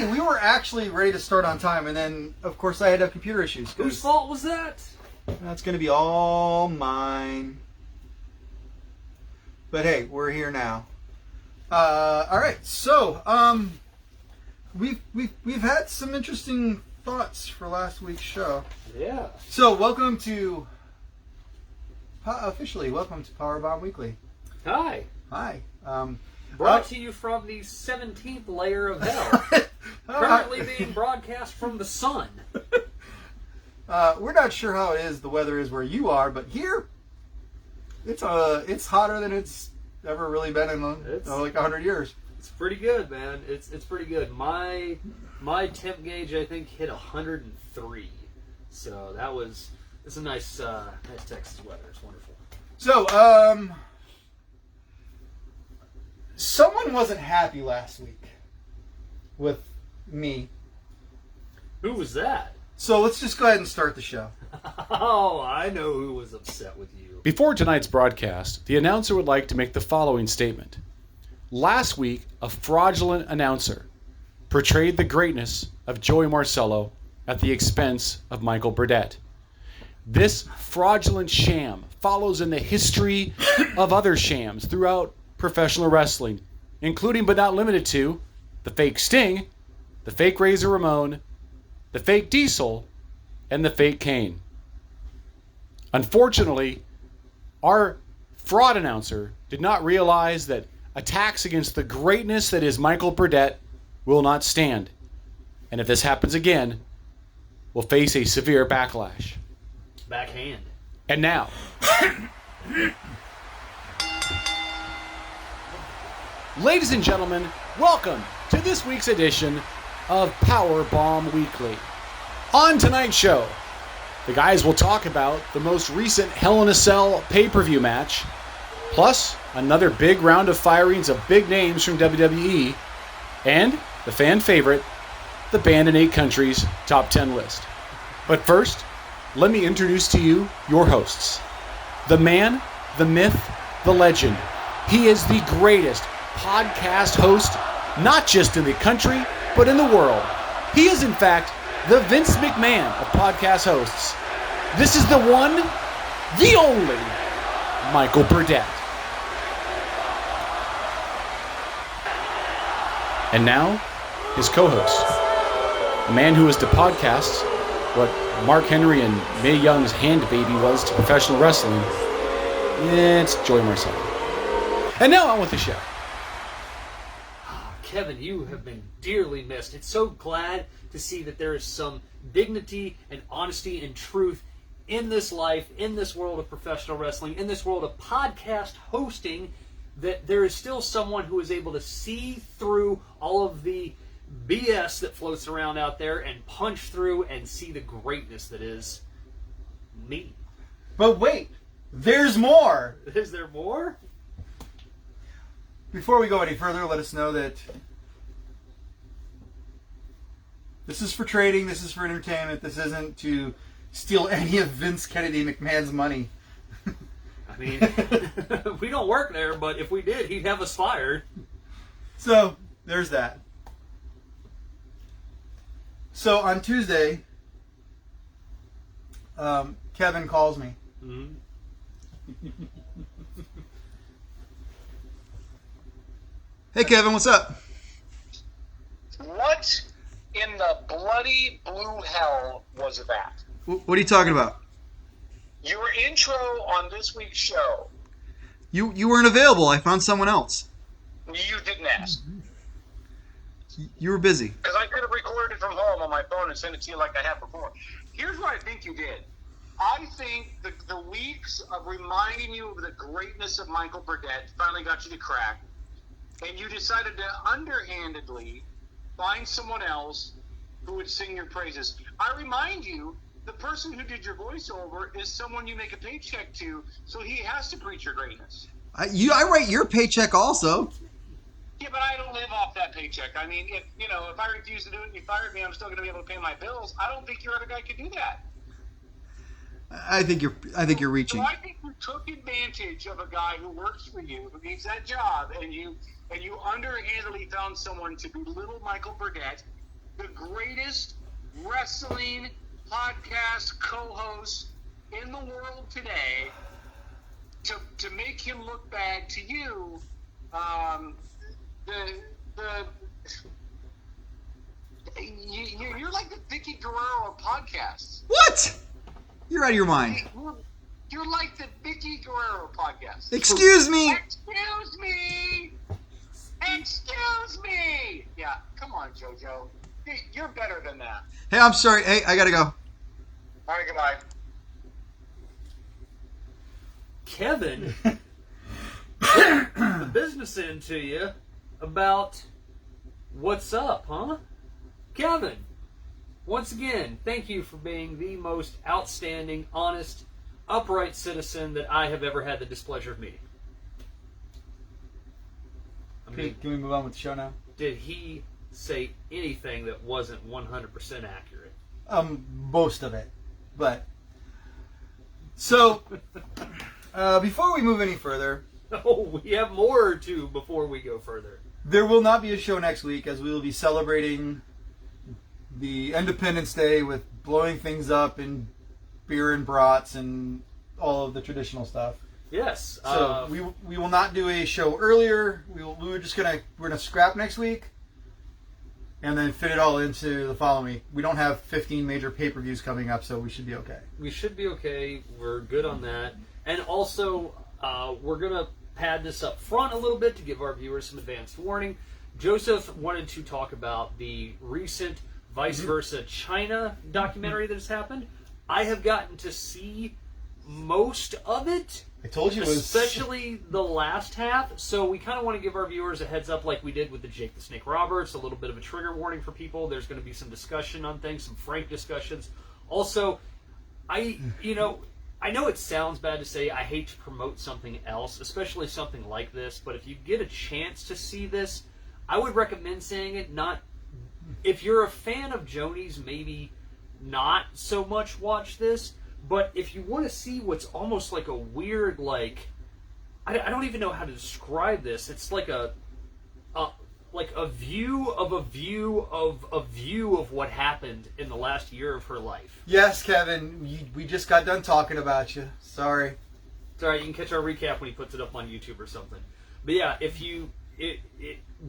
Hey, we were actually ready to start on time, and then, of course, I had computer issues. Whose fault was that? That's going to be all mine. But hey, we're here now. All right, so we've had some interesting thoughts for last week's show. Yeah. So welcome to officially welcome to Powerbomb Weekly. Hi. Hi. Brought to you from the 17th layer of hell. Currently being broadcast from the sun. We're not sure how the weather is where you are, but here it's hotter than it's ever really been in like 100 years. It's pretty good, man. It's pretty good. My temp gauge, I think, hit 103. So it's a nice Texas weather. It's wonderful. So someone wasn't happy last week with me. Who was that? So let's just go ahead and start the show. Oh, I know who was upset with you. Before tonight's broadcast, the announcer would like to make the following statement. Last week, a fraudulent announcer portrayed the greatness of Joey Marcello at the expense of Michael Burdett. This fraudulent sham follows in the history of other shams throughout professional wrestling, including but not limited to the fake Sting, the fake Razor Ramon, the fake Diesel, and the fake Kane. Unfortunately, our fraud announcer did not realize that attacks against the greatness that is Michael Burdett will not stand. And if this happens again, will face a severe backlash. Backhand. And now, ladies and gentlemen, welcome to this week's edition of Powerbomb Weekly. On tonight's show, the guys will talk about the most recent Hell in a Cell pay-per-view match, plus another big round of firings of big names from WWE, and the fan favorite, the Banned in 8 Countries Top 10 list. But first, let me introduce to you your hosts. The man, the myth, the legend. He is the greatest podcast host, not just in the country, but in the world. He is, in fact, the Vince McMahon of podcast hosts. This is the one, the only, Michael Burdett. And now, his co-host, a man who is to podcasts what Mark Henry and Mae Young's hand baby was to professional wrestling. It's Joey Marcello. And now on with the show. Kevin, you have been dearly missed. It's so glad to see that there is some dignity and honesty and truth in this life, in this world of professional wrestling, in this world of podcast hosting, that there is still someone who is able to see through all of the BS that floats around out there and punch through and see the greatness that is me. But wait, there's more. Is there more? Before we go any further, let us know that this is for trading, this is for entertainment, this isn't to steal any of Vince Kennedy McMahon's money. I mean, we don't work there, but if we did, he'd have us fired. So, there's that. So, on Tuesday, Kevin calls me. Mm-hmm. Hey, Kevin, what's up? What in the bloody blue hell was that? What are you talking about? Your intro on this week's show. You weren't available. I found someone else. You didn't ask. You were busy. Because I could have recorded it from home on my phone and sent it to you like I have before. Here's what I think you did. I think the weeks of reminding you of the greatness of Michael Burdett finally got you to crack. And you decided to underhandedly find someone else who would sing your praises. I remind you, the person who did your voiceover is someone you make a paycheck to, so he has to preach your greatness. I write your paycheck also. Yeah, but I don't live off that paycheck. I mean, if I refuse to do it and you fired me, I'm still going to be able to pay my bills. I don't think your other guy could do that. I think you're reaching. So I think you took advantage of a guy who works for you, who needs that job, and you underhandedly found someone to belittle Michael Burdett the greatest wrestling podcast co-host in the world today, to make him look bad to you, you're like the Vicky Guerrero of podcasts. What? You're out of your mind. You're like the Vicky Guerrero podcast. Excuse me. Excuse me. Excuse me. Yeah, come on, JoJo. You're better than that. Hey, I'm sorry. Hey, I gotta go. All right, goodbye. Kevin, the business end to you about what's up, huh? Kevin, once again, thank you for being the most outstanding, honest, upright citizen that I have ever had the displeasure of meeting. I mean, Can we move on with the show now? did he say anything that wasn't 100% accurate? Most of it. But, so, before we move any further, Oh, we have more or two before we go further. there will not be a show next week as we will be celebrating the Independence Day with blowing things up and beer and brats and all of the traditional stuff. Yes. So we will not do a show earlier. We're gonna scrap next week, and then fit it all into the following week. We don't have 15 major pay-per-views coming up, so we should be okay. We should be okay. We're good on that. And also, we're going to pad this up front a little bit to give our viewers some advanced warning. Joseph wanted to talk about the recent Vice Versa China documentary that has happened. I have gotten to see most of it. I told you it was... Especially the last half. So we kind of want to give our viewers a heads up like we did with the Jake the Snake Roberts, a little bit of a trigger warning for people. There's going to be some discussion on things, some frank discussions. Also, I know it sounds bad to say I hate to promote something else, especially something like this, but if you get a chance to see this, I would recommend seeing it. If you're a fan of Joni's, maybe not so much watch this. But if you want to see what's almost like a weird, like, I don't even know how to describe this. It's like a view of a view of a view of what happened in the last year of her life. Yes, Kevin, we just got done talking about you. Sorry. It's alright, you can catch our recap when he puts it up on YouTube or something. But yeah,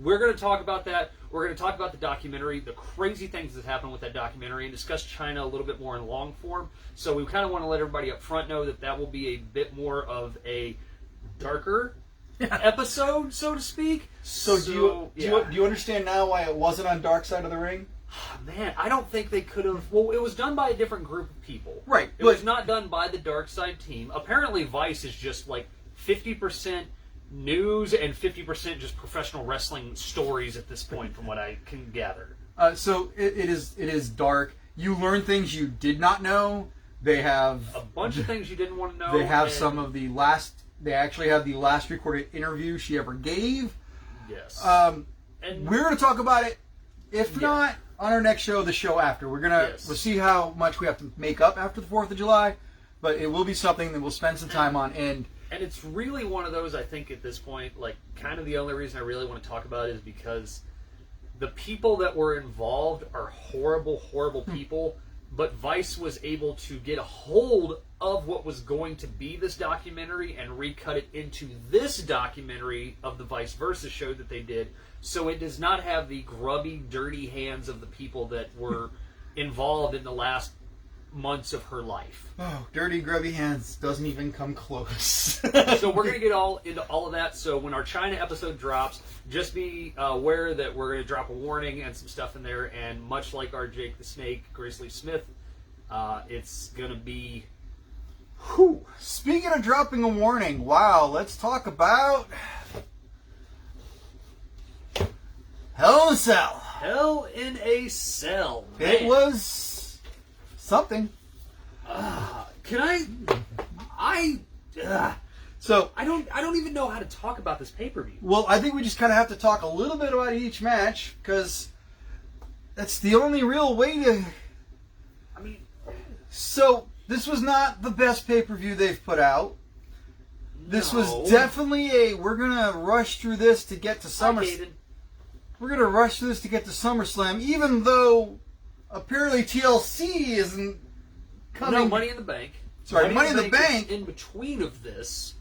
we're going to talk about that. We're going to talk about the documentary, the crazy things that happened with that documentary, and discuss China a little bit more in long form. So we kind of want to let everybody up front know that will be a bit more of a darker episode, so to speak. So do you understand now why it wasn't on Dark Side of the Ring? Man, I don't think they could have... Well, it was done by a different group of people. Right. It was not done by the Dark Side team. Apparently Vice is just like 50% news and 50% just professional wrestling stories at this point, from what I can gather. So it is dark. You learn things you did not know. They have a bunch of things you didn't want to know. They have some of the last. They actually have the last recorded interview she ever gave. Yes. And we're going to talk about it. If not on our next show, the show after. We'll see how much we have to make up after the 4th of July, but it will be something that we'll spend some time on. And it's really one of those, I think, at this point, like, kind of the only reason I really want to talk about it is because the people that were involved are horrible, horrible people, but Vice was able to get a hold of what was going to be this documentary and recut it into this documentary of the Vice Versa show that they did, so it does not have the grubby, dirty hands of the people that were involved in the last months of her life. Oh, dirty, grubby hands doesn't even come close. So we're going to get into all of that. So when our China episode drops, just be aware that we're going to drop a warning and some stuff in there. And much like our Jake the Snake, Grace Lee Smith, it's going to be... Whew. Speaking of dropping a warning, wow, let's talk about... Hell in a Cell. Hell in a Cell. Man. It was... something. So I don't even know how to talk about this pay-per-view. Well, I think we just kind of have to talk a little bit about each match because that's the only real way to. I mean, so this was not the best pay-per-view they've put out. This was definitely we're gonna rush through this to get to SummerSlam. we're going to rush this to get to SummerSlam, even though apparently TLC isn't coming. No, Money in the Bank. Sorry, Money in the Bank. In between of this,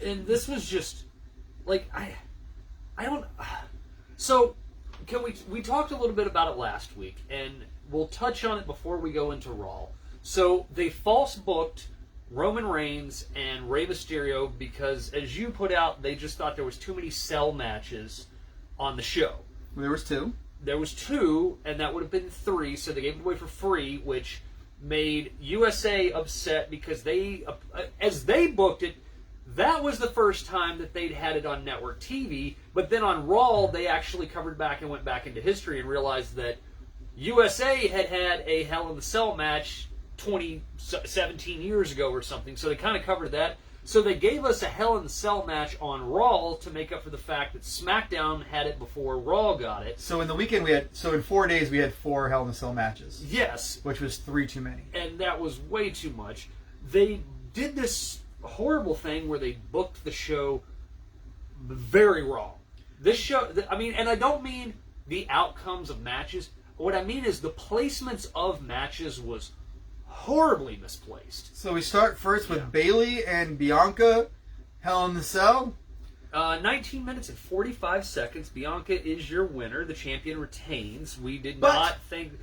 and this was just like I don't. So, can we talked a little bit about it last week, and we'll touch on it before we go into Raw. So they false booked Roman Reigns and Rey Mysterio because, as you put out, they just thought there was too many cell matches on the show. There was 2. There was 2, and that would have been 3, so they gave it away for free, which made USA upset because they, as they booked it, that was the first time that they'd had it on network TV, but then on Raw, they actually covered back and went back into history and realized that USA had a Hell in the Cell match 17 years ago or something, so they kind of covered that. So they gave us a Hell in the Cell match on Raw to make up for the fact that SmackDown had it before Raw got it. So in the weekend in 4 days we had 4 Hell in a Cell matches. Yes. Which was 3 too many. And that was way too much. They did this horrible thing where they booked the show very wrong. This show, I mean, and I don't mean the outcomes of matches. What I mean is the placements of matches was horribly misplaced. So we start first with Bayley and Bianca, Hell in the Cell. 19 minutes and 45 seconds. Bianca is your winner. The champion retains. We did But- not think...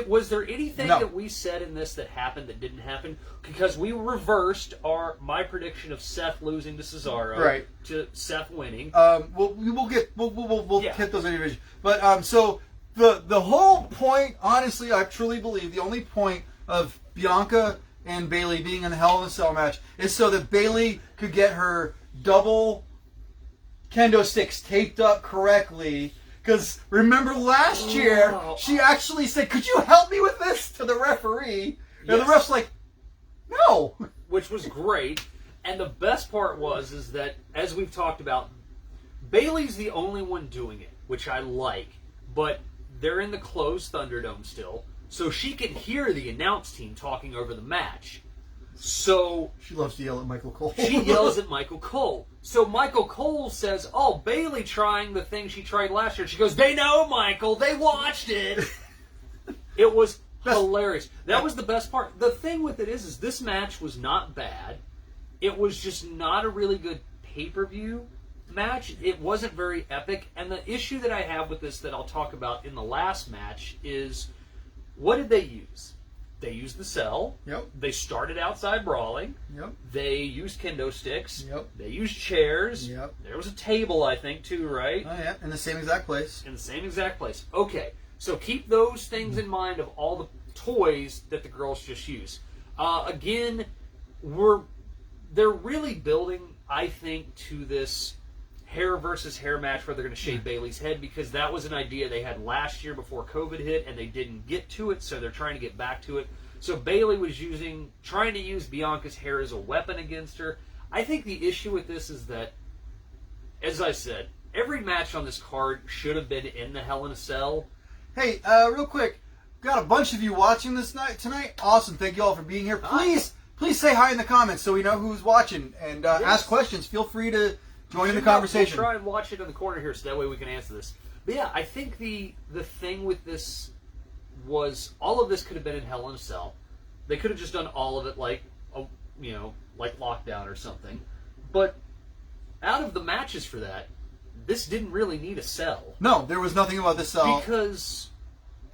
was there anything No. that we said in this that happened that didn't happen? Because we reversed my prediction of Seth losing to Cesaro Right. to Seth winning. We'll hit those individually. But so the whole point, honestly, I truly believe the only point of Bianca and Bayley being in the Hell in a Cell match is so that Bayley could get her double kendo sticks taped up correctly. Because remember last year, she actually said, "Could you help me with this?" to the referee, and Yes. the ref's like, "No." Which was great. And the best part is that, as we've talked about, Bayley's the only one doing it, which I like. But they're in the closed Thunderdome still, so she can hear the announce team talking over the match. So She loves to yell at Michael Cole. she yells at Michael Cole. So Michael Cole says, "Oh, Bayley trying the thing she tried last year." She goes, "They know, Michael. They watched it." It was hilarious. That was the best part. The thing with it is this match was not bad. It was just not a really good pay-per-view match. It wasn't very epic. And the issue that I have with this that I'll talk about in the last match is, what did they use? They used the cell. Yep. They started outside brawling. Yep. They used kendo sticks. Yep. They used chairs. Yep. There was a table, I think, too, right? Oh yeah, in the same exact place. In the same exact place. Okay, so keep those things in mind of all the toys that the girls just use. Again, they're really building, I think, to this hair versus hair match where they're going to shave Bayley's head, because that was an idea they had last year before COVID hit, and they didn't get to it, so they're trying to get back to it. So Bayley was trying to use Bianca's hair as a weapon against her. I think the issue with this is that, as I said, every match on this card should have been in the Hell in a Cell. Hey, real quick, got a bunch of you watching this tonight. Awesome, thank you all for being here. Please say hi in the comments so we know who's watching, and ask questions. Feel free to join in the conversation. We'll try and watch it in the corner here, so that way we can answer this. But yeah, I think the thing with this was all of this could have been in Hell in a Cell. They could have just done all of it like Lockdown or something. But out of the matches for that, this didn't really need a cell. No, there was nothing about this cell. Because,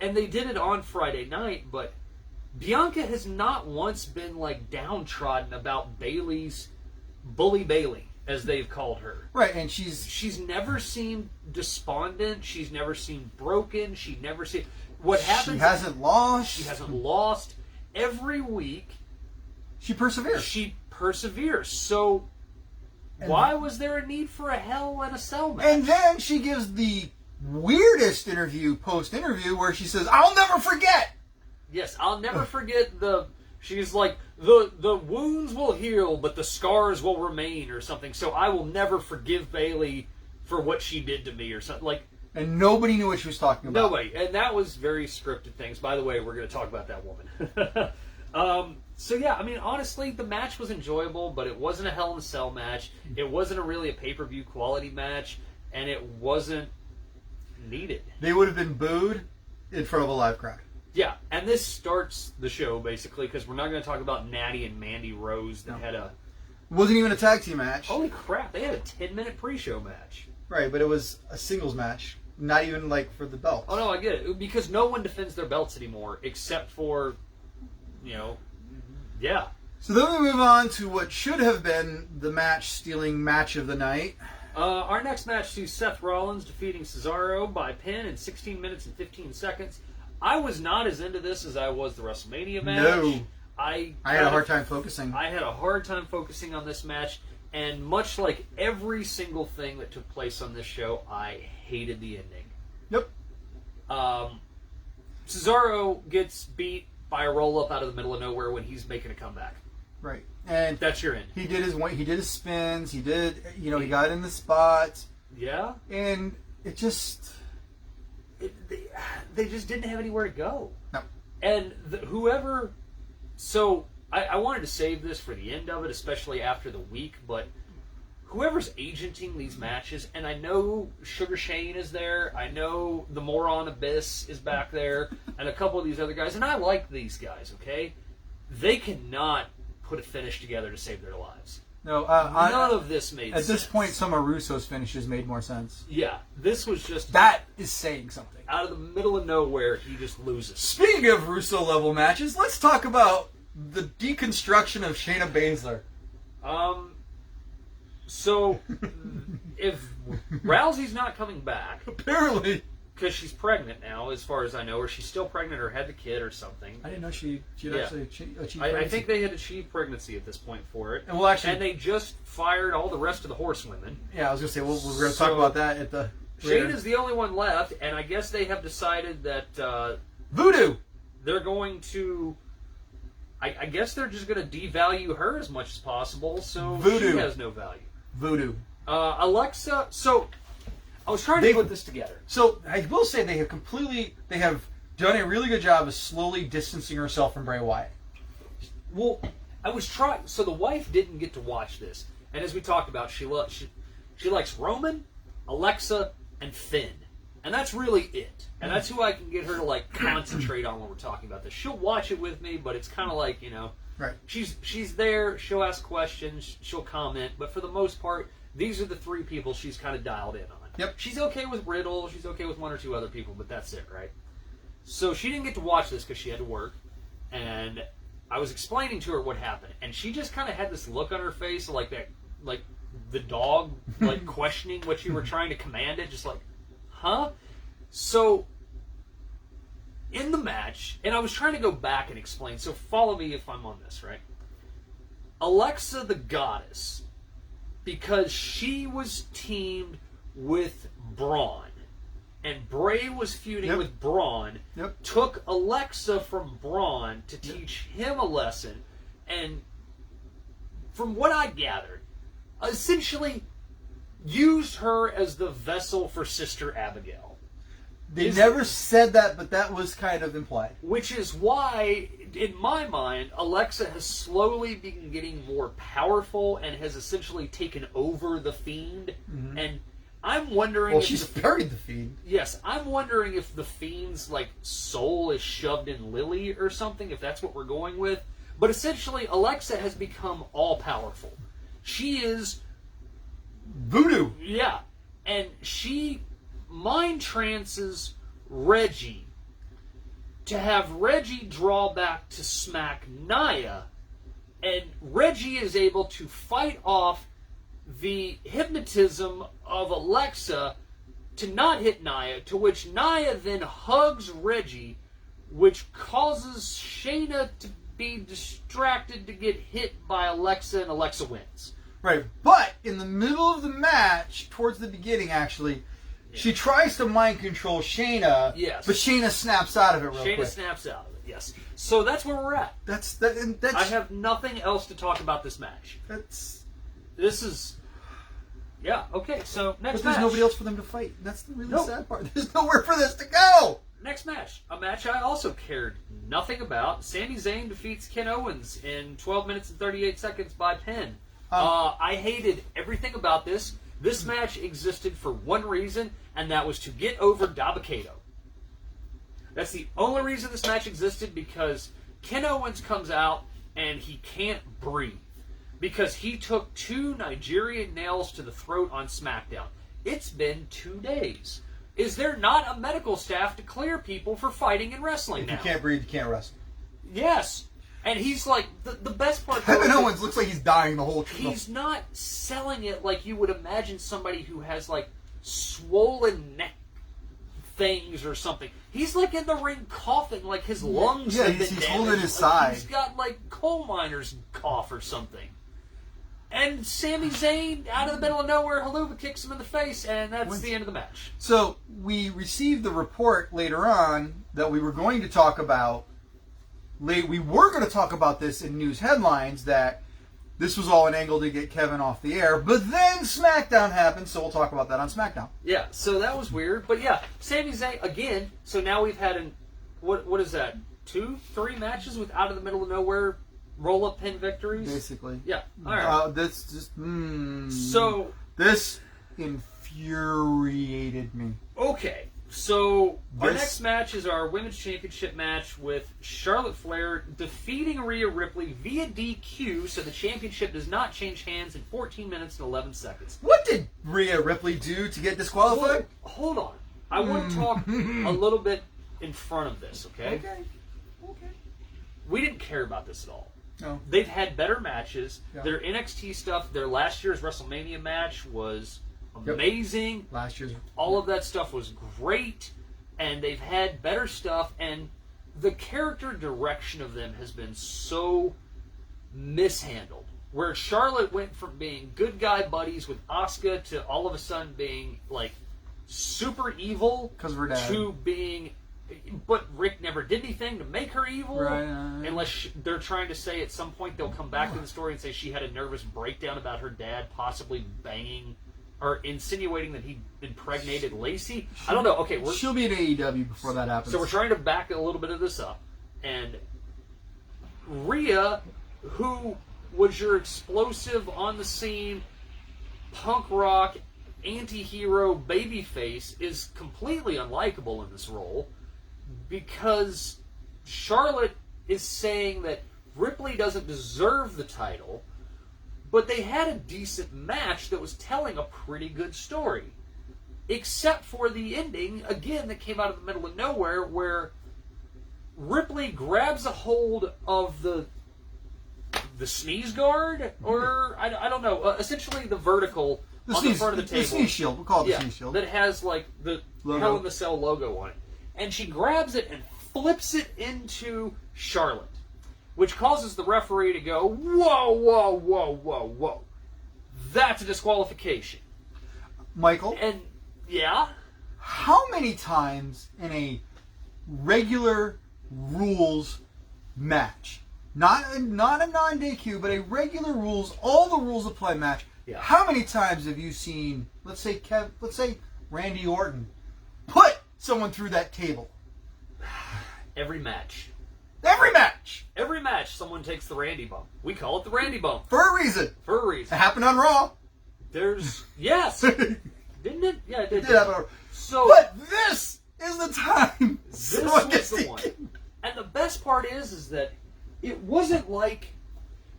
and they did it on Friday night, but Bianca has not once been downtrodden about Bayley's Bully Bayley, as they've called her. Right, and she's never seemed despondent. She's never seemed broken. She hasn't lost. She hasn't lost. Every week, she perseveres. So, why was there a need for a Hell in a Cell match? And then she gives the weirdest post-interview, where she says, "I'll never forget." Yes, I'll never forget she's like, the wounds will heal, but the scars will remain, or something. So I will never forgive Bayley for what she did to me, or something. And nobody knew what she was talking about. Nobody. And that was very scripted things. By the way, we're going to talk about that woman. So yeah, I mean, honestly, the match was enjoyable, but it wasn't a Hell in a Cell match. It wasn't really a pay-per-view quality match, and it wasn't... needed. They would have been booed in front of a live crowd. Yeah, and this starts the show, basically, because we're not going to talk about Natty and Mandy Rose that had a... It wasn't even a tag team match. Holy crap, they had a 10-minute pre-show match. Right, but it was a singles match. Not even, like, for the belt. Oh, no, I get it. Because no one defends their belts anymore, except for, yeah. So then we move on to what should have been the match-stealing match of the night. Our next match sees Seth Rollins defeating Cesaro by pin in 16 minutes and 15 seconds. I was not as into this as I was the WrestleMania match. No. I had a hard time focusing. I had a hard time focusing on this match, and much like every single thing that took place on this show, I hated the ending. Yep. Cesaro gets beat by a roll-up out of the middle of nowhere when he's making a comeback. Right. And that's your end. He did his spins, he got in the spots. Yeah. And it just... They just didn't have anywhere to go. No. And whoever... So, I wanted to save this for the end of it, especially after the week, but whoever's agenting these matches, and I know Sugar Shane is there, I know the Moron Abyss is back there, and a couple of these other guys, and I like these guys, okay? They cannot put a finish together to save their lives. No, none of this made sense. At this point, some of Russo's finishes made more sense. Yeah, this was just... That is saying something. Out of the middle of nowhere, he just loses. Speaking of Russo-level matches, let's talk about the deconstruction of Shayna Baszler. So, if Rousey's not coming back... Apparently. Because she's pregnant now, as far as I know, or she's still pregnant or had the kid or something. I didn't know she'd actually achieved pregnancy. I think they had achieved pregnancy at this point for it. And they just fired all the rest of the horsewomen. Yeah, I was going to say, we're going to talk about that at the... Shane is the only one left, and I guess they have decided that... Voodoo! They're going to... I guess they're just going to devalue her as much as possible, so Voodoo. she has no value. Voodoo. Alexa... So... I was trying to put this together. So, I will say they have done a really good job of slowly distancing herself from Bray Wyatt. Well, I was trying... So the wife didn't get to watch this. And as we talked about, she likes Roman, Alexa, and Finn. And that's really it. And that's who I can get her to, concentrate on when we're talking about this. She'll watch it with me, but it's kind of like, Right. She's there, she'll ask questions, she'll comment, but for the most part, these are the three people she's kind of dialed in on. Yep. She's okay with Riddle, she's okay with one or two other people, but that's it, right? So she didn't get to watch this because she had to work, and I was explaining to her what happened, and she just kind of had this look on her face like the dog, questioning what you were trying to command it, just like, huh? So, in the match, and I was trying to go back and explain, so follow me if I'm on this, right? Alexa the Goddess, because she was teamed with Braun, and Bray was feuding with Braun, took Alexa from Braun to teach him a lesson, and from what I gathered, essentially used her as the vessel for Sister Abigail. They never said that, but that was kind of implied. Which is why, in my mind, Alexa has slowly been getting more powerful and has essentially taken over the Fiend, and I'm wondering... Well, she's buried the Fiend. Yes, I'm wondering if the Fiend's, soul is shoved in Lily or something, if that's what we're going with. But essentially, Alexa has become all-powerful. She is... Voodoo! Yeah. And she mind trances Reggie to have Reggie draw back to smack Nia, and Reggie is able to fight off the hypnotism of Alexa to not hit Nia, to which Nia then hugs Reggie, which causes Shayna to be distracted to get hit by Alexa, and Alexa wins. Right, but in the middle of the match, towards the beginning actually, she tries to mind control Shayna, but Shayna snaps out of it real quick. Shayna snaps out of it, yes. So that's where we're at. That's I have nothing else to talk about this match. This is... Yeah, okay, so next match. But there's nobody else for them to fight. That's the really sad part. There's nowhere for this to go! Next match. A match I also cared nothing about. Sami Zayn defeats Ken Owens in 12 minutes and 38 seconds by pin. I hated everything about this. This match existed for one reason, and that was to get over Dabba-Kato. That's the only reason this match existed, because Ken Owens comes out and he can't breathe because he took 2 Nigerian nails to the throat on SmackDown. It's been 2 days. Is there not a medical staff to clear people for fighting and wrestling If now? you can't breathe, you can't wrestle. Yes. And he's like, the best part... Kevin Owens looks like he's dying the whole time. He's not selling it like you would imagine somebody who has, like, swollen neck things or something. He's, like, in the ring coughing like his lungs have been he's damaged. holding his Like, side. He's got, like, coal miner's cough or something. And Sami Zayn, out of the middle of nowhere, Haluva kicks him in the face, and that's the end of the match. So we received the report later on that we were going to talk about. We were going to talk about this in news headlines, that this was all an angle to get Kevin off the air. But then SmackDown happened, so we'll talk about that on SmackDown. Yeah, so that was weird. But yeah, Sami Zayn, again, so now we've had, what is that, 2-3 matches with out of the middle of nowhere roll-up pin victories? Basically. Yeah, all right. This just... So... This infuriated me. Okay, so our This- next match is our Women's Championship match with Charlotte Flair defeating Rhea Ripley via DQ, so the championship does not change hands in 14 minutes and 11 seconds. What did Rhea Ripley do to get disqualified? Hold on. I want to talk a little bit in front of this, okay? Okay. We didn't care about this at all. No. They've had better matches. Yeah. Their NXT stuff, their last year's WrestleMania match was amazing. Last year's... All of that stuff was great, and they've had better stuff, and the character direction of them has been so mishandled. Where Charlotte went from being good guy buddies with Asuka to all of a sudden being, like, super evil 'Cause of her dad. to being... But Rick never did anything to make her evil. Right. Unless they're trying to say at some point they'll come back to the story and say she had a nervous breakdown about her dad possibly banging or insinuating that he impregnated Lacey. I don't know. Okay, She'll be in AEW before that happens. so we're trying to back a little bit of this up. And Rhea, who was your explosive, on the scene, punk rock, anti-hero babyface, is completely unlikable in this role because Charlotte is saying that Ripley doesn't deserve the title, but they had a decent match that was telling a pretty good story. Except for the ending, again, that came out of the middle of nowhere, where Ripley grabs a hold of the sneeze guard, or I don't know, essentially the vertical on the front of the table. The sneeze shield. We'll call it the sneeze shield. That has like the Logo. Hell in the Cell logo on it. And she grabs it and flips it into Charlotte, which causes the referee to go, whoa, whoa, whoa, whoa, whoa. That's a disqualification. Michael, And, yeah? how many times in a regular rules match, not a non-DQ, but a regular rules, all the rules apply match, Yeah. how many times have you seen, let's say Randy Orton, put someone through that table? Every match. Every match! Every match, someone takes the Randy bump. We call it the Randy bump For a reason. for a It reason. happened on Raw. There's, yes. Didn't it? Yeah, it did. It did happen on Raw. So, But this is the time this someone was gets the one. And the best part is that it wasn't like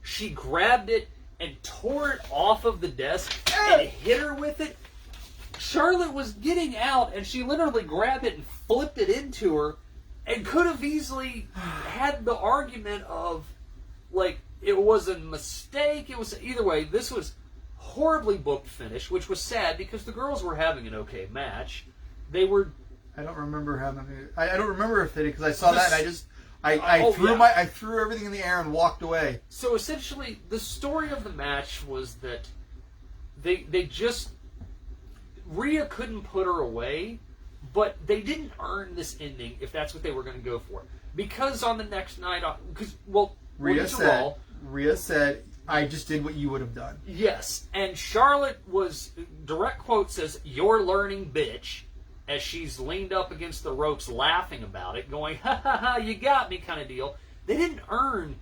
she grabbed it and tore it off of the desk and hit her with it. Charlotte was getting out, and she literally grabbed it and flipped it into her, and could have easily had the argument of, like, it was a mistake. It was either way. This was horribly booked finish, which was sad because the girls were having an okay match. They were. I don't remember having. I don't remember if they did because I saw that and I Oh, threw yeah. I threw everything in the air and walked away. So essentially, the story of the match was that they just Rhea couldn't put her away, but they didn't earn this ending if that's what they were going to go for. Because on the next night, Rhea said, "I just did what you would have done." yes, and Charlotte was, direct quote says, "You're learning, bitch," as she's leaned up against the ropes laughing about it, going, ha ha ha, you got me kind of deal. They didn't earn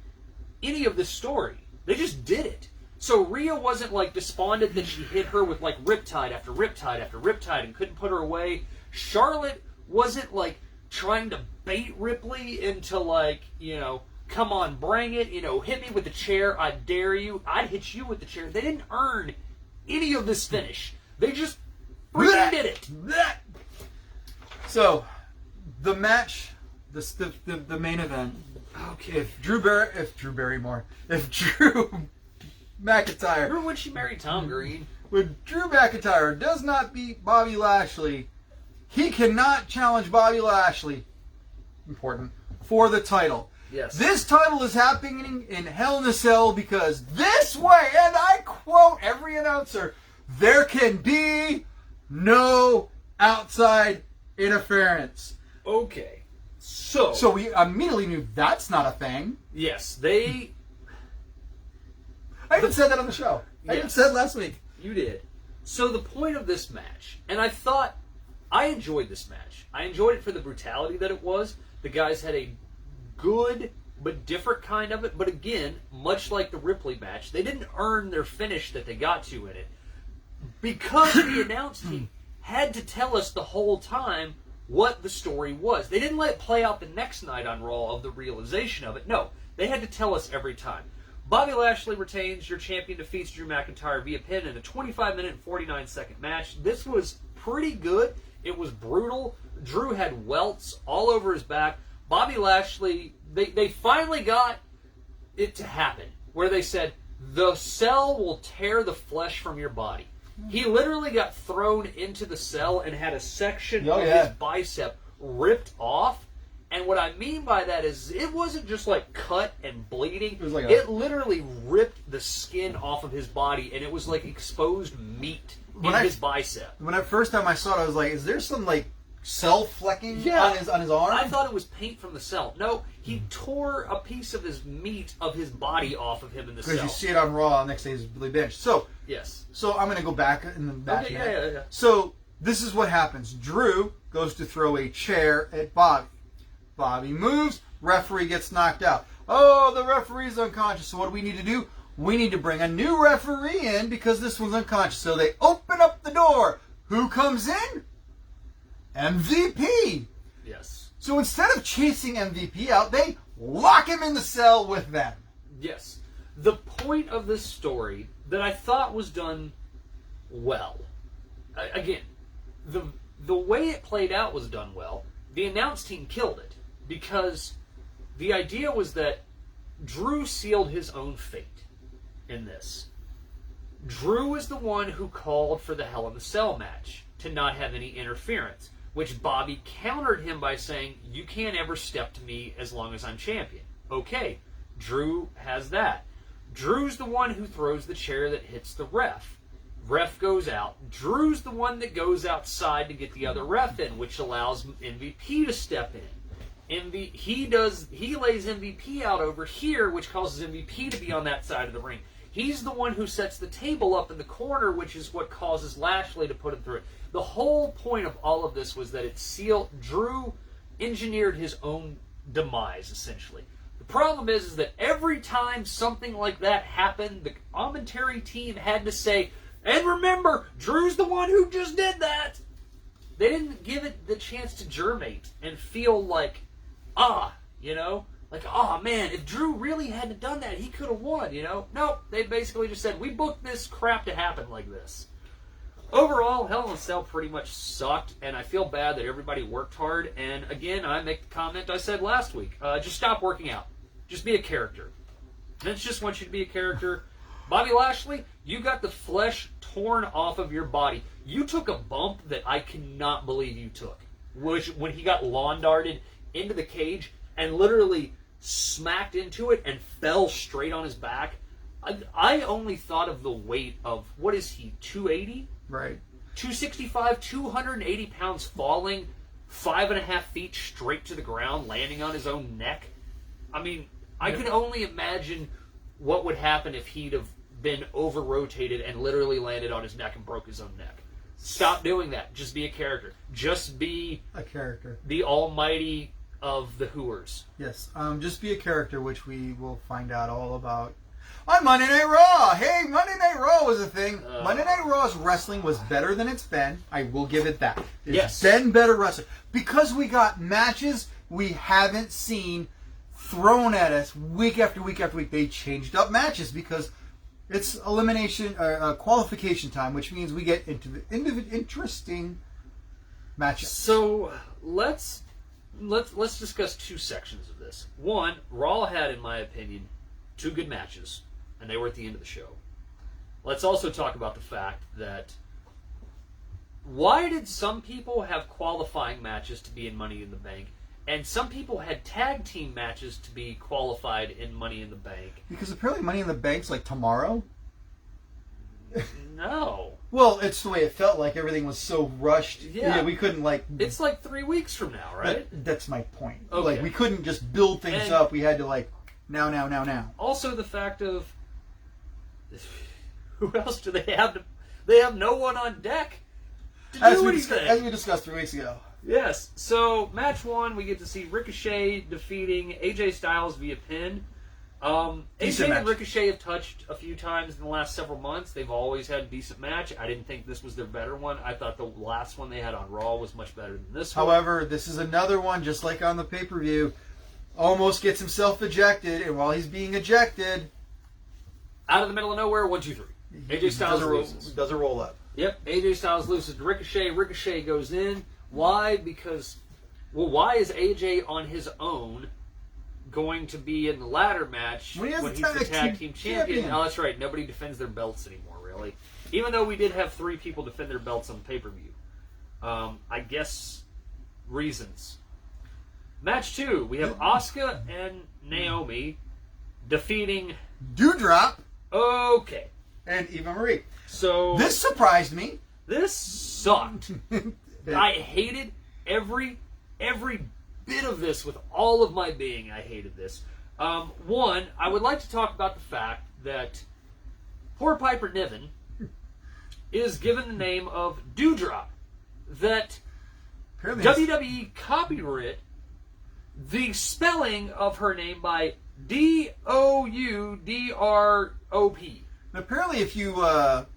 any of the story. They just did it. So Rhea wasn't like despondent that she hit her with like riptide after riptide after riptide and couldn't put her away. Charlotte wasn't like trying to bait Ripley into like, come on, bring it, hit me with the chair, I dare you, I'd hit you with the chair. They didn't earn any of this finish. They just freaking did it. So, the match, the main event. Okay. If Drew McIntyre, Remember when she married Tom Green? when Drew McIntyre does not beat Bobby Lashley, he cannot challenge Bobby Lashley. Important for the title. Yes. This title is happening in Hell in a Cell because this way, and I quote every announcer, there can be no outside interference. Okay. So we immediately knew that's not a thing. yes, they... I even said that on the show. I even Yes. said last week. You did. So the point of this match, and I enjoyed this match. I enjoyed it for the brutality that it was. The guys had a good but different kind of it. But again, much like the Ripley match, they didn't earn their finish that they got to in it. Because the announce team had to tell us the whole time what the story was. They didn't let it play out the next night on Raw of the realization of it. No, they had to tell us every time. Bobby Lashley retains. Your champion defeats Drew McIntyre via pin in a 25-minute and 49-second match. This was pretty good. It was brutal. Drew had welts all over his back. Bobby Lashley, they finally got it to happen, where they said, the cell will tear the flesh from your body. He literally got thrown into the cell and had a section of his bicep ripped off. And what I mean by that is it wasn't just like cut and bleeding. It literally ripped the skin off of his body, and it was like exposed meat in his bicep. When first time I saw it, I was like, is there some like cell flecking on his arm? I thought it was paint from the cell. No, he tore a piece of his meat of his body off of him in the cell. Because you see it on Raw next day is Billy Bench. So yes. So I'm going to go back in the match. Okay, yeah. So this is what happens. Drew goes to throw a chair at Bobby. Bobby moves. Referee gets knocked out. Oh, the referee's unconscious. So what do we need to do? We need to bring a new referee in because this one's unconscious. So they open up the door. Who comes in? MVP. Yes. So instead of chasing MVP out, they lock him in the cell with them. Yes. The point of this story that I thought was done well. Again, the way it played out was done well. The announce team killed it because the idea was that Drew sealed his own fate in this. Drew was the one who called for the Hell in the Cell match to not have any interference, which Bobby countered him by saying, you can't ever step to me as long as I'm champion. Okay, Drew has that. Drew's the one who throws the chair that hits the ref. Ref goes out. Drew's the one that goes outside to get the other ref in, which allows MVP to step in. He lays MVP out over here, which causes MVP to be on that side of the ring. He's the one who sets the table up in the corner, which is what causes Lashley to put him through it. The whole point of all of this was that it sealed. Drew engineered his own demise, essentially. The problem is that every time something like that happened, the commentary team had to say, and remember, Drew's the one who just did that. They didn't give it the chance to germinate and feel like, man, if Drew really hadn't done that, he could have won, Nope, they basically just said, we booked this crap to happen like this. Overall, Hell in a Cell pretty much sucked, and I feel bad that everybody worked hard. And again, I make the comment I said last week. Just stop working out. Just be a character. Vince just wants you to be a character. Bobby Lashley, you got the flesh torn off of your body. You took a bump that I cannot believe you took, which when he got lawn darted into the cage and literally smacked into it and fell straight on his back. I only thought of the weight of, what is he, 280? Right. 265, 280 pounds falling 5.5 feet straight to the ground, landing on his own neck. I mean, I can only imagine what would happen if he'd have been over-rotated and literally landed on his neck and broke his own neck. Stop doing that. Just be a character. Just be a character. The almighty of the Whoers. Yes. Just be a character, which we will find out all about. on Monday Night Raw. Hey, Monday Night Raw was a thing. Monday Night Raw's wrestling was better than it's been. I will give it that. It's been better wrestling. Because we got matches we haven't seen thrown at us week after week after week. They changed up matches because it's elimination or qualification time, which means we get into the interesting matchups. So let's discuss two sections of this. One, Raw had, in my opinion, 2 good matches, and they were at the end of the show. Let's also talk about the fact that why did some people have qualifying matches to be in Money in the Bank, and some people had tag team matches to be qualified in Money in the Bank? Because apparently Money in the Bank's like tomorrow. No. Well, it's the way it felt like. Everything was so rushed. Yeah. We couldn't like... It's like 3 weeks from now, right? That's my point. Okay. Like, we couldn't just build things up. We had to like, now. Also the fact of... Who else do they have? They have no one on deck to do anything. As we discussed 3 weeks ago. Yes. So, match 1, we get to see Ricochet defeating AJ Styles via pin. AJ and Ricochet have touched a few times in the last several months. They've always had a decent match. I didn't think this was their better one. I thought the last one they had on Raw was much better than this one. However, this is another one, just like on the pay-per-view, almost gets himself ejected, and while he's being ejected... Out of the middle of nowhere, 1, 2, 3. AJ Styles loses. Does a roll-up. Yep, AJ Styles loses to Ricochet. Ricochet goes in. Why? Because, why is AJ on his own going to be in the ladder match when he's the tag team champion? Oh, that's right. Nobody defends their belts anymore, really. Even though we did have 3 people defend their belts on pay-per-view. I guess reasons. Match 2, we have Asuka and Naomi defeating... Doudrop. Okay. And Eva Marie. So... This surprised me. This sucked. I hated every bit of this with all of my being. I hated this. One, I would like to talk about the fact that poor Piper Niven is given the name of Doudrop. That WWE copyright the spelling of her name by Doudrop. Apparently, if you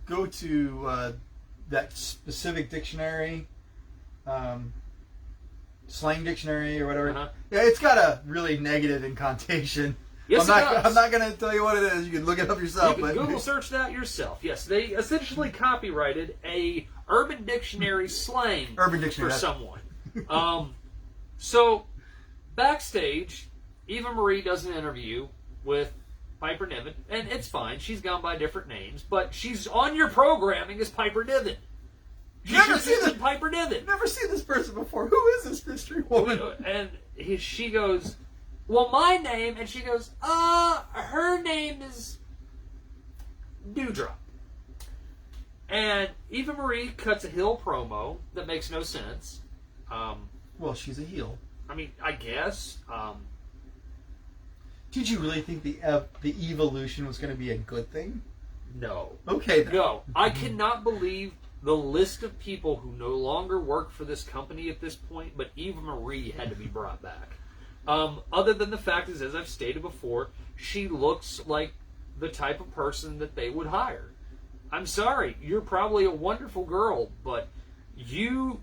go to that specific dictionary, slang dictionary or whatever, yeah, it's got a really negative incantation. Yes, I'm not going to tell you what it is. You can look it up yourself. You can Google search that yourself. Yes, they essentially copyrighted a Urban Dictionary slang for someone. So, backstage, Eva Marie does an interview with Piper Niven, and it's fine. She's gone by different names, but she's on your programming as Piper Niven. Never seen this Piper Niven. Never seen this person before. Who is this mystery woman? And she goes, well, my name, and she goes, her name is Doudrop. And Eva Marie cuts a heel promo that makes no sense. Well, she's a heel. I mean, I guess. Did you really think the evolution was going to be a good thing? No. Okay, then. No. I cannot believe the list of people who no longer work for this company at this point, but Eva Marie had to be brought back. Other than the fact is, as I've stated before, she looks like the type of person that they would hire. I'm sorry, you're probably a wonderful girl, but you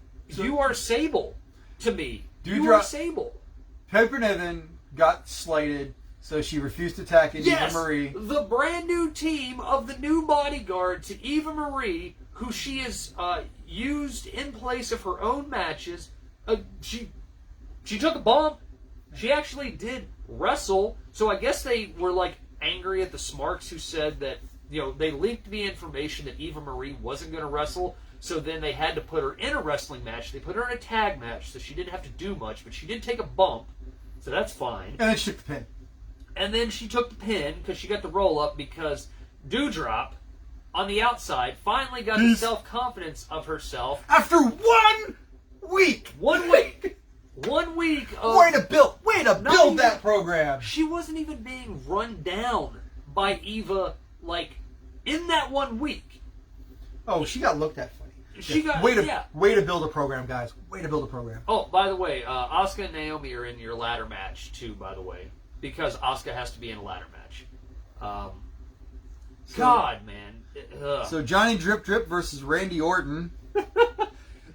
are Sable to me. You are Sable. Piper Niven got slighted, so she refused to attack Eva Marie. The brand new team of the new bodyguard to Eva Marie, who she has used in place of her own matches. She took a bump. She actually did wrestle, so I guess they were like angry at the Smarks who said that, you know, they leaked the information that Eva Marie wasn't going to wrestle, so then they had to put her in a wrestling match. They put her in a tag match, so she didn't have to do much, but she did take a bump, so that's fine. And then she took the pin. And then she took the pin because she got the roll up because Doudrop on the outside finally got the self-confidence of herself. After 1 week! 1 week! 1 week of... Way to build that program! She wasn't even being run down by Eva, like, in that 1 week. Oh, she got looked at funny. Way to build a program, guys. Way to build a program. Oh, by the way, Asuka and Naomi are in your ladder match, too, by the way. Because Asuka has to be in a ladder match. God, man. Ugh. So Johnny Drip Drip versus Randy Orton.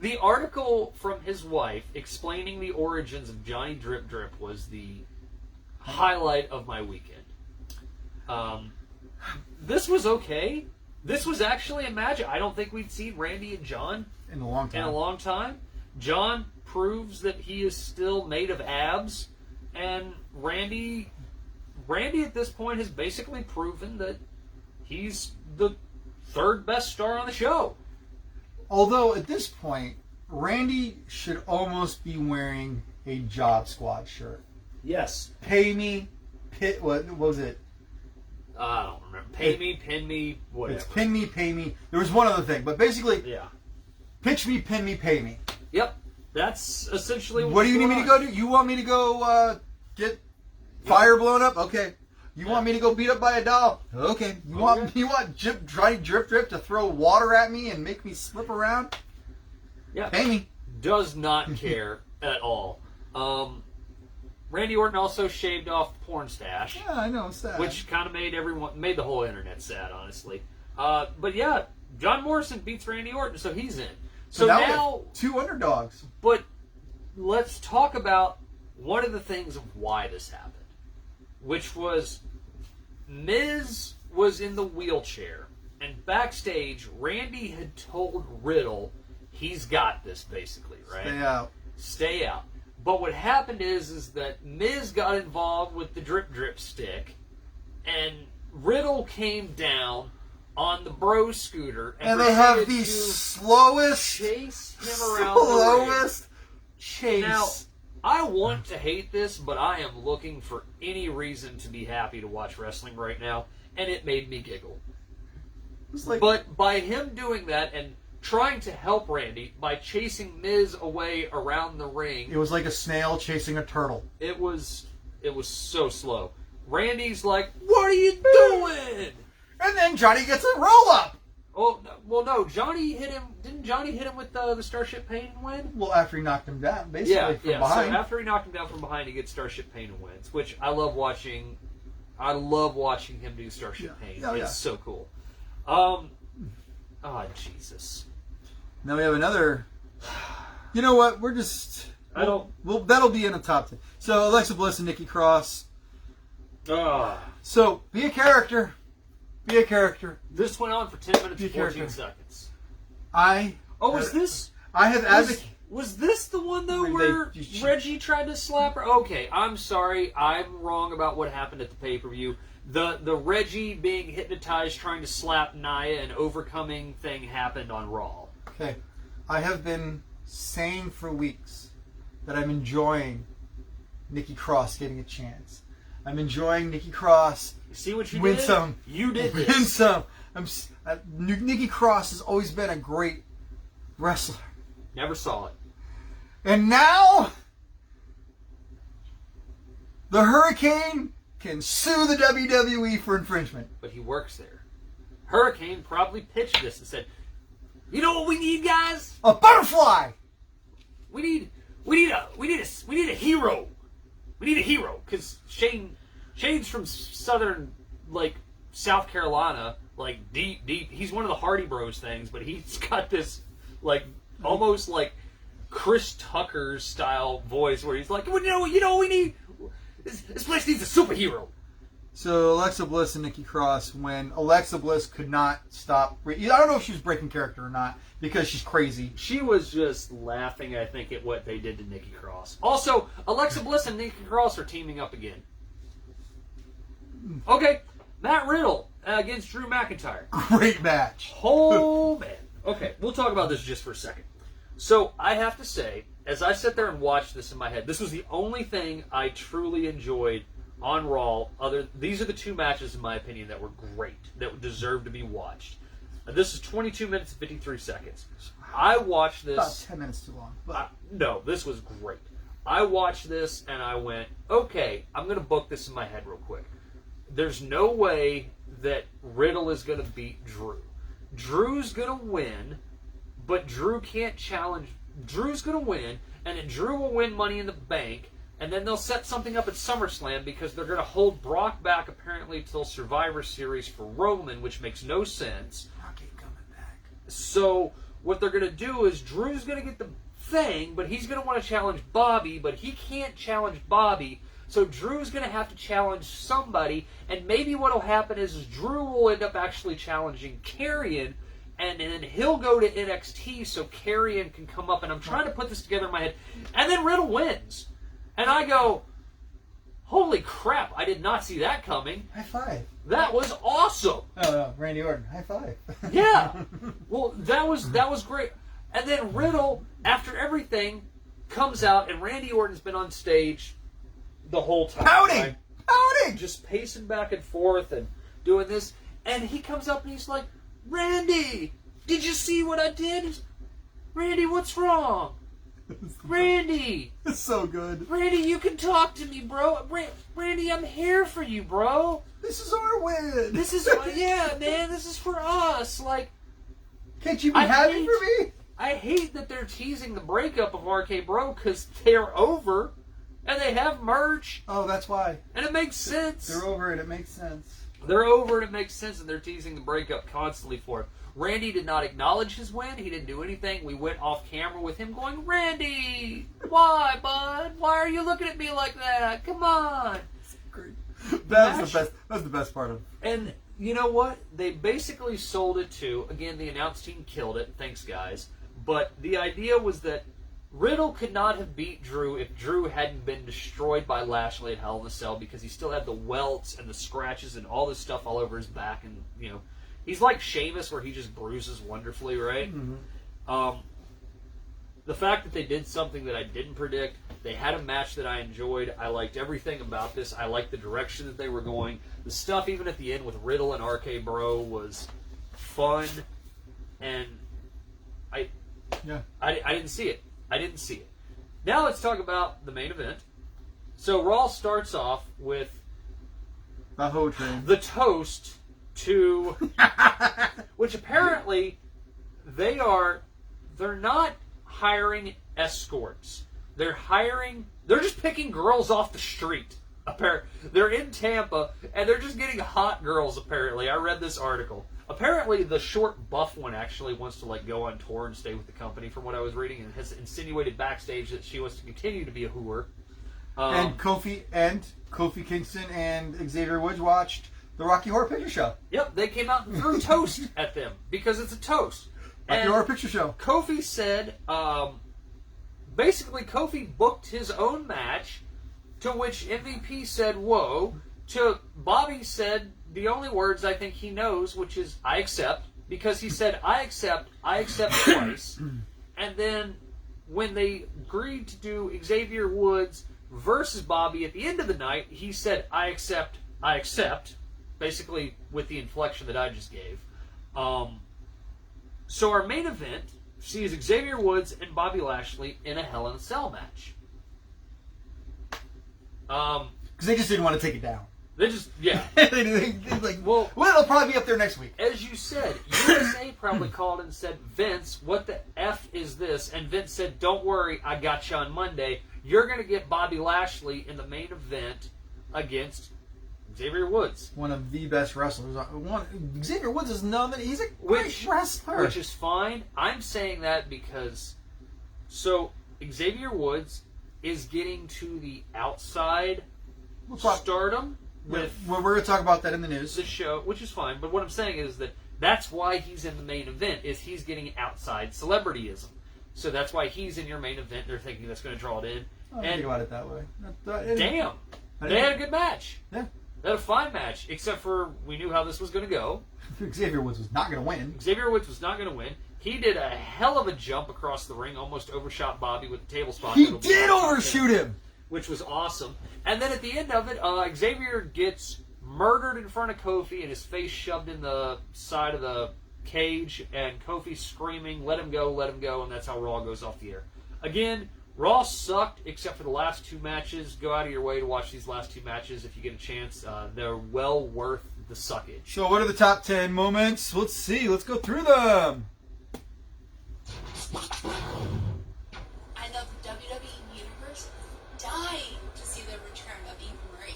The article from his wife explaining the origins of Johnny Drip Drip was the highlight of my weekend. This was okay. This was actually a match I don't think we'd seen Randy and John In a long time. John proves that he is still made of abs, and Randy at this point has basically proven that he's the third best star on the show. Although at this point, Randy should almost be wearing a Job Squad shirt. Yes. Pay me, what was it? I don't remember. Pay me, pin me, whatever. It's pin me, pay me. There was one other thing, but basically, Yeah. pitch me, pin me, pay me. Yep. That's essentially What do you need me to go do? You want me to go get fire blown up? Okay. You want me to go beat up by a doll? Okay. You want Johnny Drip Drip to throw water at me and make me slip around? Yeah. Pay me. Does not care at all. Randy Orton also shaved off the porn stash, Yeah, I know. It's sad. which kind of made the whole internet sad, honestly. But yeah, John Morrison beats Randy Orton, so he's in. So now we now, have two underdogs. but let's talk about one of the things of why this happened, which was Miz was in the wheelchair, and backstage, Randy had told Riddle, he's got this, basically, right? Stay out. Stay out. But what happened is that Miz got involved with the drip drip stick, and Riddle came down on the bro scooter And they have proceeded the to slowest, chase him around the ring. chase. Now, I want to hate this, but I am looking for any reason to be happy to watch wrestling right now, and it made me giggle. It's like, But by him doing that and trying to help Randy by chasing Miz away around the ring, it was like a snail chasing a turtle. it was so slow. Randy's like, "What are you doing?" And then Johnny gets a roll up. Oh, well, no. Johnny hit him. Didn't Johnny hit him with the Starship Pain and win? Well, after he knocked him down, basically from behind. So after he knocked him down from behind, he gets Starship Pain and wins, which I love watching. I love watching him do Starship Pain. Oh, yeah. It's so cool. Jesus. Now we have another. You know what? We're just. I don't. Well, that'll be in the top 10. So Alexa Bliss and Nikki Cross. Ah. So be a character. Be a character. This went on for 10 minutes Be a and 14 character. seconds. I Was this? have advocated. Was this the one though where Reggie tried to slap her? Okay, I'm sorry, I'm wrong about what happened at the pay-per-view. The Reggie being hypnotized trying to slap Nia and overcoming thing happened on Raw. Okay, I have been saying for weeks that I'm enjoying Nikki Cross getting a chance. I'm enjoying Nikki Cross. See what you Win did? some. You did Win this. some. Nikki Cross has always been a great wrestler. Never saw it. And now, the Hurricane can sue the WWE for infringement. But he works there. Hurricane probably pitched this and said, "You know what we need, guys? A butterfly! We need a hero. We need a hero because Shane's from southern, like South Carolina, like deep. He's one of the Hardy Bros things, but he's got this like almost like Chris Tucker style voice where he's like, well, you know, we need this place needs a superhero. So Alexa Bliss and Nikki Cross, when Alexa Bliss could not stop. I don't know if she was breaking character or not because she's crazy. She was just laughing, I think, at what they did to Nikki Cross. Also, Alexa Bliss and Nikki Cross are teaming up again. Okay, Matt Riddle against Drew McIntyre. Great match. Oh, man. Okay, we'll talk about this just for a second. So, I have to say, as I sat there and watched this in my head, this was the only thing I truly enjoyed on Raw. These are the two matches, in my opinion, that were great, that deserve to be watched. This is 22 minutes and 53 seconds. I watched this... About 10 minutes too long. But No, this was great. I watched this and I went, okay, I'm going to book this in my head real quick. There's no way that Riddle is going to beat Drew. Drew's going to win, but Drew can't challenge. Drew's going to win, and then Drew will win Money in the Bank, And then they'll set something up at SummerSlam because they're going to hold Brock back apparently till Survivor Series for Roman, which makes no sense. Brock ain't coming back. So what they're going to do is Drew's going to get the thing, but he's going to want to challenge Bobby, but he can't challenge Bobby. So Drew's going to have to challenge somebody, and maybe what will happen is Drew will end up actually challenging Karrion, and then he'll go to NXT so Karrion can come up, and I'm trying to put this together in my head. And then Riddle wins. And I go, holy crap, I did not see that coming. High five. That was awesome. Oh, no, Randy Orton. High five. Yeah. Well, that was great. And then Riddle, after everything, comes out, and Randy Orton's been on stage the whole time. Pouting! Right? Pouting! Just pacing back and forth and doing this. And he comes up and he's like, Randy, did you see what I did? Randy, what's wrong? Randy! It's so good. Randy, you can talk to me, bro. Randy, I'm here for you, bro. This is our win. This is, yeah, man, this is for us. Like, Can't you be happy for me? I hate that they're teasing the breakup of RK Bro because they're over and they have merch. Oh, that's why. And it makes sense. They're over it. It makes sense. They're over and it makes sense, and they're teasing the breakup constantly for it. Randy did not acknowledge his win. He didn't do anything. We went off camera with him going, Randy, why, bud? Why are you looking at me like that? Come on. Great. That was the best. That was the best part of it. And you know what? They basically sold it to, again, the announce team killed it. Thanks, guys. But the idea was that Riddle could not have beat Drew if Drew hadn't been destroyed by Lashley at Hell in a Cell because he still had the welts and the scratches and all this stuff all over his back. And, you know, he's like Sheamus where he just bruises wonderfully, right? Mm-hmm. The fact that they did something that I didn't predict, they had a match that I enjoyed. I liked everything about this. I liked the direction that they were going. The stuff even at the end with Riddle and RK Bro was fun. And I didn't see it. I didn't see it. Now let's talk about the main event. So Raw starts off with The Ho Train. the toast to, which apparently they're not hiring escorts. They're just picking girls off the street. They're in Tampa and they're just getting hot girls apparently. I read this article. Apparently, the short buff one actually wants to go on tour and stay with the company, from what I was reading, and has insinuated backstage that she wants to continue to be a whore. And Kofi Kingston and Xavier Woods watched the Rocky Horror Picture Show. Yep, they came out and threw toast at them because it's a toast. Rocky Horror Picture Show. Kofi said, basically, Kofi booked his own match, to which MVP said, "Whoa." To Bobby said the only words I think he knows, which is, I accept, because he said, I accept twice. And then when they agreed to do Xavier Woods versus Bobby at the end of the night, he said, I accept, basically with the inflection that I just gave. So our main event sees Xavier Woods and Bobby Lashley in a Hell in a Cell match. Because they just didn't want to take it down. They just, yeah. Well, it'll probably be up there next week. As you said, USA probably called and said, Vince, what the F is this? And Vince said, don't worry, I got you on Monday. You're going to get Bobby Lashley in the main event against Xavier Woods. One of the best wrestlers. Xavier Woods is he's a great wrestler. Which is fine. I'm saying that because, so Xavier Woods is getting to the outside stardom. We're going to talk about that in the news. The show, which is fine, but what I'm saying is that that's why he's in the main event, is he's getting outside celebrityism. So that's why he's in your main event. They're thinking that's going to draw it in. I didn't think about it that way. Damn. They had a good match. Yeah. They had a fine match, except for we knew how this was going to go. Xavier Woods was not going to win. Xavier Woods was not going to win. He did a hell of a jump across the ring, almost overshot Bobby with the table spot. He did overshoot him! Which was awesome. And then at the end of it, Xavier gets murdered in front of Kofi and his face shoved in the side of the cage, and Kofi screaming, let him go, and that's how Raw goes off the air. Again, Raw sucked except for the last two matches. Go out of your way to watch these last two matches if you get a chance. They're well worth the suckage. So what are the top 10 moments? Let's see. Let's go through them. I know the WWE Universe is dying Eva Marie.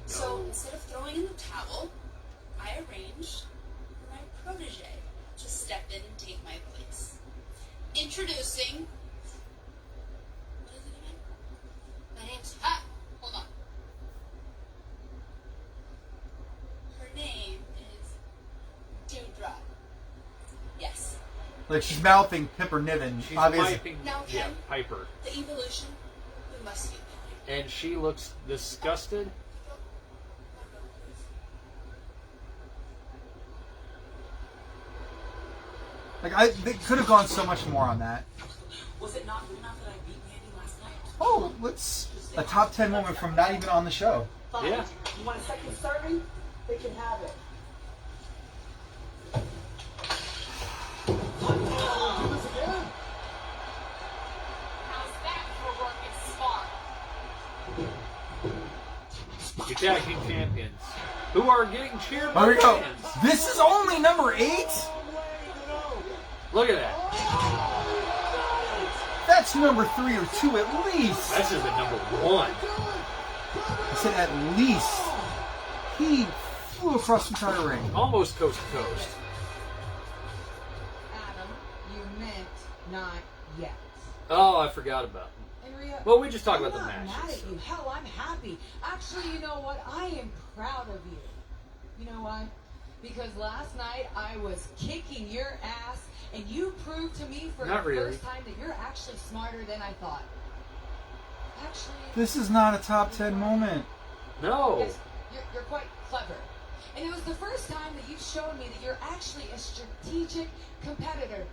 So instead of throwing in the towel, I arranged for my protege to step in and take my place. Introducing. What is it again? My name's. Hold on. Her name is Dewdrop. Yes. Like she's mouthing Pipper Niven. She's Obviously. piping, Now, yeah, Ken, Piper. the evolution, we must keep going. And she looks disgusted. Like they could have gone so much more on that. Was it not good enough that I beat Mandy last night? Oh, what's a top 10 moment from not even on the show? Fine. Yeah. You want a second serving? They can have it. How's that for working smart? Your tag team champions, who are getting cheered by There we go. fans. This is only number 8? Look at that. That's number 3 or 2 at least. That's just at number 1. I said at least. He flew across the entire ring. Almost coast to coast. Adam, you meant not yet. Oh, I forgot about them. And Rhea, Well, we just talked about I'm the not matches, mad at so. you. Hell, I'm happy. Actually, you know what? I am proud of you. You know why? Because last night I was kicking your ass, and you proved to me for Not the really. first time that you're actually smarter than I thought. Actually, This is not a top 10 moment. No. yes, you're quite clever. And it was the first time that you've shown me that you're actually a strategic competitor.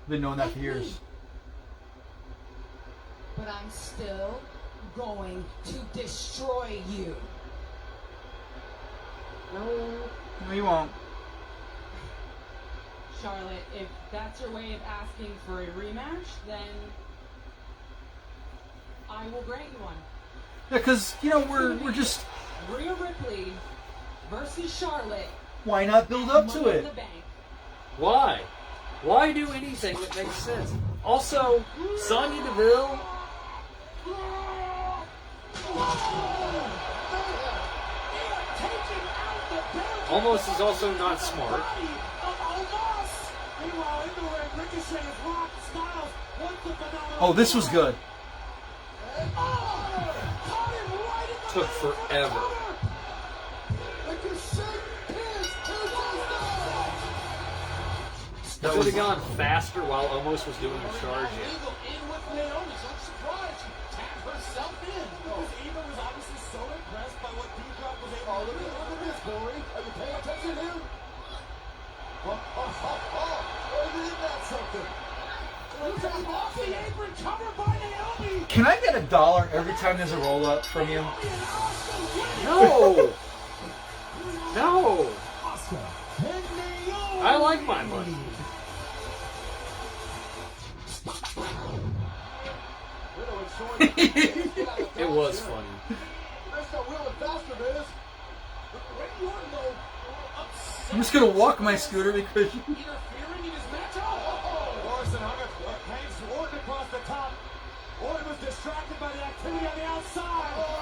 Been knowing that like for me. years. But I'm still going to destroy you. No. No, you won't. Charlotte, if that's your way of asking for a rematch, then I will grant you one. Yeah, because, you know, we're just... Rhea Ripley versus Charlotte. Why not build up to Money in it? the Bank. Why? Why do anything that makes sense? Also, Sonya Deville. Almost is also not smart. Oh, this was good. Took forever. That would have gone faster while Almost was doing the charge. Can I get $1 every time there's a roll up from you? No! No! I like my money. It was funny. I'm just gonna walk my scooter because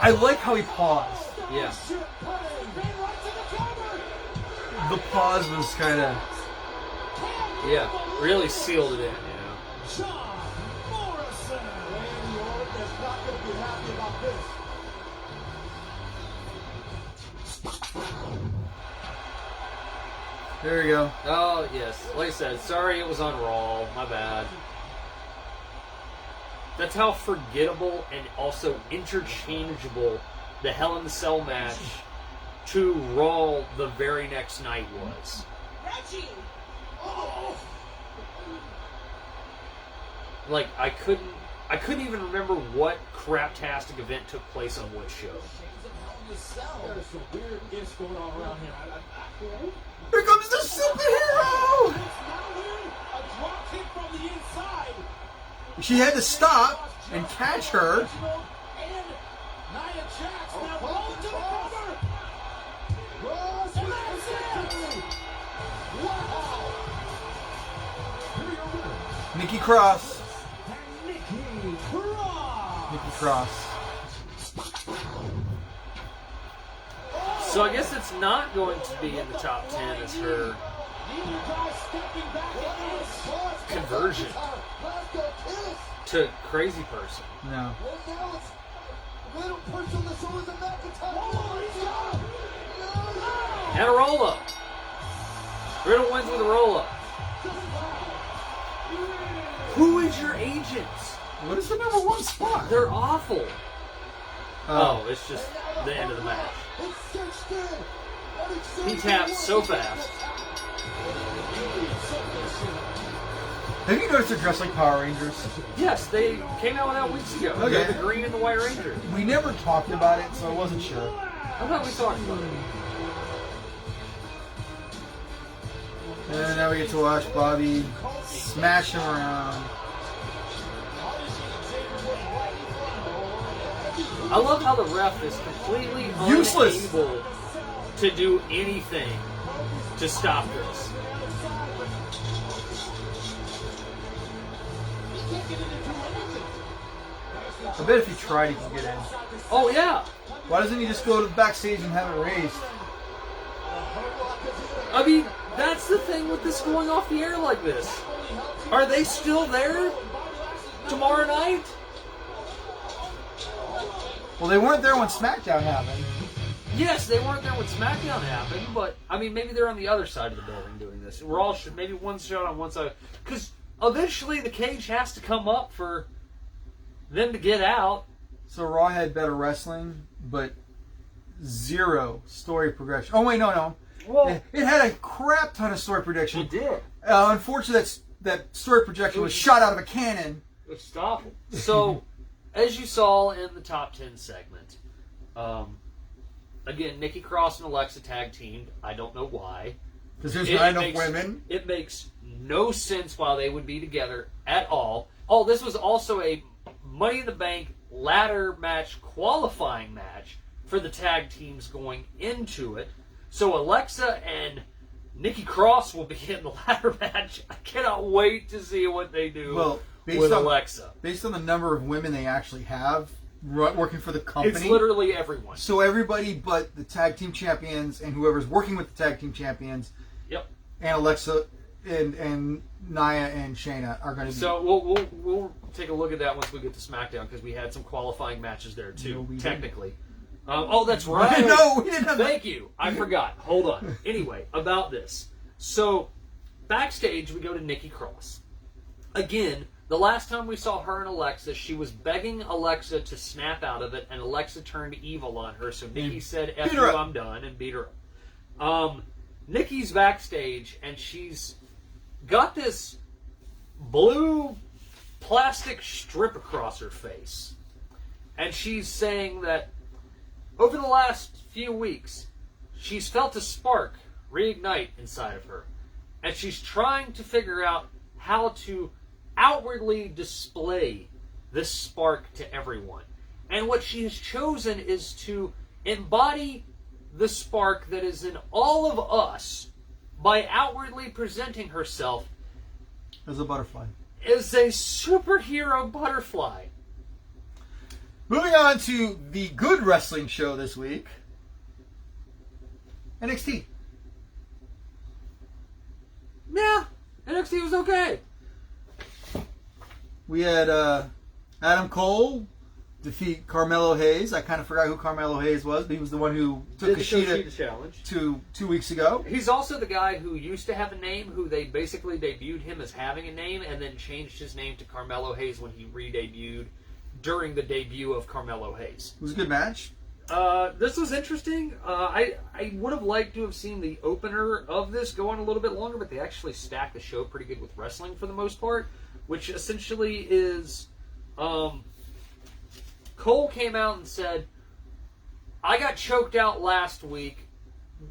I like how he paused. Yeah. The pause was kind of... Yeah. Really sealed it in, you know. There you go. Oh, yes. Like I said, sorry it was on Raw. My bad. That's how forgettable and also interchangeable the Hell in a Cell match to Raw the very next night was. Reggie! Like, I couldn't even remember what craptastic event took place on what show. There's some weird ish going on around here. Here comes the superhero! She had to stop and catch her. Nikki Cross. Nikki Cross. So I guess it's not going to be in the top 10 as her conversion to crazy person. No. And a roll-up. Riddle wins with a roll-up. Who is your agent? What is the number 1 spot? They're awful. Oh, it's just the end of the match. He taps so fast. Have you noticed they're dressed like Power Rangers? Yes, they came out with that weeks ago. Okay. They're the Green and the White Ranger. We never talked about it, so I wasn't sure. I thought we talked about it. And now we get to watch Bobby smash him around. I love how the ref is completely Useless. unable to do anything to stop this. I bet if he tried, he could get in. Oh, yeah. Why doesn't he just go to the backstage and have it raised? I mean, that's the thing with this going off the air like this. Are they still there tomorrow night? Well, they weren't there when SmackDown happened. Yes, they weren't there when SmackDown happened, but, I mean, maybe they're on the other side of the building doing this. We're all, maybe one's shot on one side. Because eventually the cage has to come up for them to get out. So Raw had better wrestling, but zero story progression. Oh, wait, no. Well, It had a crap ton of story projection. it did. Unfortunately, that story projection was shot out of a cannon. It's awful. So, as you saw in the top 10 segment, again, Nikki Cross and Alexa tag teamed. I don't know why. Because there's not enough women. It makes no sense why they would be together at all. Oh, this was also a Money in the Bank ladder match qualifying match for the tag teams going into it. So Alexa and Nikki Cross will be in the ladder match. I cannot wait to see what they do with Alexa. Based on the number of women they actually have working for the company. It's literally everyone. So everybody but the tag team champions and whoever's working with the tag team champions. Yep. And Alexa and Nia and Shayna are going to be. So we'll take a look at that once we get to SmackDown because we had some qualifying matches there too, technically. Oh, that's right. No, we didn't have that. Thank you. I forgot. Hold on. Anyway, about this. So, backstage, we go to Nikki Cross. Again, the last time we saw her and Alexa, she was begging Alexa to snap out of it, and Alexa turned evil on her. So Nikki said, "F you, I'm done," and beat her up. Nikki's backstage, and she's got this blue plastic strip across her face. And she's saying that over the last few weeks, she's felt a spark reignite inside of her. And she's trying to figure out how to outwardly display this spark to everyone. And what she has chosen is to embody the spark that is in all of us by outwardly presenting herself as a butterfly. As a superhero butterfly. Moving on to the good wrestling show this week. NXT. Yeah, NXT was okay. We had Adam Cole defeat Carmelo Hayes. I kind of forgot who Carmelo Hayes was, but he was the one who took Kushida challenge 2 weeks ago. He's also the guy who used to have a name, who they basically debuted him as having a name, and then changed his name to Carmelo Hayes when he re-debuted during the debut of Carmelo Hayes. It was a good match. This was interesting. I would have liked to have seen the opener of this go on a little bit longer, but they actually stacked the show pretty good with wrestling for the most part, which essentially is... Cole came out and said, I got choked out last week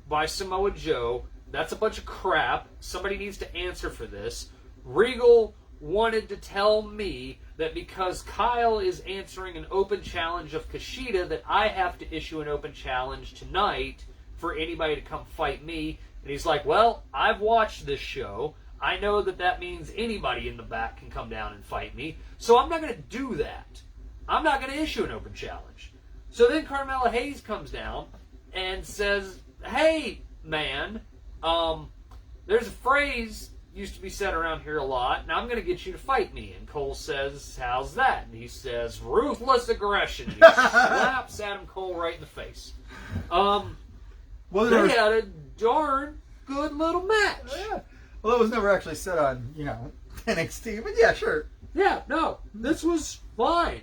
by Samoa Joe. That's a bunch of crap. Somebody needs to answer for this. Regal wanted to tell me that because Kyle is answering an open challenge of Kushida, that I have to issue an open challenge tonight for anybody to come fight me. And he's like, well, I've watched this show. I know that that means anybody in the back can come down and fight me. So I'm not going to do that. I'm not going to issue an open challenge. So then Carmelo Hayes comes down and says, "Hey, man, there's a phrase used to be said around here a lot, and I'm going to get you to fight me." And Cole says, "How's that?" And he says, "Ruthless aggression." And he slaps Adam Cole right in the face. They had a darn good little match. Yeah. Well, it was never actually said on, NXT, but yeah, sure. Yeah, no, this was fine.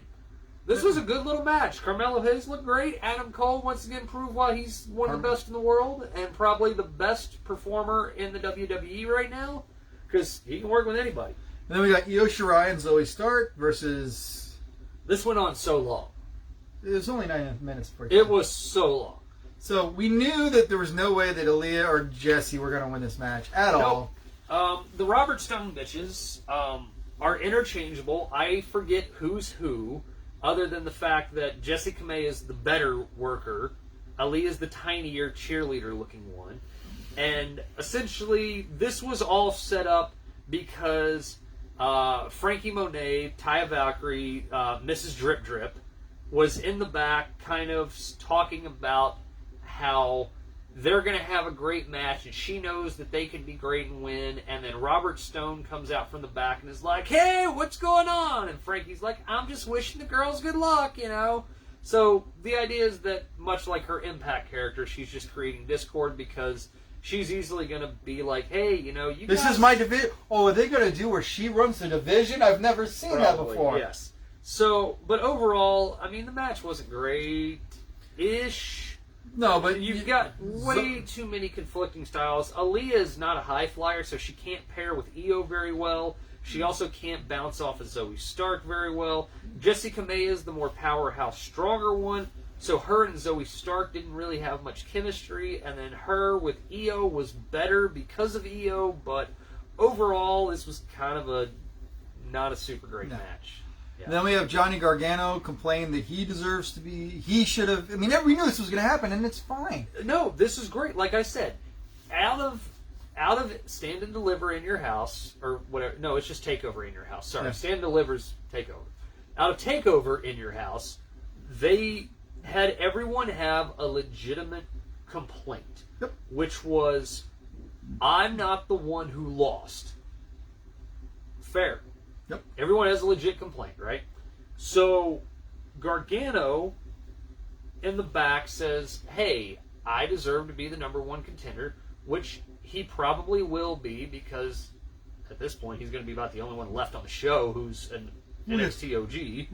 This was a good little match. Carmelo Hayes looked great. Adam Cole once again proved why he's one of the best in the world and probably the best performer in the WWE right now because he can work with anybody. And then we got Io Shirai and Zoe Stark versus... This went on so long. It was only 9 minutes before. It was so long. So we knew that there was no way that Aaliyah or Jessie were going to win this match at all. The Robert Stone bitches are interchangeable. I forget who's who, other than the fact that Jessie Kamei is the better worker. Aaliyah is the tinier cheerleader-looking one. And essentially, this was all set up because Frankie Monet, Taya Valkyrie, Mrs. Drip Drip, was in the back kind of talking about how they're going to have a great match, and she knows that they can be great and win, and then Robert Stone comes out from the back and is like, "Hey, what's going on?" And Frankie's like, "I'm just wishing the girls good luck, So the idea is that, much like her Impact character, she's just creating discord because she's easily going to be like, "Hey, you This is my division." Oh, are they going to do where she runs the division? I've never seen that before. Yes. So, but overall, I mean, the match wasn't great-ish. No, but You've got way too many conflicting styles. Aaliyah is not a high flyer, so she can't pair with Io very well. She also can't bounce off of Zoe Stark very well. Jessie Kamei is the more powerhouse, stronger one, so her and Zoe Stark didn't really have much chemistry, and then her with Io was better because of Io, but overall, this was kind of not a super great match. Yeah. Then we have Johnny Gargano complain that he deserves to be... He should have... I mean, we knew this was going to happen, and it's fine. No, this is great. Like I said, out of Stand and Deliver in your house, or whatever... No, it's just Takeover in your house. Sorry, yeah. Stand and Deliver's Takeover. Out of Takeover in your house, they had everyone have a legitimate complaint, which was, "I'm not the one who lost." Fair. Yep. Everyone has a legit complaint, right? So Gargano in the back says, "Hey, I deserve to be the number one contender," which he probably will be because at this point he's going to be about the only one left on the show who's an NXT OG.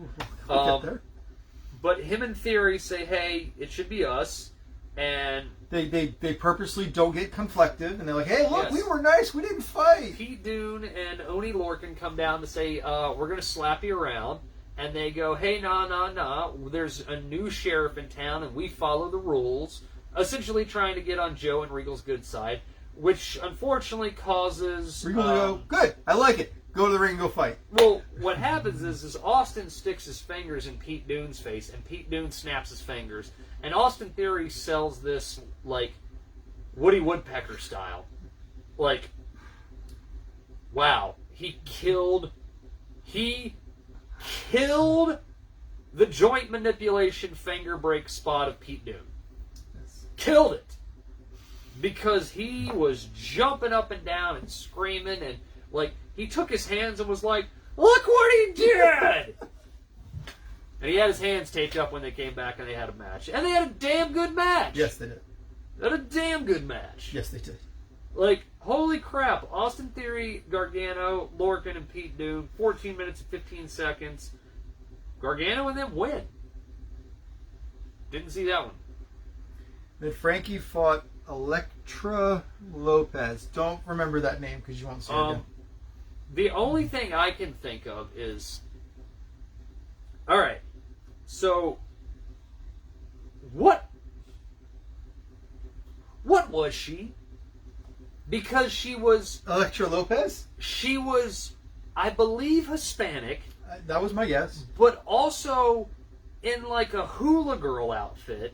But him and Theory say, "Hey, it should be us," and They purposely don't get conflicted, and they're like, "Hey, look, we were nice, we didn't fight." Pete Dunne and Oni Lorcan come down to say, "We're going to slap you around," and they go, "Hey, nah, there's a new sheriff in town, and we follow the rules," essentially trying to get on Joe and Regal's good side, which unfortunately causes... Regal to go, "Good, I like it. Go to the ring and go fight." Well, what happens is Austin sticks his fingers in Pete Dunne's face, and Pete Dunne snaps his fingers. And Austin Theory sells this, like, Woody Woodpecker style. Like, wow. He killed the joint manipulation finger break spot of Pete Dunne. Killed it. Because he was jumping up and down and screaming, and, like, he took his hands and was like, "Look what he did!" And he had his hands taped up when they came back and they had a match. And they had a damn good match. Yes, they did. They had a damn good match. Yes, they did. Like, holy crap. Austin Theory, Gargano, Lorcan, and Pete Dunne, 14 minutes and 15 seconds. Gargano and them win. Didn't see that one. Then Frankie fought Elektra Lopez. Don't remember that name because you won't see it again. The only thing I can think of is... Alright. So, what was she? Because she was... Elektra Lopez? She was, I believe, Hispanic. That was my guess. But also in like a hula girl outfit,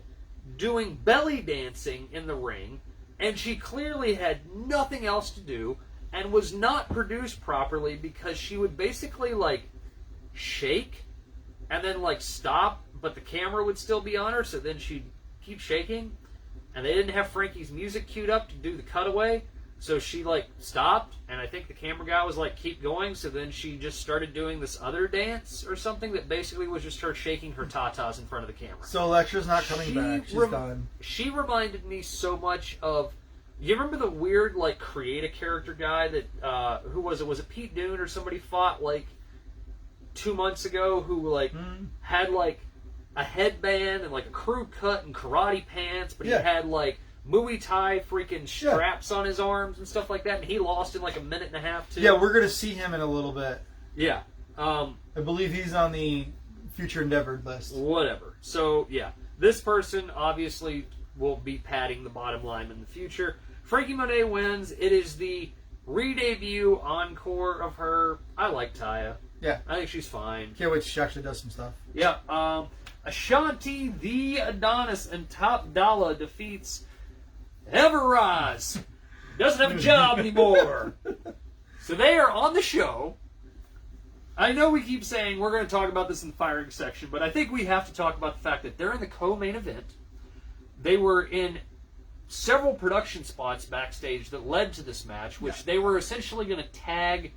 doing belly dancing in the ring, and she clearly had nothing else to do, and was not produced properly because she would basically like shake and then like stop, but the camera would still be on her, so then she'd keep shaking. and they didn't have Frankie's music queued up to do the cutaway. So she, like, stopped, and I think the camera guy was like, keep going. So then she just started doing this other dance or something that basically was just her shaking her tatas in front of the camera. So Electra's not coming back. She's gone. She reminded me so much of, you remember the weird, like, create a character guy that, who was it? Was it Pete Dune or somebody fought, like, 2 months ago who, like, had, like, a headband and, like, a crew cut and karate pants, but he had, like, Muay Thai freaking straps on his arms and stuff like that, and he lost in like a minute and a half too. Yeah, we're gonna see him in a little bit. Yeah, I believe he's on the future endeavored list. Whatever. So yeah, this person obviously will be padding the bottom line in the future. Frankie Monet wins. It is the re-debut encore of her. I like Taya. Yeah, I think she's fine. Can't wait till she actually does some stuff. Yeah. Ashanti the Adonis and Top Dollar defeats Everrise. Doesn't have a job anymore. So they are on the show. I know we keep saying we're going to talk about this in the firing section, but I think we have to talk about the fact that they're in the co-main event. They were in several production spots backstage that led to this match, which they were essentially going to tag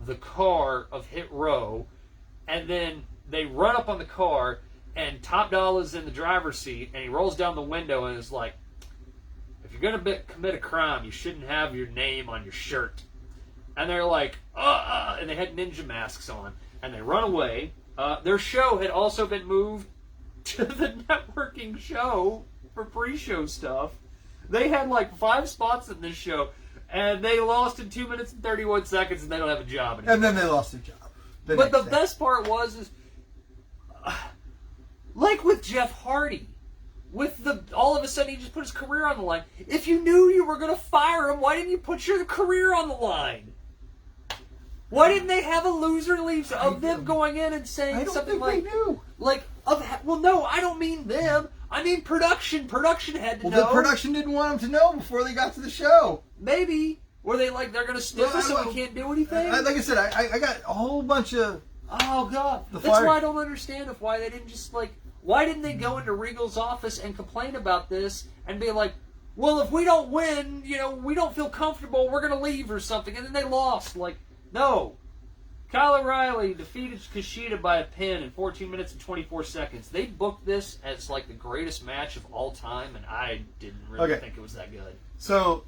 the car of Hit Row, and then they run up on the car, and Top Dollar's in the driver's seat, and he rolls down the window and is like, if you're going to commit a crime, you shouldn't have your name on your shirt. And they're like, and they had ninja masks on. And they run away. Their show had also been moved to the networking show for pre-show stuff. They had like 5 spots in this show. And they lost in 2 minutes and 31 seconds, and they don't have a job anymore. And then they lost their job. But the best part was, like with Jeff Hardy, all of a sudden he just put his career on the line. If you knew you were going to fire him, why didn't you put your career on the line? Why didn't they have a loser leave of them going in and saying something like, well, no, I don't mean them. I mean production. Production had to know. Well, the production didn't want them to know before they got to the show. Maybe. Were they like, they're going to stiff us so we can't do anything? Like I said, I got a whole bunch of... Oh, God. That's why I don't understand why they didn't just, like... Why didn't they go into Regal's office and complain about this and be like, well, if we don't win, we don't feel comfortable, we're going to leave or something. And then they lost. Like, no. Kyle O'Reilly defeated Kushida by a pin in 14 minutes and 24 seconds. They booked this as, like, the greatest match of all time, and I didn't really think it was that good. So,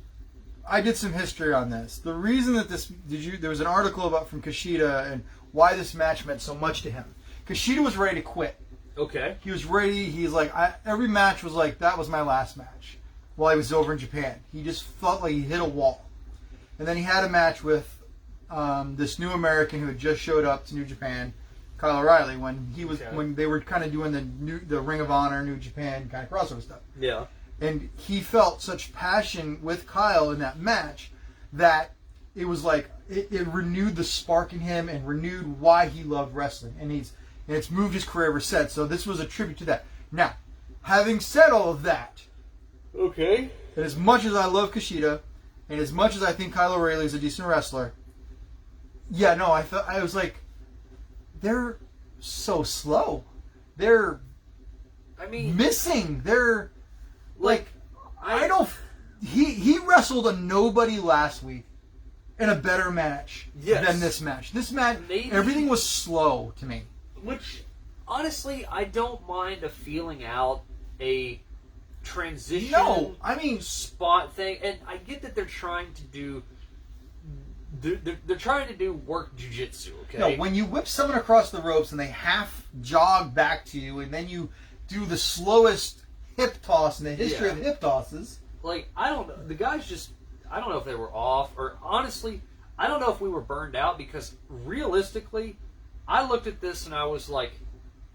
I did some history on this. The reason that there was an article about from Kushida and why this match meant so much to him. Kushida was ready to quit. Okay. He was ready. He's like, every match was like, that was my last match while he was over in Japan. He just felt like he hit a wall. And then he had a match with this new American who had just showed up to New Japan, Kyle O'Reilly, when they were kind of doing the Ring of Honor, New Japan kind of crossover stuff. Yeah. And he felt such passion with Kyle in that match that it was like, it renewed the spark in him and renewed why he loved wrestling. And it's moved his career ever since. So this was a tribute to that. Now, having said all of that, okay, and as much as I love Kushida, and as much as I think Kyle O'Reilly is a decent wrestler, I was like, they're so slow. They're missing. They're he wrestled a nobody last week in a better match than this match. This match, everything was slow to me. Which, honestly, I don't mind a feeling out a transition spot thing. And I get that they're trying to do... They're trying to do work jiu-jitsu, okay? No, when you whip someone across the ropes and they half jog back to you and then you do the slowest hip toss in the history of hip tosses... Like, I don't know. The guys just... I don't know if they were off, or honestly, I don't know if we were burned out, because realistically... I looked at this and I was like,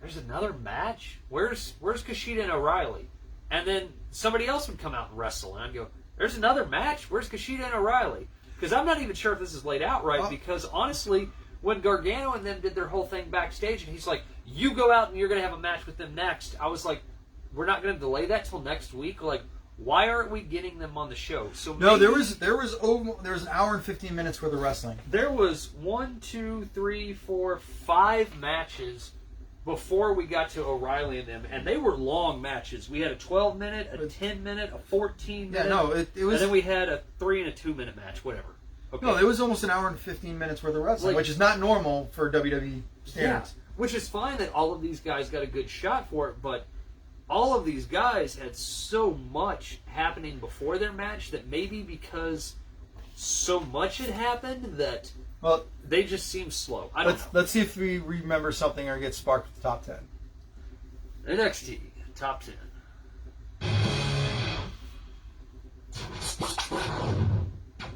there's another match? Where's Kushida and O'Reilly? And then somebody else would come out and wrestle. And I'd go, there's another match? Where's Kushida and O'Reilly? Because I'm not even sure if this is laid out right. Because honestly, when Gargano and them did their whole thing backstage, and he's like, you go out and you're going to have a match with them next. I was like, we're not going to delay that till next week? Like, why aren't we getting them on the show? So no, there was an hour and 15 minutes worth of wrestling. There was 5 matches before we got to O'Reilly and them, and they were long matches. We had a 12-minute, a 10-minute, a 14-minute. Yeah, no, it was. And then we had a 3 and a 2-minute match, whatever. Okay. No, it was almost an hour and 15 minutes worth of wrestling, which is not normal for WWE standards. Yeah, which is fine that all of these guys got a good shot for it, but all of these guys had so much happening before their match that maybe because so much had happened that they just seem slow. I don't know. Let's see if we remember something or get sparked with the top 10. NXT top 10.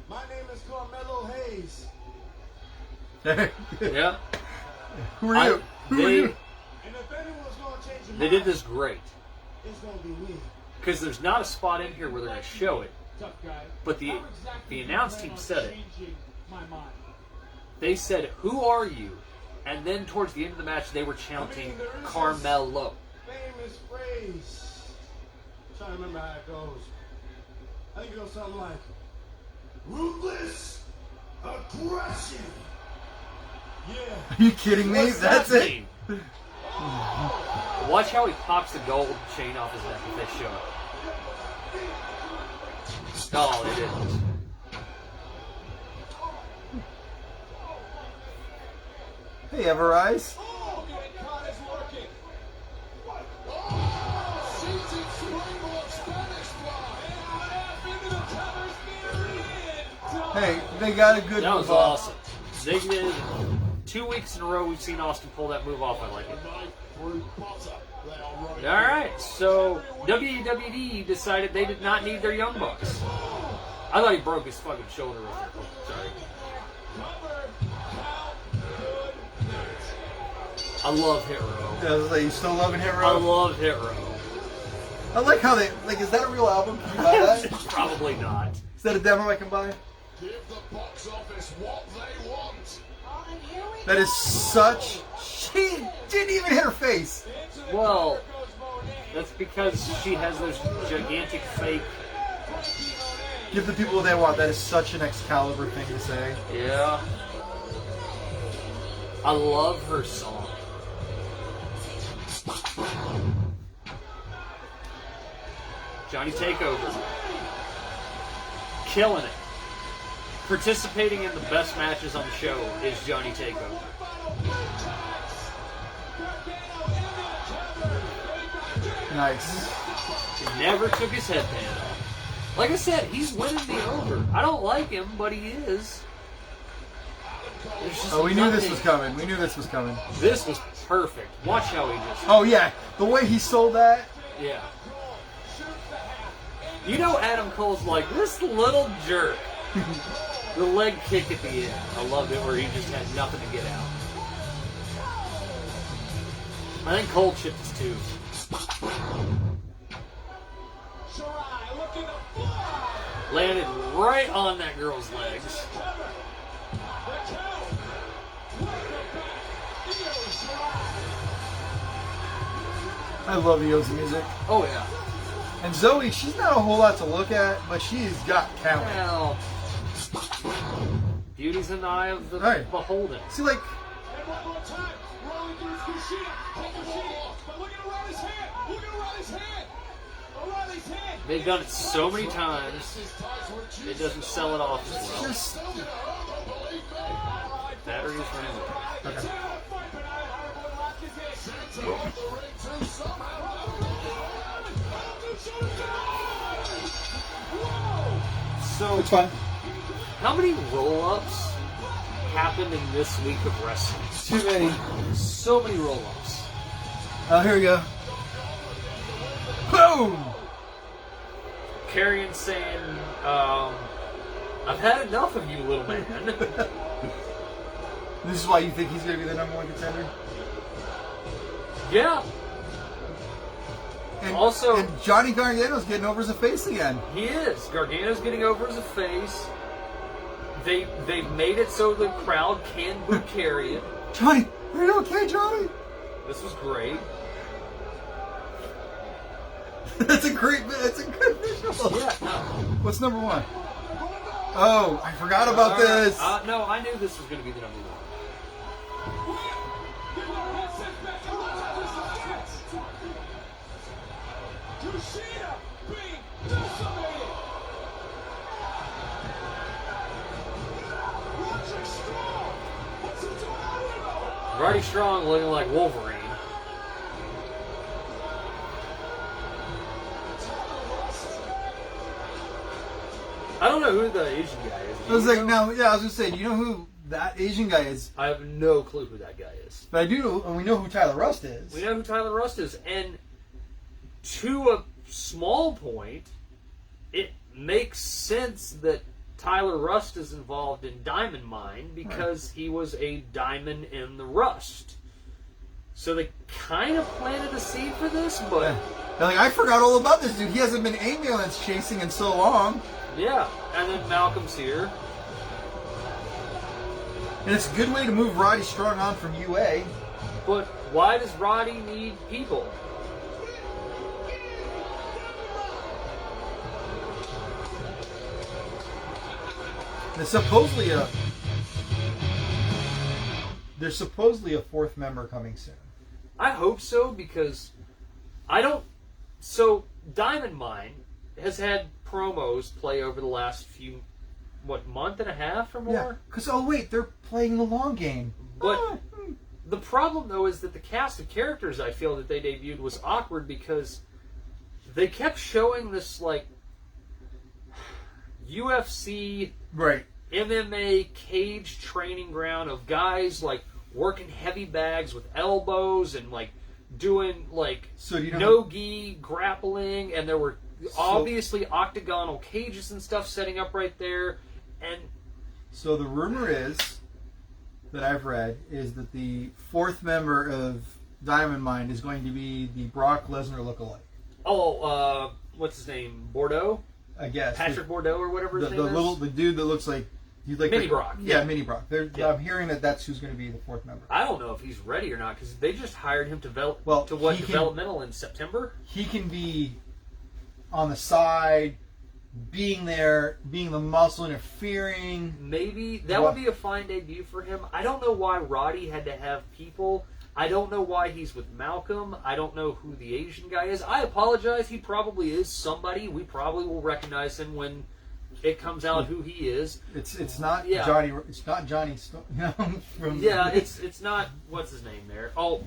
My name is Carmelo Hayes. Yeah. Who are you? Who are you? And if anyone's going to change your They mind, did this great. it's going to be me. Because there's not a spot in here where they're going to show it. Tough guy. But the How exactly the do you announce plan team on said it. changing my mind? They said, "Who are you?" And then towards the end of the match, they were chanting Carmelo. Famous phrase. I'm trying to remember how it goes. I think it goes something like, ruthless aggression. Yeah. Are you kidding me? What's That's that it. mean? Watch how he pops the gold chain off his neck if they show it. Oh, they didn't. Hey, Everrise. Oh, that card is working. What? Oh, seated swing of Spanish fly. And half into the covers near in. Hey, they got a good That was move off. awesome. They did 2 weeks in a row. We've seen Austin pull that move off. I like it. All right, so WWE decided they did not need their Young Bucks. I thought he broke his fucking shoulder right there. Sorry. I love Hit Row. I was like, you still loving Hit I Row? love Hit Row. I like how they is that a real album? Can you buy that? Probably not. Is that a demo I can buy? Give the box office what they want. That is such. She didn't even hit her face. Well, that's because she has those gigantic fake. Give the people what they want. That is such an Excalibur thing to say. Yeah. I love her song. Johnny Takeover. Killing it. Participating in the best matches on the show is Johnny Takeover. Nice. He never took his headband off. Like I said, he's winning me over. I don't like him, but he is. There's just Oh, we knew this nothing- was coming. We knew this was coming. This was perfect. Watch how he just... Oh yeah, the way he sold that. Yeah. You know Adam Cole's like, this little jerk. The leg kick at the end. I loved it where he just had nothing to get out. I think Cole chipped his tooth. Landed right on that girl's legs. I love Io's music. Oh, yeah. And Zoe, she's not a whole lot to look at, but she's got talent. Well, beauty's in the eye of the Right. beholden. See, like, One more time. Rolling through his Kushida. Take Kushida off. But look at O'Reilly's hand. Look at O'Reilly's hand. O'Reilly's hand. They've done it so many times, it doesn't sell it off as well. just Batteries running low. okay. So, It's fine. how many roll-ups happened in this week of wrestling? Too many. So many roll-ups. Oh, here we go. Boom! Karrion saying, I've had enough of you, little man. This is why you think he's going to be the #1 contender? Yeah, And, Also- and Johnny Gargano's getting over as a face again. he is. Gargano's getting over as a face. They've made it so the crowd can boo Karrion. Johnny, are you okay, Johnny? This was great. That's a good visual. Yeah, no. What's #1? Oh, I forgot about this. No, I knew this was going to be the #1. Roddy Strong looking like Wolverine. I don't know who the Asian guy is. I was like, no, yeah, I was gonna say, do you know who that Asian guy is? I have no clue who that guy is. But I do, and we know who Tyler Rust is. We know who Tyler Rust is, and to a small point, it makes sense that Tyler Rust is involved in Diamond Mine because he was a diamond in the Rust. So they kind of planted a seed for this, but And like, I forgot all about this dude. He hasn't been ambulance chasing in so long. yeah. And then Malcolm's here. And it's a good way to move Roddy Strong on from UA. But why does Roddy need people? There's supposedly a fourth member coming soon. I hope so, because I don't... So, Diamond Mine has had promos play over the last few, month and a half or more? Yeah, because, oh wait, they're playing the long game. But the problem, though, is that the cast of characters I feel that they debuted was awkward because they kept showing this, like, UFC, Right. MMA cage training ground of guys, like, working heavy bags with elbows and, like, doing, like, So do you know no-gi grappling, and there were obviously octagonal cages and stuff setting up right there, and... So the rumor is, that I've read, is that the fourth member of Diamond Mine is going to be the Brock Lesnar lookalike. Oh, what's his name? Bordeaux? I guess. Patrick Bordeaux or whatever his The name is? the dude that looks like... He's like Mini Brock. Yeah, Mini Brock. Yeah. I'm hearing that that's who's going to be the fourth member. I don't know if he's ready or not, because they just hired him to he can- developmental in September? He can be on the side, being there, being the muscle, interfering. Maybe. That would be a fine debut for him. I don't know why Roddy had to have people. I don't know why he's with Malcolm. I don't know who the Asian guy is. I apologize. He probably is somebody. We probably will recognize him when it comes out who he is. It's not Yeah. Johnny. It's not Johnny. From Yeah, it's not... What's his name there? Oh.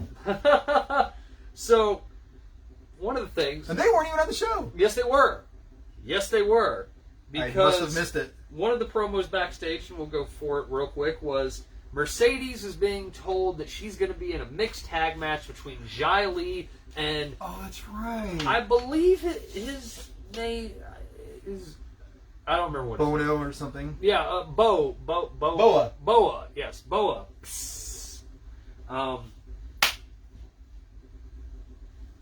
So, one of the things... And they weren't even on the show. Yes, they were. Yes, they were. I Because must have missed it. one of the promos backstage, and we'll go for it real quick, was Mercedes is being told that she's going to be in a mixed tag match between Jai Lee and... Oh, that's right. I believe his name is... I don't remember what his Bono or something. Yeah, Boa. Boa, yes, Boa.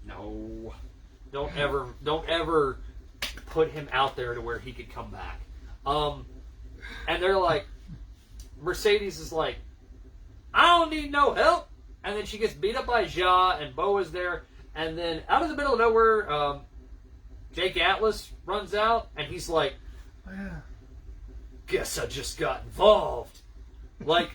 No. Don't ever put him out there to where he could come back. And they're like, Mercedes is like, I don't need no help. And then she gets beat up by Ja, and Boa's there. And then out of the middle of nowhere, Jake Atlas runs out, and he's like, Yeah. guess I just got involved. Like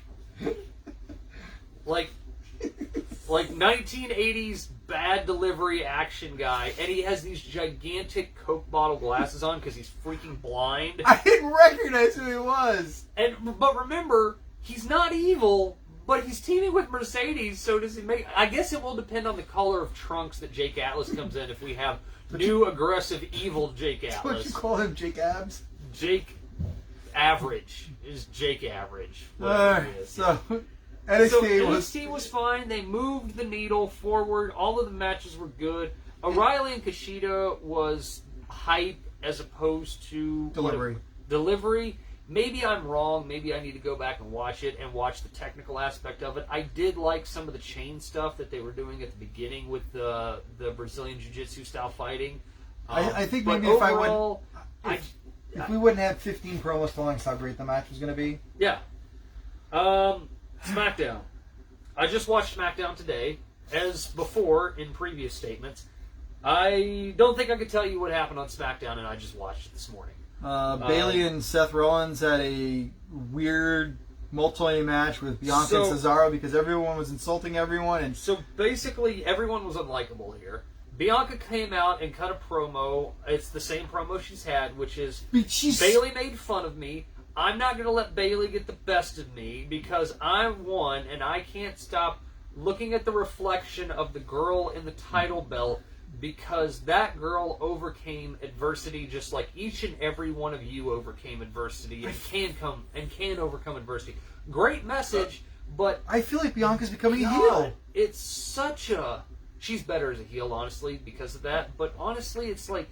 1980s bad delivery action guy, and he has these gigantic Coke bottle glasses on because he's freaking blind. I didn't recognize who he was. But remember, he's not evil, but he's teaming with Mercedes, so does it make... I guess it will depend on the color of trunks that Jake Atlas comes in if we have new, aggressive, evil Jake What Atlas. you call him, Jake Abs? Jake Average is Jake Average. whatever it is. So NXT NXT was fine. They moved the needle forward. All of the matches were good. O'Reilly and Kushida was hype as opposed to delivery. Maybe I'm wrong. Maybe I need to go back and watch it and watch the technical aspect of it. I did like some of the chain stuff that they were doing at the beginning with the Brazilian Jiu-Jitsu style fighting. I think but maybe overall, if we wouldn't have 15 promos telling us how great the match was going to be. Yeah. SmackDown. I just watched SmackDown today. As before, in previous statements, I don't think I could tell you what happened on SmackDown, and I just watched it this morning. Bailey and Seth Rollins had a weird multi match with Bianca and Cesaro because everyone was insulting everyone. And so basically, everyone was unlikable here. Bianca came out and cut a promo. It's the same promo she's had, which is Bailey made fun of me. I'm not going to let Bailey get the best of me because I won and I can't stop looking at the reflection of the girl in the title belt, because that girl overcame adversity just like each and every one of you overcame adversity and can overcome adversity. Great message, but I feel like Bianca's becoming a God, heel. it's such a... She's better as a heel, honestly, because of that. But honestly, it's like,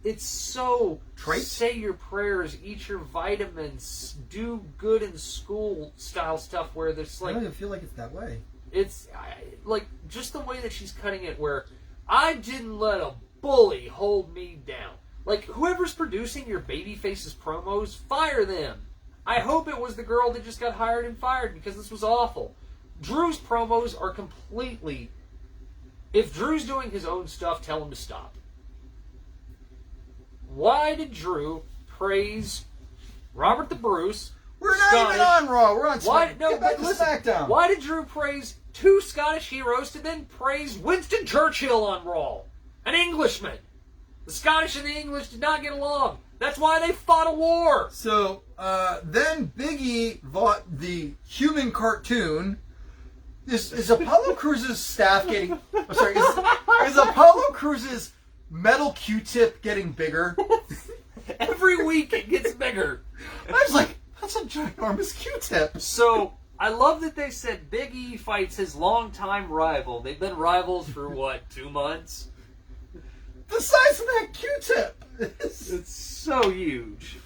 it's so... Trite? Say your prayers, eat your vitamins, do good in school style stuff where there's I like... don't even feel like it's that way. It's like just the way that she's cutting it where I didn't let a bully hold me down. Like, whoever's producing your Babyface's promos, fire them. I hope it was the girl that just got hired and fired because this was awful. Drew's promos are completely... If Drew's doing his own stuff, tell him to stop. Why did Drew praise Robert the Bruce? We're not even on Raw. We're on Why, SmackDown. no, Get back but to listen, SmackDown. why did Drew praise two Scottish heroes to then praise Winston Churchill on Raw? An Englishman. The Scottish and the English did not get along. That's why they fought a war. So, then Big E bought the human cartoon. Is Apollo Cruz's staff getting... I'm sorry, is Apollo Cruz's metal Q-tip getting bigger? Every week it gets bigger. I was like, that's a ginormous Q-tip. So, I love that they said Big E fights his longtime rival. They've been rivals for, what, 2 months? The size of that Q-tip. It's so huge.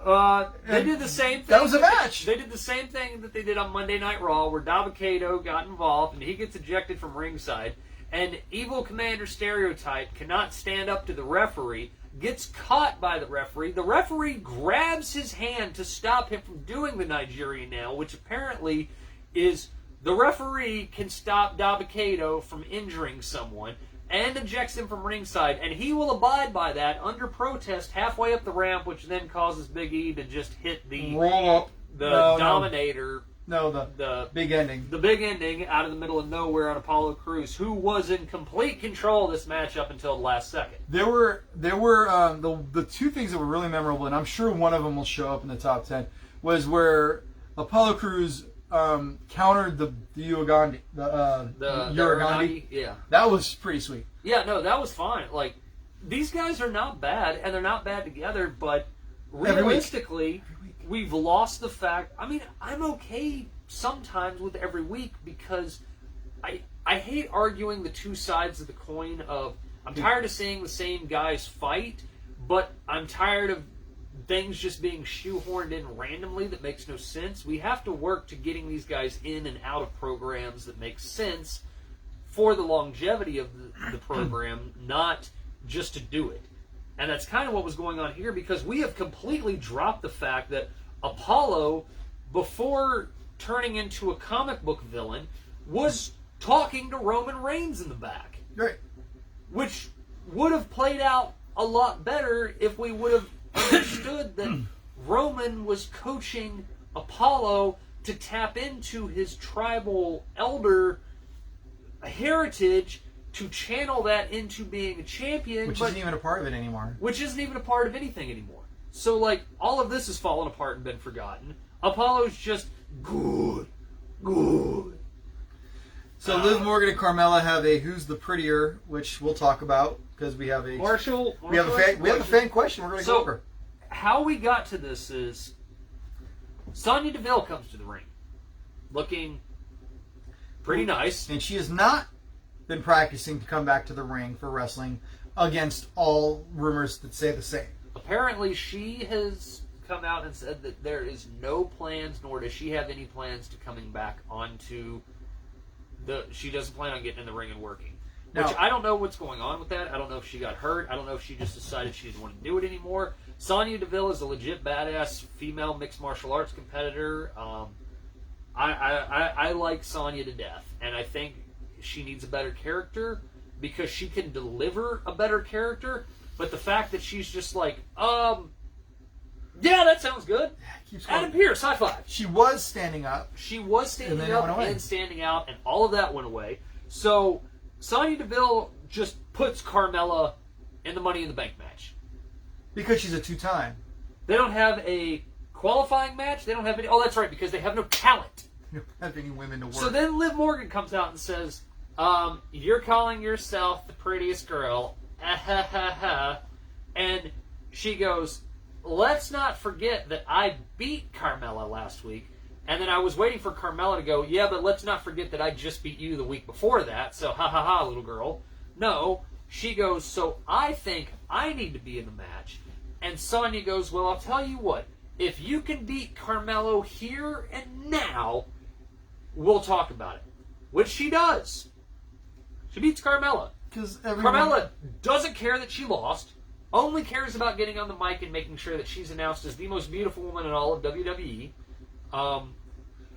They did the same thing. That was a match. They did the same thing that they did on Monday Night Raw, where Dabba-Kato got involved and he gets ejected from ringside. And Evil Commander Stereotype cannot stand up to the referee, gets caught by the referee. The referee grabs his hand to stop him from doing the Nigerian nail, which apparently is the referee can stop Dabba-Kato from injuring someone, and ejects him from ringside, and he will abide by that under protest halfway up the ramp, which then causes Big E to just hit the Roll up. Dominator, No, the big ending. the big ending out of the middle of nowhere on Apollo Crews, who was in complete control of this match up until the last second. There were the two things that were really memorable, and I'm sure one of them will show up in the top 10, was where Apollo Crews countered the Uranagi. The Uranagi, yeah. That was pretty sweet. Yeah, no, that was fine. Like, these guys are not bad, and they're not bad together, but realistically, we've lost the fact... I mean, I'm okay sometimes with every week because I hate arguing the two sides of the coin of... I'm tired of seeing the same guys fight, but I'm tired of things just being shoehorned in randomly that makes no sense. We have to work to getting these guys in and out of programs that make sense for the longevity of the program, not just to do it. And that's kind of what was going on here, because we have completely dropped the fact that Apollo, before turning into a comic book villain, was talking to Roman Reigns in the back. Right. Which would have played out a lot better if we would have understood that Roman was coaching Apollo to tap into his tribal elder heritage to channel that into being a champion. Which isn't even a part of it anymore. Which isn't even a part of anything anymore. So, like, all of this has fallen apart and been forgotten. Apollo's just good. So Liv Morgan and Carmella have a Who's the Prettier, which we'll talk about because we have a Marshall we have a fan question we're going to go over. How we got to this is Sonya Deville comes to the ring looking pretty nice. And she has not been practicing to come back to the ring for wrestling against all rumors that say the same. Apparently she has come out and said that there is no plans, nor does she have any plans to coming back onto she doesn't plan on getting in the ring and working. Now, Which I don't know what's going on with that. I don't know if she got hurt. I don't know if she just decided she didn't want to do it anymore. Sonya Deville is a legit badass female mixed martial arts competitor. I like Sonya to death, and I think she needs a better character because she can deliver a better character. But the fact that she's just like, yeah, that sounds good. Adam Pearce, high five. She was standing up. She was standing And then up it went away. and standing out, and all of that went away. So Sonya Deville just puts Carmella in the Money in the Bank match. Because she's a two-time. They don't have a qualifying match. They don't have any... Oh, that's right, because they have no talent. We don't have any women to work. So then Liv Morgan comes out and says, you're calling yourself the prettiest girl. And she goes, let's not forget that I beat Carmella last week. And then I was waiting for Carmella to go, yeah, but let's not forget that I just beat you the week before that. So ha ha ha, little girl. No. She goes, so I think I need to be in the match. And Sonya goes, well, I'll tell you what. If you can beat Carmelo here and now, we'll talk about it. Which she does. She beats Carmella. Carmella doesn't care that she lost. Only cares about getting on the mic and making sure that she's announced as the most beautiful woman in all of WWE.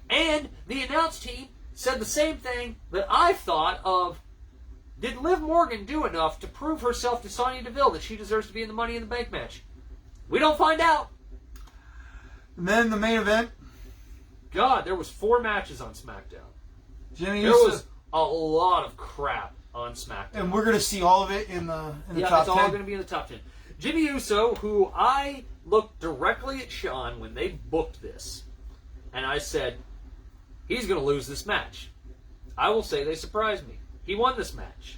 And the announce team said the same thing that I thought of. Did Liv Morgan do enough to prove herself to Sonya Deville that she deserves to be in the Money in the Bank match? We don't find out. And then the main event. God, there was 4 matches on SmackDown. Jimmy There Uso. was a lot of crap on SmackDown. And we're going to see all of it in the top 10. Yeah, it's all going to be in the top 10. Jimmy Uso, who I looked directly at Sean when they booked this, and I said, he's going to lose this match. I will say they surprised me. He won this match.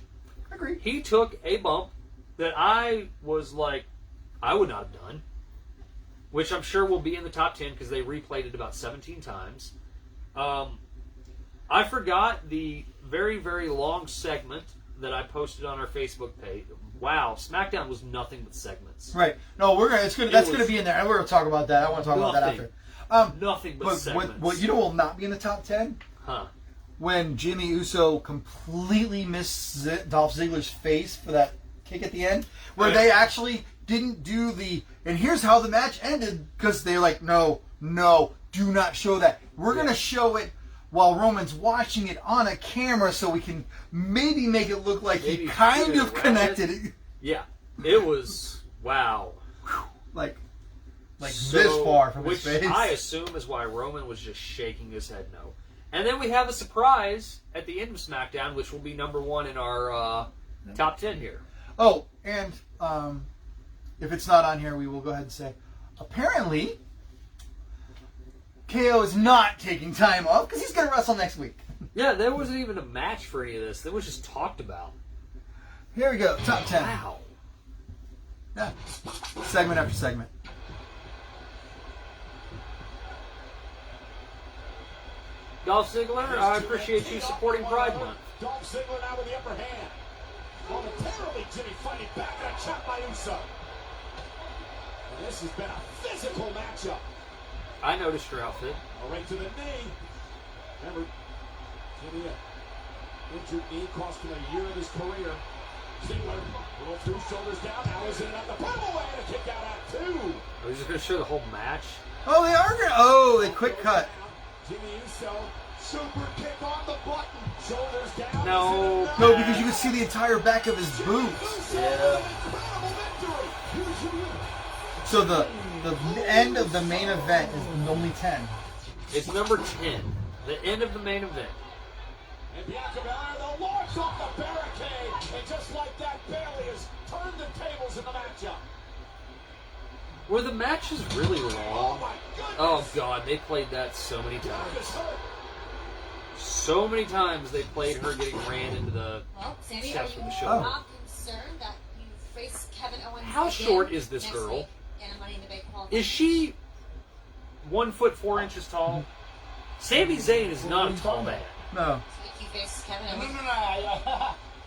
Agreed. He took a bump that I was like, I would not have done, which I'm sure will be in the top 10 because they replayed it about 17 times. I forgot the very, very long segment that I posted on our Facebook page. Wow, SmackDown was nothing but segments. Right. No, we're gonna. That's gonna be in there. We're gonna talk about that. I want to talk about that after. Nothing but segments. What you know will not be in the top 10? Huh. When Jimmy Uso completely missed Dolph Ziggler's face for that kick at the end, where they actually didn't do the. And here's how the match ended, because they're like, no, do not show that. We're gonna show it while Roman's watching it on a camera, so we can maybe make it look like he kind of connected it. Yeah, it was wow. Like this far from his face. Which I assume is why Roman was just shaking his head no. And then we have a surprise at the end of SmackDown, which will be number 1 in our top 10 here. Oh, and if it's not on here, we will go ahead and say, apparently, KO is not taking time off because he's going to wrestle next week. Yeah, there wasn't even a match for any of this. It was just talked about. Here we go, top 10. Wow. Yeah. Segment after segment. Dolph Ziggler, I appreciate you supporting Pride Month. Dolph Ziggler now with the upper hand. Momentarily, Jimmy fighting back and a chop by Uso. And this has been a physical matchup. I noticed your outfit. Right to the knee. Remember, Jimmy, injured knee cost him a year of his career. Ziggler, little 2 shoulders down. Now is it at the put away and a kick out at 2. Are we just going to show the whole match? Oh, they are going to. Oh, they quick cut. Jimmy Uso, super kick on the button. Shoulders down. No. No, because you can see the entire back of his boots. Yeah. So the end of the main event is only 10. It's number 10. The end of the main event. And Bianca Belair, they'll launch off the barricade. And just like that, Bayley has turned the tables in the matchup. Were the matches really long? Oh my goodness. Oh God, they played that so many times. So many times they played her getting ran into the Well, Sandy, are steps you with the shoulder. not concerned that you face Kevin Owens How again short is this next girl? week in a Money in the Bank qualifier? Is she 1 foot 4 inches tall? Sami Zayn is not a tall man. No. If you face Kevin No, Owens.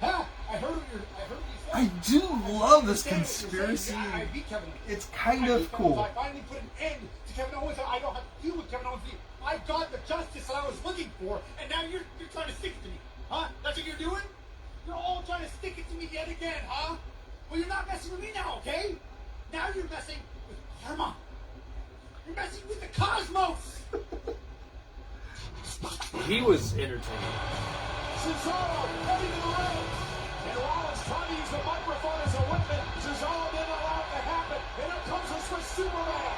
I heard you said. I do love this conspiracy. I beat Kevin. It's kind of cool. I finally put an end to Kevin Owens. I don't have to deal with Kevin Owens. I got the justice that I was looking for, and now you're trying to stick it to me, huh? That's what you're doing? You're all trying to stick it to me yet again, huh? Well, you're not messing with me now, okay? Now you're messing with karma. You're messing with the cosmos. He was entertaining. Cesaro heading to the ring. And Rollins trying to use the microphone as a weapon. Cesaro didn't allow it to happen. And here comes a Swiss Superman.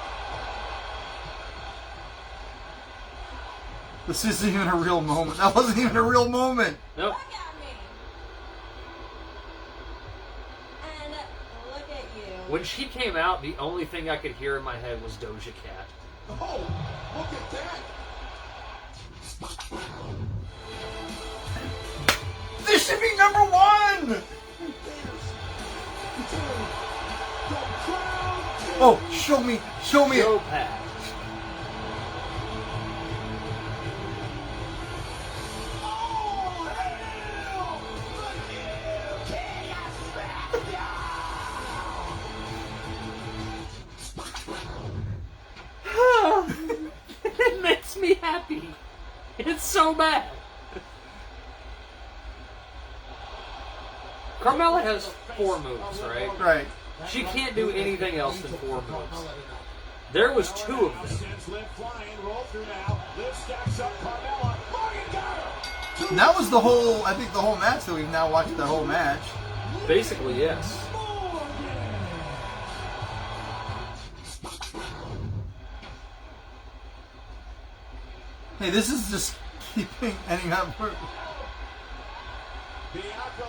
This isn't even a real moment. That wasn't even a real moment. Nope. Look at me. And look at you. When she came out, the only thing I could hear in my head was Doja Cat. Oh, look at that. This should be number one! Oh, show me Joe it. Patch. It makes me happy. It's so bad. Carmella has 4 moves, right? Right. She can't do anything else than 4 moves. There was 2 of them. And that was the whole, I think the whole match, so we've now watched the whole match. Basically, yes. Hey, this is just keeping ending up. Bianca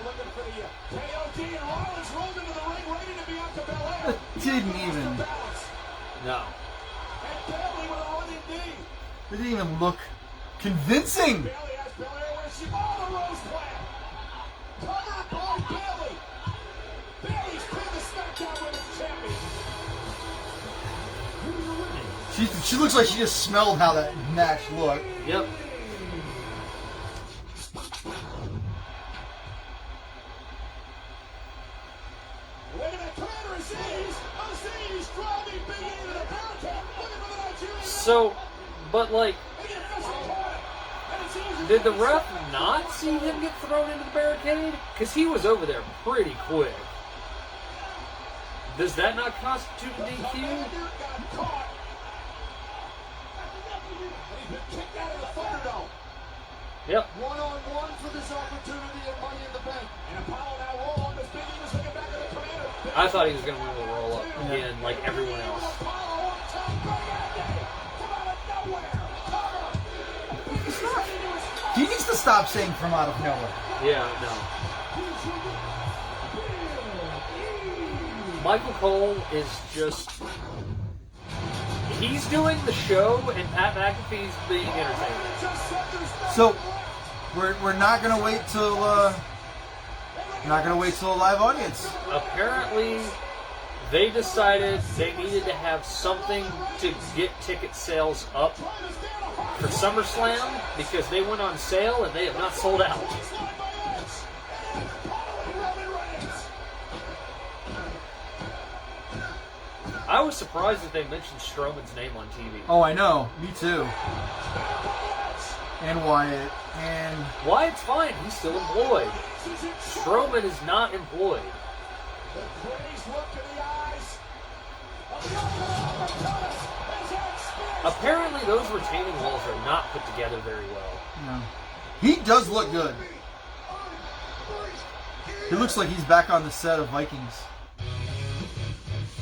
looking for the KOD, and Rollins rolled into the ring, right into Bianca Belair. Didn't even. No. And Bayley with a running knee. It didn't even look convincing. Bayley has Belair where she, oh, the Rose Plant. Cover by Bayley. Bayley's been the SmackDown Women's Champion. She looks like she just smelled how that match looked. Yep. So, but like, did the ref not see him get thrown into the barricade? Because he was over there pretty quick. Does that not constitute a DQ? Yep. One-on-one for this opportunity at Money in the Bank. And Apollo now roll on this big Eagles looking back at the commander. I thought he was going to win the roll-up again, like everyone else. He needs to stop saying from out of nowhere. Yeah, no. Michael Cole is just... He's doing the show, and Pat McAfee's being entertaining. So, we're not gonna wait till a live audience. Apparently, they decided they needed to have something to get ticket sales up for SummerSlam because they went on sale and they have not sold out. I was surprised that they mentioned Strowman's name on TV. Oh, I know. Me too. And Wyatt. And Wyatt's fine. He's still employed. Strowman is not employed. Apparently, those retaining walls are not put together very well. no. He does look good. He looks like he's back on the set of Vikings.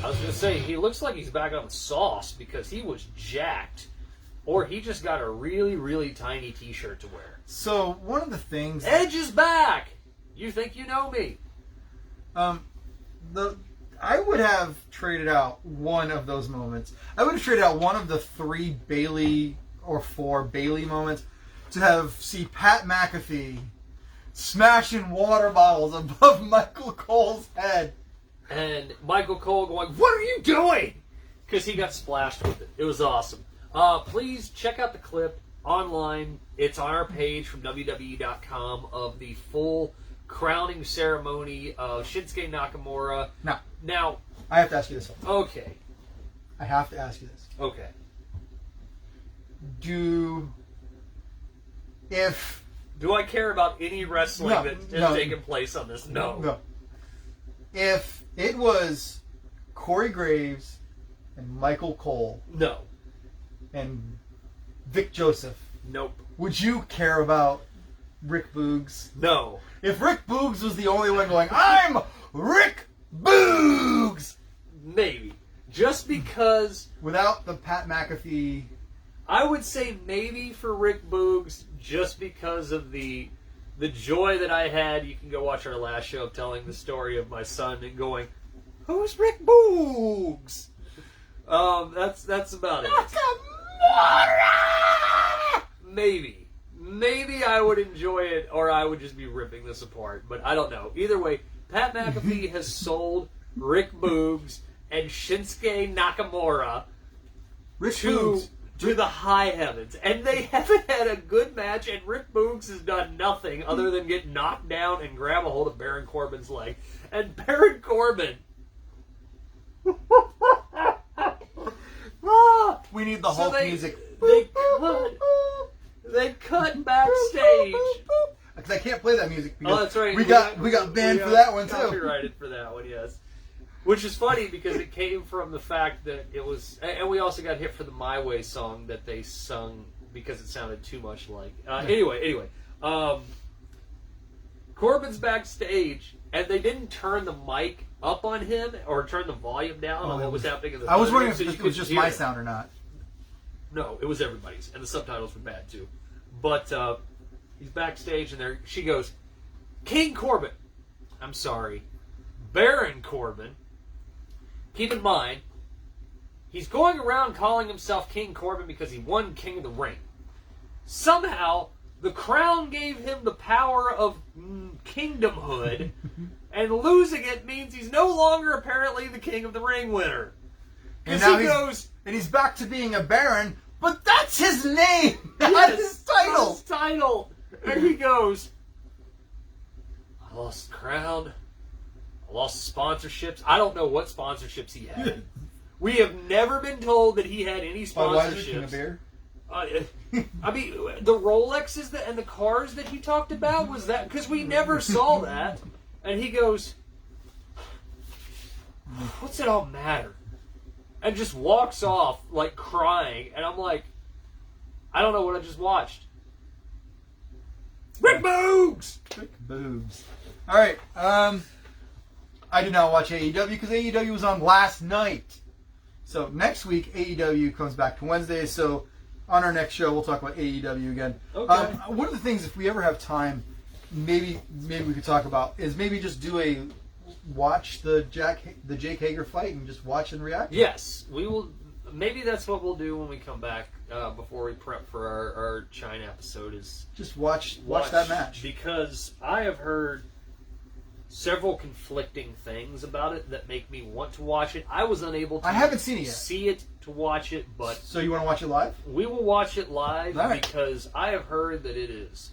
I was going to say, he looks like he's back on sauce because he was jacked. Or he just got a really, really tiny t-shirt to wear. So, one of the things... Edge is back! You think you know me. I would have traded out one of those moments. I would have traded out one of the 3 Bayley or 4 Bayley moments to see Pat McAfee smashing water bottles above Michael Cole's head. And Michael Cole going, "What are you doing?" Because he got splashed with it. It was awesome. Please check out the clip online. It's on our page from WWE.com of the full crowning ceremony of Shinsuke Nakamura. Now, I have to ask you this. okay. I have to ask you this. Okay. Do I care about any wrestling No, that has no. taken place on this? No. If it was Corey Graves and Michael Cole No. and Vic Joseph, Nope. would you care about Rick Boogs? No. If Rick Boogs was the only one going, I'm Rick Boogs! Maybe. Just because... Without the Pat McAfee... I would say maybe for Rick Boogs, just because of the joy that I had. You can go watch our last show of telling the story of my son and going, "Who's Rick Boogs?" That's about it. Maybe. maybe I would enjoy it, or I would just be ripping this apart. But I don't know. Either way, Pat McAfee has sold Rick Boogs and Shinsuke Nakamura to the high heavens. And they haven't had a good match, and Rick Boogs has done nothing other than get knocked down and grab a hold of Baron Corbin's leg. And Baron Corbin... We need the Hulk music. They cut backstage. Because I can't play that music. Oh, that's right. We got banned for that one too. Copyrighted for that one, yes. Which is funny because it came from the fact that it was, and we also got hit for the My Way song that they sung because it sounded too much like. Anyway, Corbin's backstage, and they didn't turn the mic up on him or turn the volume down on what was happening in the. I was wondering so if it was just my sound or not. No, it was everybody's, and the subtitles were bad too. But he's backstage, and she goes, "King Corbin." I'm sorry, Baron Corbin. Keep in mind, he's going around calling himself King Corbin because he won King of the Ring. Somehow, the crown gave him the power of kingdomhood, and losing it means he's no longer apparently the King of the Ring winner. And now he's back to being a Baron, but that's his name, not his title. His title. And he goes, "I lost the crown. I lost the sponsorships." I don't know what sponsorships he had. We have never been told that he had any sponsorships. King of Beer? I mean, the Rolexes and the cars that he talked about, was that because we never saw that? And he goes, "What's it all matter?" And just walks off like crying, and I'm like, I don't know what I just watched. Rick Boogs! Rick Boogs. All right. I did not watch AEW because AEW was on last night. So next week AEW comes back to Wednesday. So on our next show we'll talk about AEW again. Okay. One of the things, if we ever have time, maybe we could talk about is maybe just do watch the Jake Hager fight and just watch and react. Yes, we will. Maybe that's what we'll do when we come back before we prep for our China episode. Is just watch that match, because I have heard several conflicting things about it that make me want to watch it. I was unable to. I haven't seen it yet. See it to watch it, but so you want to watch it live? We will watch it live right. Because I have heard that it is.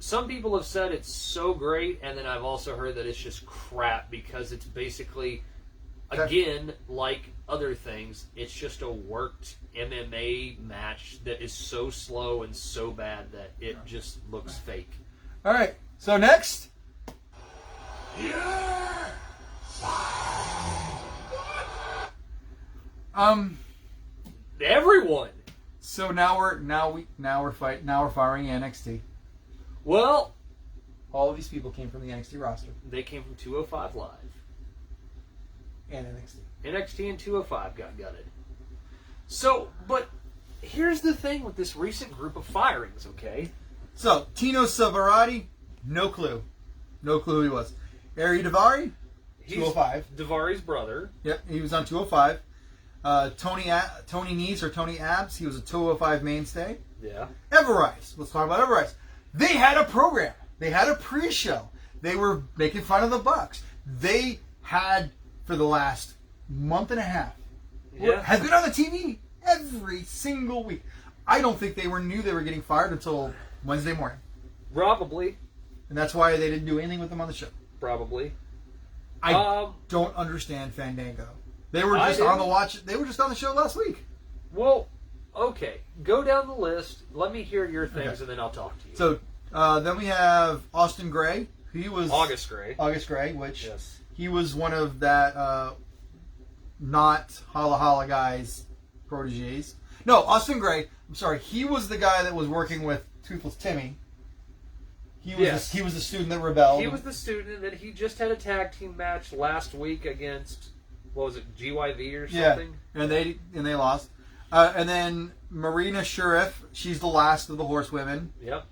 Some people have said it's so great, and then I've also heard that it's just crap because it's basically, again, like other things, it's just a worked MMA match that is so slow and so bad that it just looks fake. All right. So next. Everyone. So now we're firing NXT. Well, all of these people came from the NXT roster. They came from 205 Live. And NXT. NXT and 205 got gutted. So, but here's the thing with this recent group of firings, okay? So, Tino Savarati, no clue. No clue who he was. Ari Daivari, 205. Daivari's brother. Yep, he was on 205. Tony Nese or Tony Abs, he was a 205 mainstay. Yeah. Everrise, let's talk about Everrise. They had a program. They had a pre-show. They were making fun of the Bucks. They had, for the last month and a half, has been on the TV every single week. I don't think they knew they were getting fired until Wednesday morning. Probably. And that's why they didn't do anything with them on the show. Probably. I don't understand Fandango. They were just on the watch. They were just on the show last week. Well, okay. Go down the list. Let me hear your things, and then I'll talk to you. So then we have Austin Gray. He was August Gray, which he was one of that not Holla Holla guys proteges. No, Austin Gray. I'm sorry. He was the guy that was working with Toothless Timmy. He was the student that rebelled. He was the student, and then he just had a tag team match last week against, what was it, GYV or something? Yeah, and they lost. And then Marina Sheriff, she's the last of the horsewomen. Yep.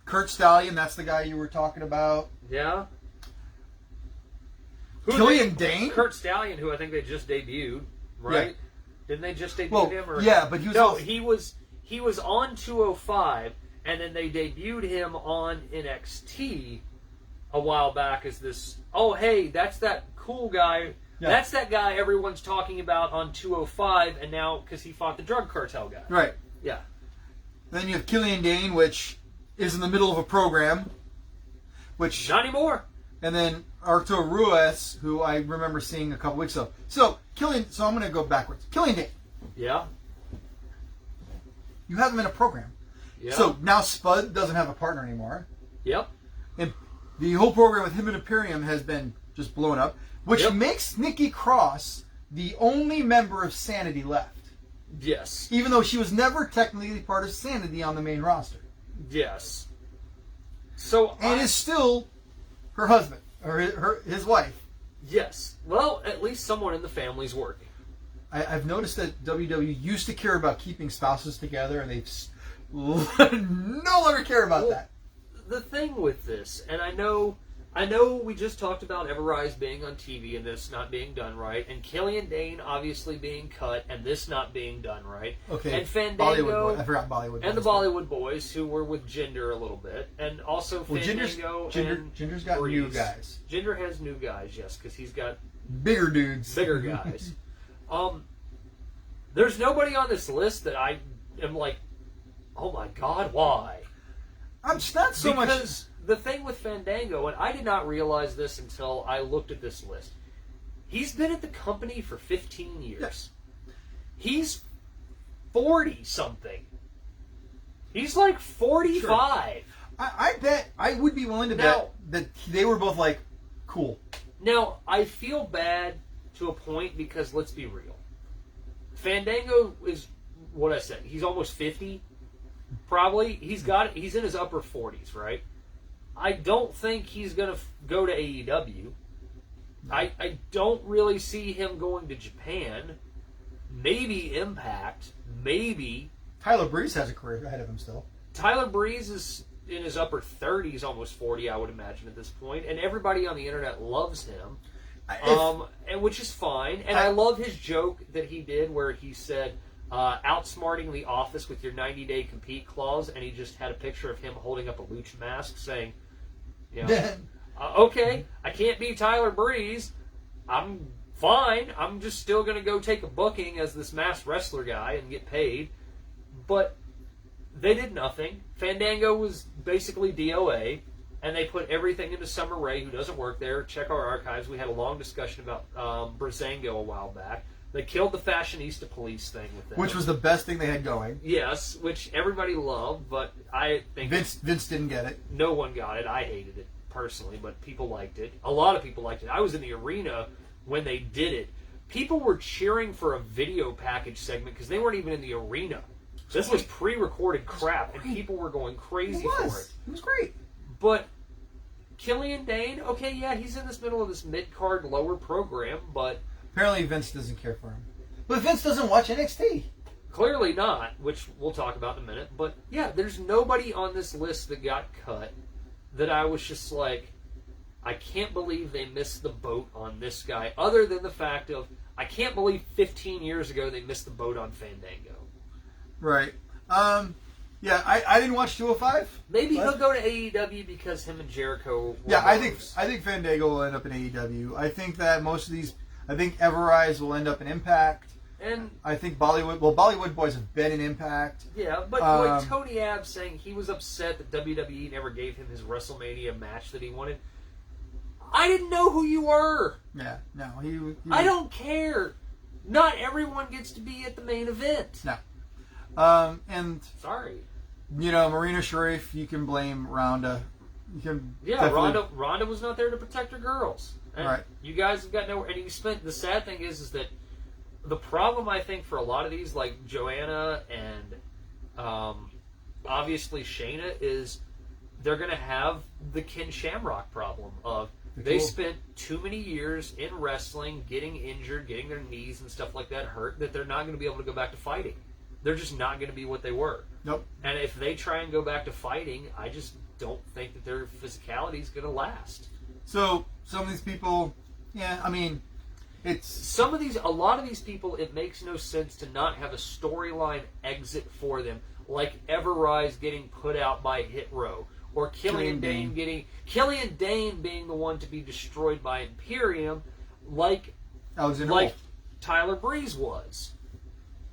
Kurt Stallion, that's the guy you were talking about. Yeah. Killian Dane? Kurt Stallion, who I think they just debuted, right? Yeah. Didn't they just debut him? Or? Yeah, but he was... No, he was on 205, and then they debuted him on NXT a while back as this, oh, hey, that's that cool guy. Yeah. That's that guy everyone's talking about on 205, and now, because he fought the drug cartel guy. Right. Yeah. Then you have Killian Dane, which is in the middle of a program. Which not anymore. And then Arturo Ruiz, who I remember seeing a couple weeks ago. So I'm going to go backwards. Killian Dane. Yeah. You have him in a program. Yeah. So now Spud doesn't have a partner anymore. Yep. And the whole program with him and Imperium has been just blown up, which makes Nikki Cross the only member of Sanity left. Yes. Even though she was never technically part of Sanity on the main roster. Yes. So is still her husband or his wife. Yes. Well, at least someone in the family's working. I've noticed that WWE used to care about keeping spouses together, and they've no longer care about that. The thing with this, and I know we just talked about Everrise being on TV and this not being done right, and Killian Dane obviously being cut and this not being done right. Okay. And Fandango, I forgot Bollywood. And the Bollywood Boys, who were with Jinder a little bit, and also Fandango and Jinder's got Breeze. new guys. Jinder has new guys, yes, because he's got bigger dudes, bigger guys. There's nobody on this list that I am like, oh my God, why? I'm just not so much. Because the thing with Fandango, and I did not realize this until I looked at this list, he's been at the company for 15 years. Yes. He's 40-something. He's like 45. Sure. I bet I would be willing to bet that they were both like, cool. Now, I feel bad to a point because, let's be real. Fandango is what I said. He's almost 50, probably. He's in his upper 40s, right? I don't think he's going to go to AEW. I don't really see him going to Japan. Maybe Impact. Maybe. Tyler Breeze has a career ahead of him still. Tyler Breeze is in his upper 30s, almost 40, I would imagine, at this point. And everybody on the internet loves him. And which is fine. And I love his joke that he did where he said, outsmarting the office with your 90-day compete clause, and he just had a picture of him holding up a lucha mask saying, you know, okay, I can't be Tyler Breeze. I'm fine. I'm just still going to go take a booking as this masked wrestler guy and get paid. But they did nothing. Fandango was basically DOA, and they put everything into Summer Rae, who doesn't work there. Check our archives. We had a long discussion about Brazango a while back. They killed the Fashionista Police thing with them. Which was the best thing they had going. Yes, which everybody loved, but I think Vince didn't get it. No one got it. I hated it personally, but people liked it. A lot of people liked it. I was in the arena when they did it. People were cheering for a video package segment because they weren't even in the arena. This was pre-recorded crap, and people were going crazy for it. It was great. But Killian Dane, okay, yeah, he's in this middle of this mid-card lower program, but apparently Vince doesn't care for him. But Vince doesn't watch NXT. Clearly not, which we'll talk about in a minute. But yeah, there's nobody on this list that got cut that I was just like, I can't believe they missed the boat on this guy, other than the fact of, I can't believe 15 years ago they missed the boat on Fandango. Right. Yeah, I didn't watch 205. Maybe he'll go to AEW because him and Jericho were I think Fandango will end up in AEW. I think that most of these, I think Everrise will end up in Impact. And I think Bollywood Boys have been in Impact. Yeah, but like Tony Ab saying he was upset that WWE never gave him his WrestleMania match that he wanted. I didn't know who you were. Yeah, no, he I don't care. Not everyone gets to be at the main event. No. And sorry, you know, Marina Sharif, you can blame Rhonda. You can Rhonda was not there to protect her girls. And right. You guys have got nowhere. And you spent. The sad thing is that the problem I think for a lot of these, like Joanna and obviously Shayna, is they're going to have the Ken Shamrock problem of they spent too many years in wrestling, getting injured, getting their knees and stuff like that hurt, that they're not going to be able to go back to fighting. They're just not going to be what they were. Nope. And if they try and go back to fighting, I just don't think that their physicality is going to last. So some of these people, yeah, I mean, a lot of these people, it makes no sense to not have a storyline exit for them, like Everrise getting put out by Hit Row, or Killian Dane being the one to be destroyed by Imperium, like Alexander like Wolf. Tyler Breeze was.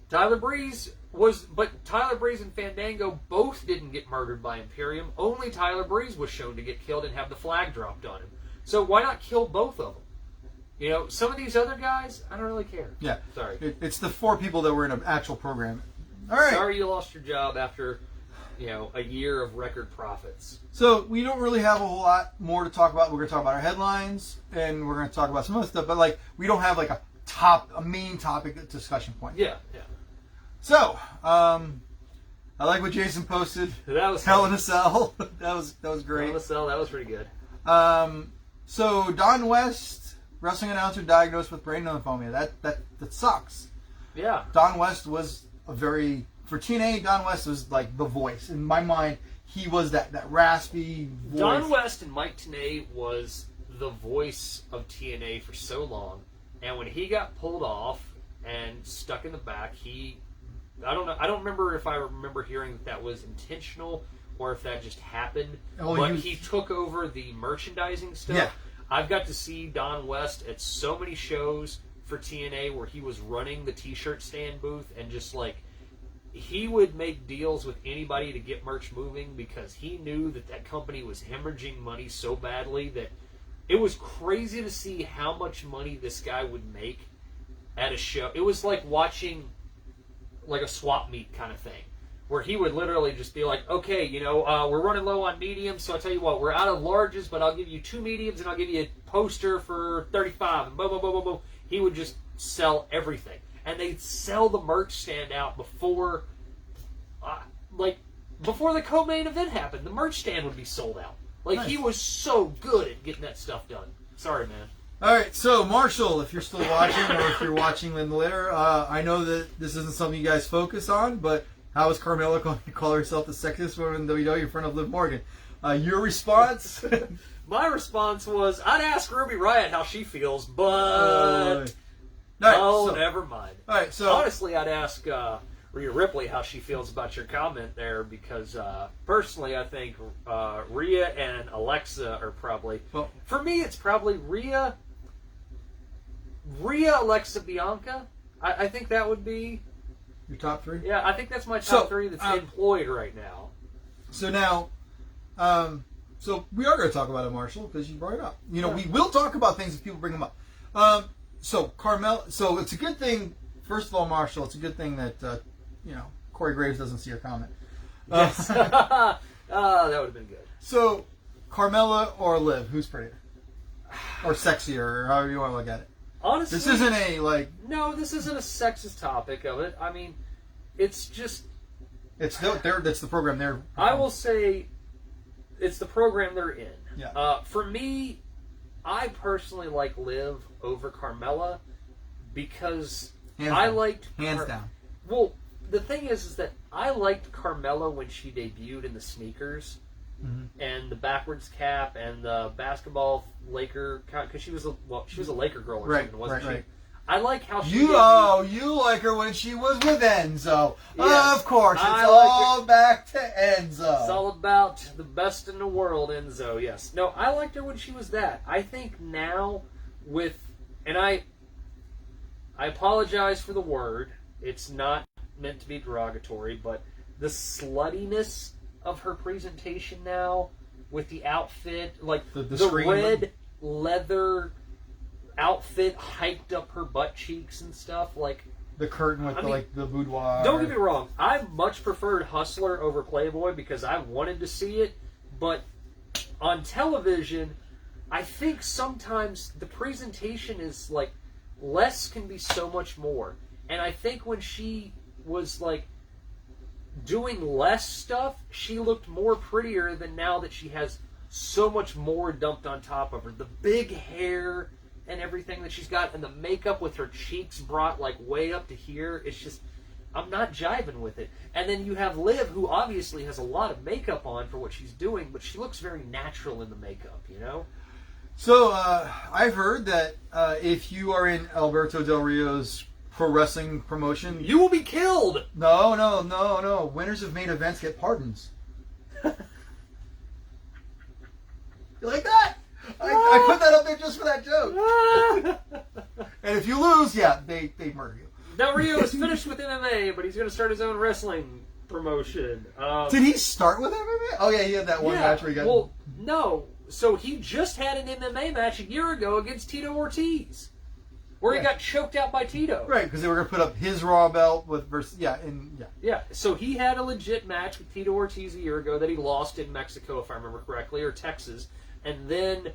Tyler Breeze and Fandango both didn't get murdered by Imperium. Only Tyler Breeze was shown to get killed and have the flag dropped on him. So why not kill both of them? You know, some of these other guys, I don't really care. Yeah. Sorry. It's the 4 people that were in an actual program. All right. Sorry you lost your job after, a year of record profits. So we don't really have a whole lot more to talk about. We're going to talk about our headlines, and we're going to talk about some other stuff. But like, we don't have like a main topic discussion point. Yeah. So, I like what Jason posted. That was Hell in a Cell. that was great. Hell in a Cell, that was pretty good. So Don West, wrestling announcer, diagnosed with brain lymphoma. That sucks. Yeah. Don West was for TNA. Don West was like the voice in my mind. He was that raspy voice. Don West and Mike Tenay was the voice of TNA for so long, and when he got pulled off and stuck in the back, I don't know. I don't remember if I remember hearing that was intentional or if that just happened. But he took over the merchandising stuff. Yeah. I've got to see Don West at so many shows for TNA where he was running the T-shirt stand booth, and just like he would make deals with anybody to get merch moving because he knew that company was hemorrhaging money so badly that it was crazy to see how much money this guy would make at a show. It was like watching like a swap meet kind of thing, where he would literally just be like, okay, we're running low on mediums, so I tell you what, we're out of larges, but I'll give you 2 mediums and I'll give you a poster for $35, and boom, boom, boom, boom, boom. He would just sell everything. And they'd sell the merch stand out before the co-main event happened. The merch stand would be sold out. Like, nice. He was so good at getting that stuff done. Sorry, man. All right, so Marshall, if you're still watching, or if you're watching in later, I know that this isn't something you guys focus on, but how is Carmella going to call herself the sexiest woman in WWE in front of Liv Morgan? Your response? My response was, I'd ask Ruby Riott how she feels, but never mind. All right, so honestly, I'd ask Rhea Ripley how she feels about your comment there, because personally, I think Rhea and Alexa are probably. Well, for me, it's probably Rhea, Alexa, Bianca. I think that would be your top 3. Yeah, I think that's my top 3 that's employed right now. So now, so we are going to talk about it, Marshall, because you brought it up. We will talk about things if people bring them up. So Carmella, so it's a good thing. First of all, Marshall, it's a good thing that Corey Graves doesn't see your comment. Yes. That would have been good. So, Carmella or Liv, who's prettier? Or sexier, or however you want to look at it. Honestly, this isn't a, No, this isn't a sexist topic of it. I mean, it's just... It's the program they're... I will say it's the program they're in. Yeah. For me, I personally like Liv over Carmella because Hands down. Well, the thing is that I liked Carmella when she debuted in the sneakers and the backwards cap and the basketball Laker, because she was a Laker girl or something, wasn't she? Right. I like how she you like her when she was with Enzo. Yes, of course, it's all back to Enzo. It's all about the best in the world, Enzo. Yes. No, I liked her when she was that. I think now and I apologize for the word. It's not meant to be derogatory, but the sluttiness of her presentation now with the outfit, like the red leather outfit hiked up her butt cheeks and stuff, like the curtain with the boudoir. Don't get me wrong, I much preferred Hustler over Playboy because I wanted to see it, but on television, I think sometimes the presentation is like less can be so much more. And I think when she was like doing less stuff, she looked more prettier than now that she has so much more dumped on top of her. The big hair and everything that she's got, and the makeup with her cheeks brought like way up to here. It's just, I'm not jiving with it. And then you have Liv, who obviously has a lot of makeup on for what she's doing, but she looks very natural in the makeup, So, I've heard that if you are in Alberto Del Rio's pro wrestling promotion. You will be killed. No. Winners of main events get pardons. You like that? I put that up there just for that joke. And if you lose, yeah, they murder you. Del Rio is finished with MMA, but he's going to start his own wrestling promotion. Did he start with MMA? Oh yeah, he had that one match where he got. Well, no. So he just had an MMA match a year ago against Tito Ortiz, where he got choked out by Tito. Right, because they were going to put up his Raw belt with versus Yeah. So he had a legit match with Tito Ortiz a year ago that he lost in Mexico, if I remember correctly, or Texas, and then.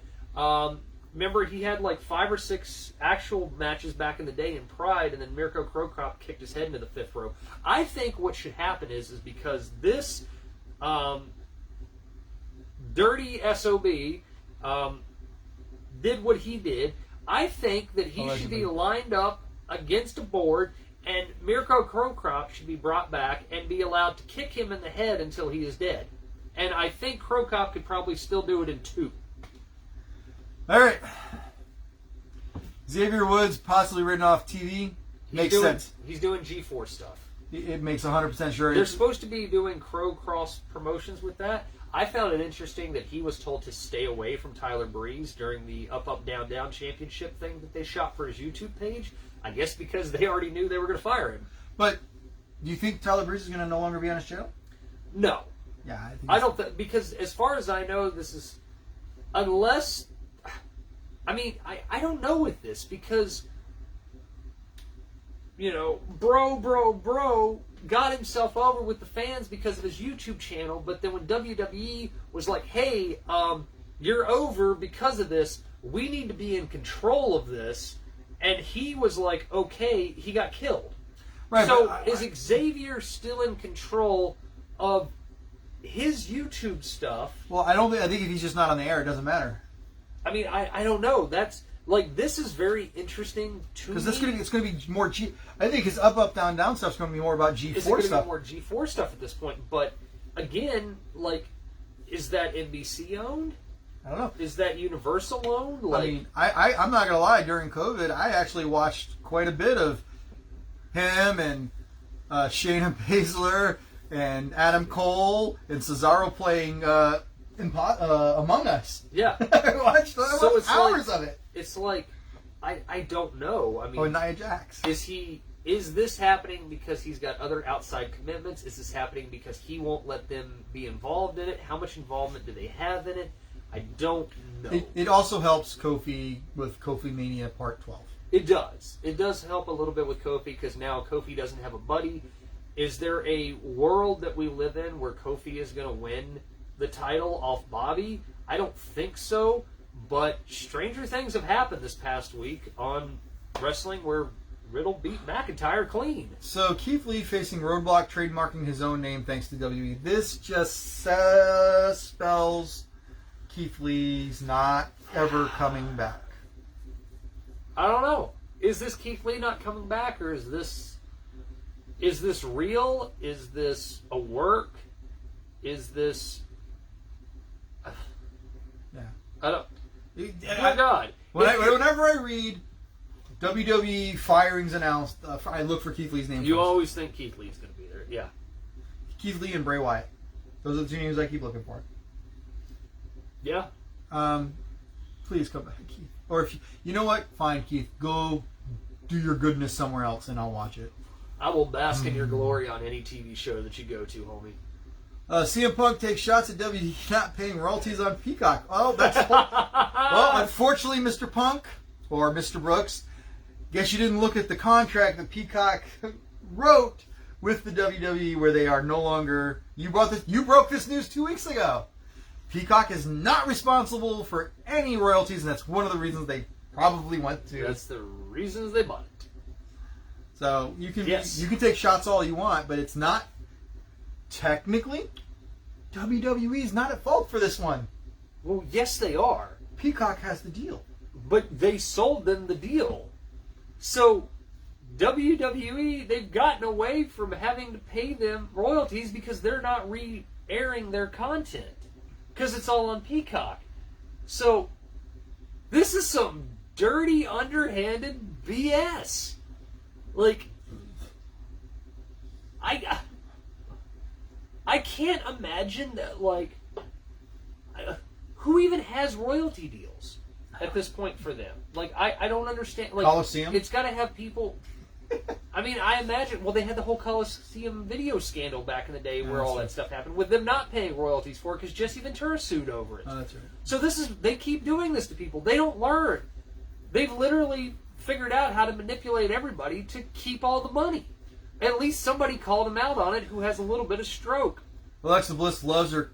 Remember, he had like 5 or 6 actual matches back in the day in Pride, and then Mirko Krokop kicked his head into the 5th row. I think what should happen is because this dirty SOB did what he did, I think that he should be lined up against a board, and Mirko Krokop should be brought back and be allowed to kick him in the head until he is dead. And I think Krokop could probably still do it in 2. All right. Xavier Woods possibly written off TV. Makes sense. He's doing G4 stuff. It makes 100% sure. They're supposed to be doing Crow Cross promotions with that. I found it interesting that he was told to stay away from Tyler Breeze during the Up Up Down Down championship thing that they shot for his YouTube page. I guess because they already knew they were going to fire him. But do you think Tyler Breeze is going to no longer be on his channel? No. Yeah, I don't think, because as far as I know, this is unless. I mean, I don't know with this because, bro got himself over with the fans because of his YouTube channel, but then when WWE was like, hey, you're over because of this, we need to be in control of this, and he was like, okay, he got killed. Right. So is Xavier still in control of his YouTube stuff? Well, I think if he's just not on the air, it doesn't matter. I mean, I don't know. That's like, this is very interesting to me. Because it's going to be more I think his up, down, down stuff's going to be more about G4 stuff. It's stuff. going to be more G4 stuff at this point. But again, like, is that NBC owned? I don't know. Is that Universal owned? Like, I mean, I'm not going to lie. During COVID, I actually watched quite a bit of him and Shayna Baszler and Adam Cole and Cesaro playing Among Us. Yeah. I watched hours of it. It's like, I don't know. I mean, Nia Jax. Is this happening because he's got other outside commitments? Is this happening because he won't let them be involved in it? How much involvement do they have in it? I don't know. It also helps Kofi with Kofi Mania Part 12. It does. It does help a little bit with Kofi because now Kofi doesn't have a buddy. Is there a world that we live in where Kofi is going to win the title off Bobby? I don't think so, but stranger things have happened this past week on wrestling where Riddle beat McIntyre clean. So Keith Lee facing Roadblock, trademarking his own name thanks to WWE. This just spells Keith Lee's not ever coming back. I don't know. Is this Keith Lee not coming back, or is this real? Is this a work? Is this? Yeah. I don't. My God. Whenever I read WWE firings announced, I look for Keith Lee's name. You first. always think Keith Lee's going to be there. Yeah. Keith Lee and Bray Wyatt. Those are the two names I keep looking for. Yeah. Please come back, Keith. Or if you know what, fine, Keith. Go do your goodness somewhere else, and I'll watch it. I will bask in your glory on any TV show that you go to, homie. CM Punk takes shots at WWE not paying royalties on Peacock. Oh, that's well. Unfortunately, Mr. Punk or Mr. Brooks, guess you didn't look at the contract that Peacock wrote with the WWE, where they are no longer. You broke this news 2 weeks ago. Peacock is not responsible for any royalties, and that's one of the reasons they probably went to. That's the reasons they bought it. So you can take shots all you want, but it's not technically. WWE is not at fault for this one. Well, yes, they are. Peacock has the deal, but they sold them the deal. So WWE, they've gotten away from having to pay them royalties because they're not re-airing their content because it's all on Peacock. So this is some dirty, underhanded BS. Like, I can't imagine that, like, who even has royalty deals at this point for them? Like, I don't understand. Like, Coliseum? It's got to have people. I mean, I imagine. Well, they had the whole Coliseum video scandal back in the day where all that stuff happened with them not paying royalties for it because Jesse Ventura sued over it. Oh, that's right. So they keep doing this to people. They don't learn. They've literally figured out how to manipulate everybody to keep all the money. At least somebody called him out on it who has a little bit of stroke. Alexa Bliss loves her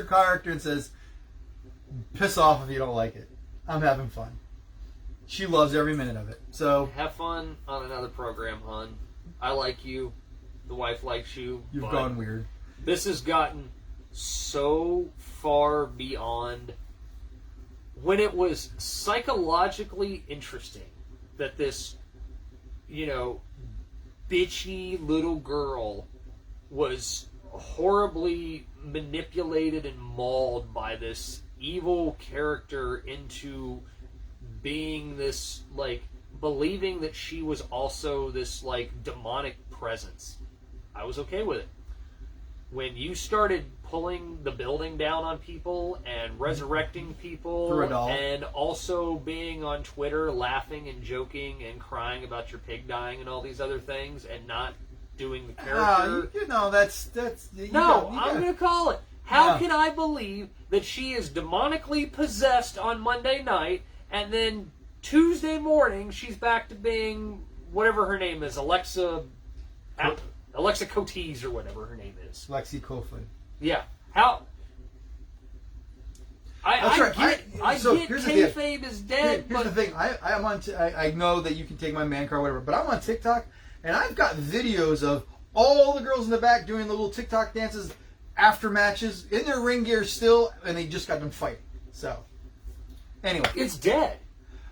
character and says, "Piss off if you don't like it. I'm having fun." She loves every minute of it. So Have fun on another program, hon. I like you. The wife likes you. you've but gone weird. This has gotten so far beyond when it was psychologically interesting that this, bitchy little girl was horribly manipulated and mauled by this evil character into being this, like, believing that she was also this, like, demonic presence. I was okay with it. When you started pulling the building down on people and resurrecting people Through a doll. and also being on Twitter laughing and joking and crying about your pig dying and all these other things and not doing the character. That's I'm going to call it. How Yeah. can I believe that she is demonically possessed on Monday night and then Tuesday morning she's back to being whatever her name is, Alexa Cotes or whatever her name is. Lexi Coughlin. Yeah. How? That's right. I So get here's the deal. kayfabe is dead, Here's but the thing. I'm on. I know that you can take my man card, whatever. But I'm on TikTok, and I've got videos of all the girls in the back doing the little TikTok dances after matches in their ring gear still, and they just got done fighting. So, anyway, it's dead.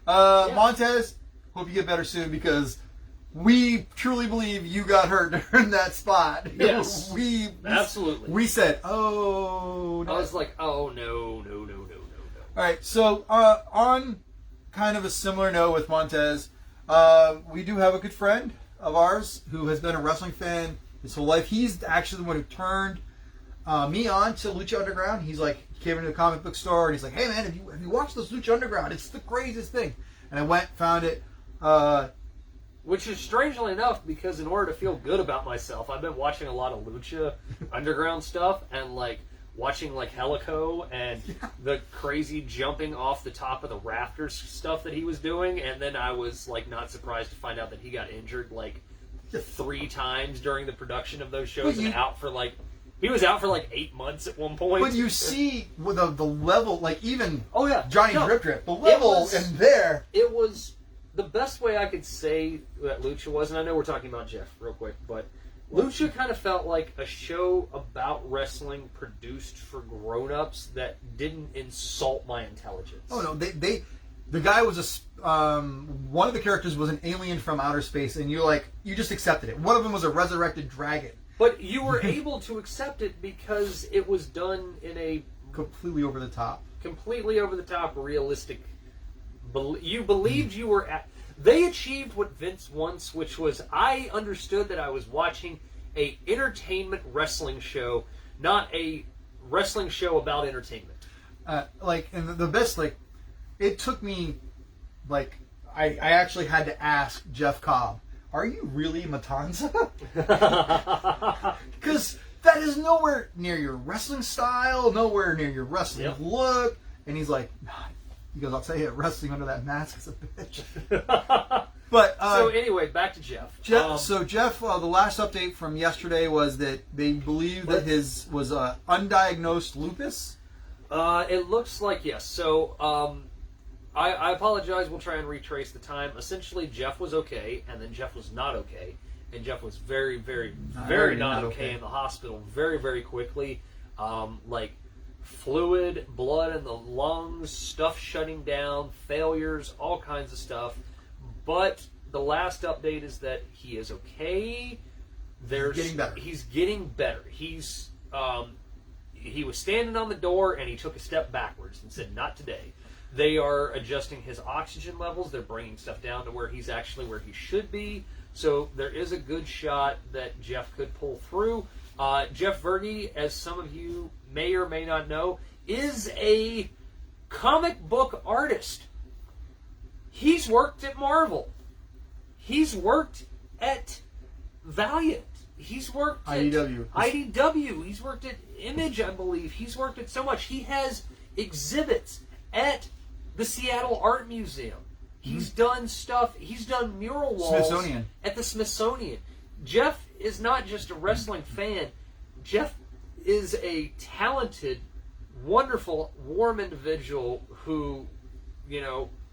Montez, hope you get better soon because we truly believe you got hurt during that spot. Yes, absolutely. We said, "Oh." No. I was like, "Oh no." All right, so on kind of a similar note with Montez, we do have a good friend of ours who has been a wrestling fan his whole life. He's actually the one who turned me on to Lucha Underground. He's like, he came into the comic book store and he's like, "Hey man, have you watched this Lucha Underground? It's the craziest thing." And I went, found it. Which is strangely enough because in order to feel good about myself, I've been watching a lot of Lucha Underground stuff and like watching like Helico and the crazy jumping off the top of the rafters stuff that he was doing, and then I was like not surprised to find out that he got injured like 3 times during the production of those shows and he was out for like 8 months at one point. But you see with the level, like even Johnny Drip, the level in there. It was the best way I could say that Lucha was, and I know we're talking about Jeff real quick, but Lucha kind of felt like a show about wrestling produced for grown-ups that didn't insult my intelligence. Oh no, the guy was one of the characters was an alien from outer space, and you just accepted it. One of them was a resurrected dragon. But you were able to accept it because it was done in a completely over the top, realistic. You believed you were at. They achieved what Vince wants, which was I understood that I was watching a entertainment wrestling show, not a wrestling show about entertainment. And the best, it took me, I actually had to ask Jeff Cobb, "Are you really Matanza?" Because that is nowhere near your wrestling style, nowhere near your wrestling look. And he's like, "Nah." He goes, "I'll tell you, wrestling under that mask is a bitch." But so anyway, back to Jeff. Jeff, the last update from yesterday was that they believe that his was undiagnosed lupus. It looks like yes. So I apologize. We'll try and retrace the time. Essentially, Jeff was okay, and then Jeff was not okay, and Jeff was very, very, very not okay in the hospital very, very quickly. Fluid, blood in the lungs, stuff shutting down, failures, all kinds of stuff. But the last update is that he is okay. He's getting better. He's getting better. He was standing on the door and he took a step backwards and said, "Not today." They are adjusting his oxygen levels. They're bringing stuff down to where he's actually where he should be. So there is a good shot that Jeff could pull through. Jeff Verdi, as some of you may or may not know, is a comic book artist. He's worked at Marvel. He's worked at Valiant. He's worked at IDW. He's worked at Image, I believe. He's worked at so much. He has exhibits at the Seattle Art Museum. He's done stuff. He's done mural walls at the Smithsonian. Jeff is not just a wrestling fan. Jeff is a talented, wonderful, warm individual who,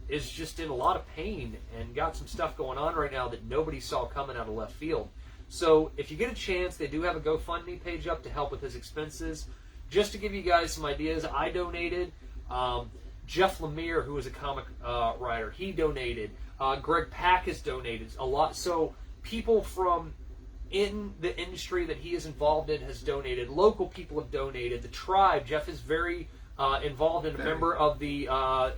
is just in a lot of pain and got some stuff going on right now that nobody saw coming out of left field. So if you get a chance, they do have a GoFundMe page up to help with his expenses. Just to give you guys some ideas, I donated. Jeff Lemire, who is a comic writer, he donated. Greg Pak has donated a lot. So people from in the industry that he is involved in has donated. Local people have donated. The tribe, Jeff is very involved and a member of the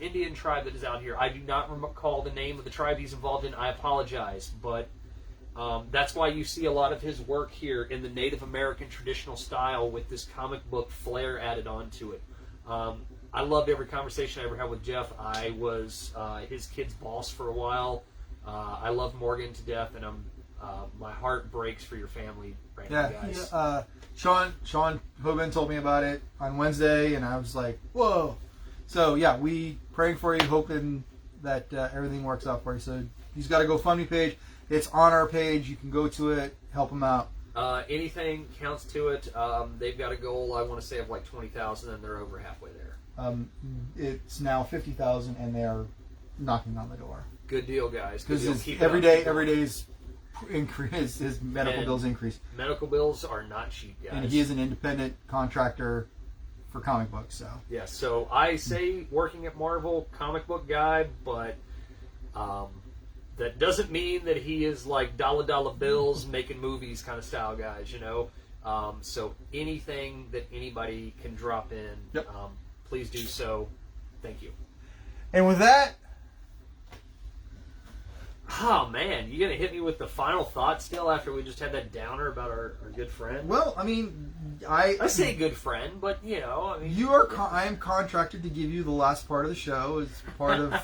Indian tribe that is out here. I do not recall the name of the tribe he's involved in. I apologize, but that's why you see a lot of his work here in the Native American traditional style with this comic book flair added onto it. I loved every conversation I ever had with Jeff. I was his kid's boss for a while. I love Morgan to death, and my heart breaks for your family right now, guys. Sean Hoban told me about it on Wednesday, and I was like, whoa. So, yeah, we praying for you, hoping that everything works out for you. So he's got a GoFundMe page. It's on our page. You can go to it, help him out. Anything counts to it. They've got a goal, I want to say, of like 20,000, and they're over halfway there. It's now 50,000, and they're knocking on the door. Good deal, guys. Because every day's increase, his medical bills increase. Medical bills are not cheap, guys. And he is an independent contractor for comic books, so. Yeah, so I say working at Marvel, comic book guy, but that doesn't mean that he is like dollar bills making movies kind of style guys, So anything that anybody can drop in, please do so. Thank you. And with that, oh man, you gonna hit me with the final thought still after we just had that downer about our good friend? Well, I mean, I say good friend, but I am contracted to give you the last part of the show as part of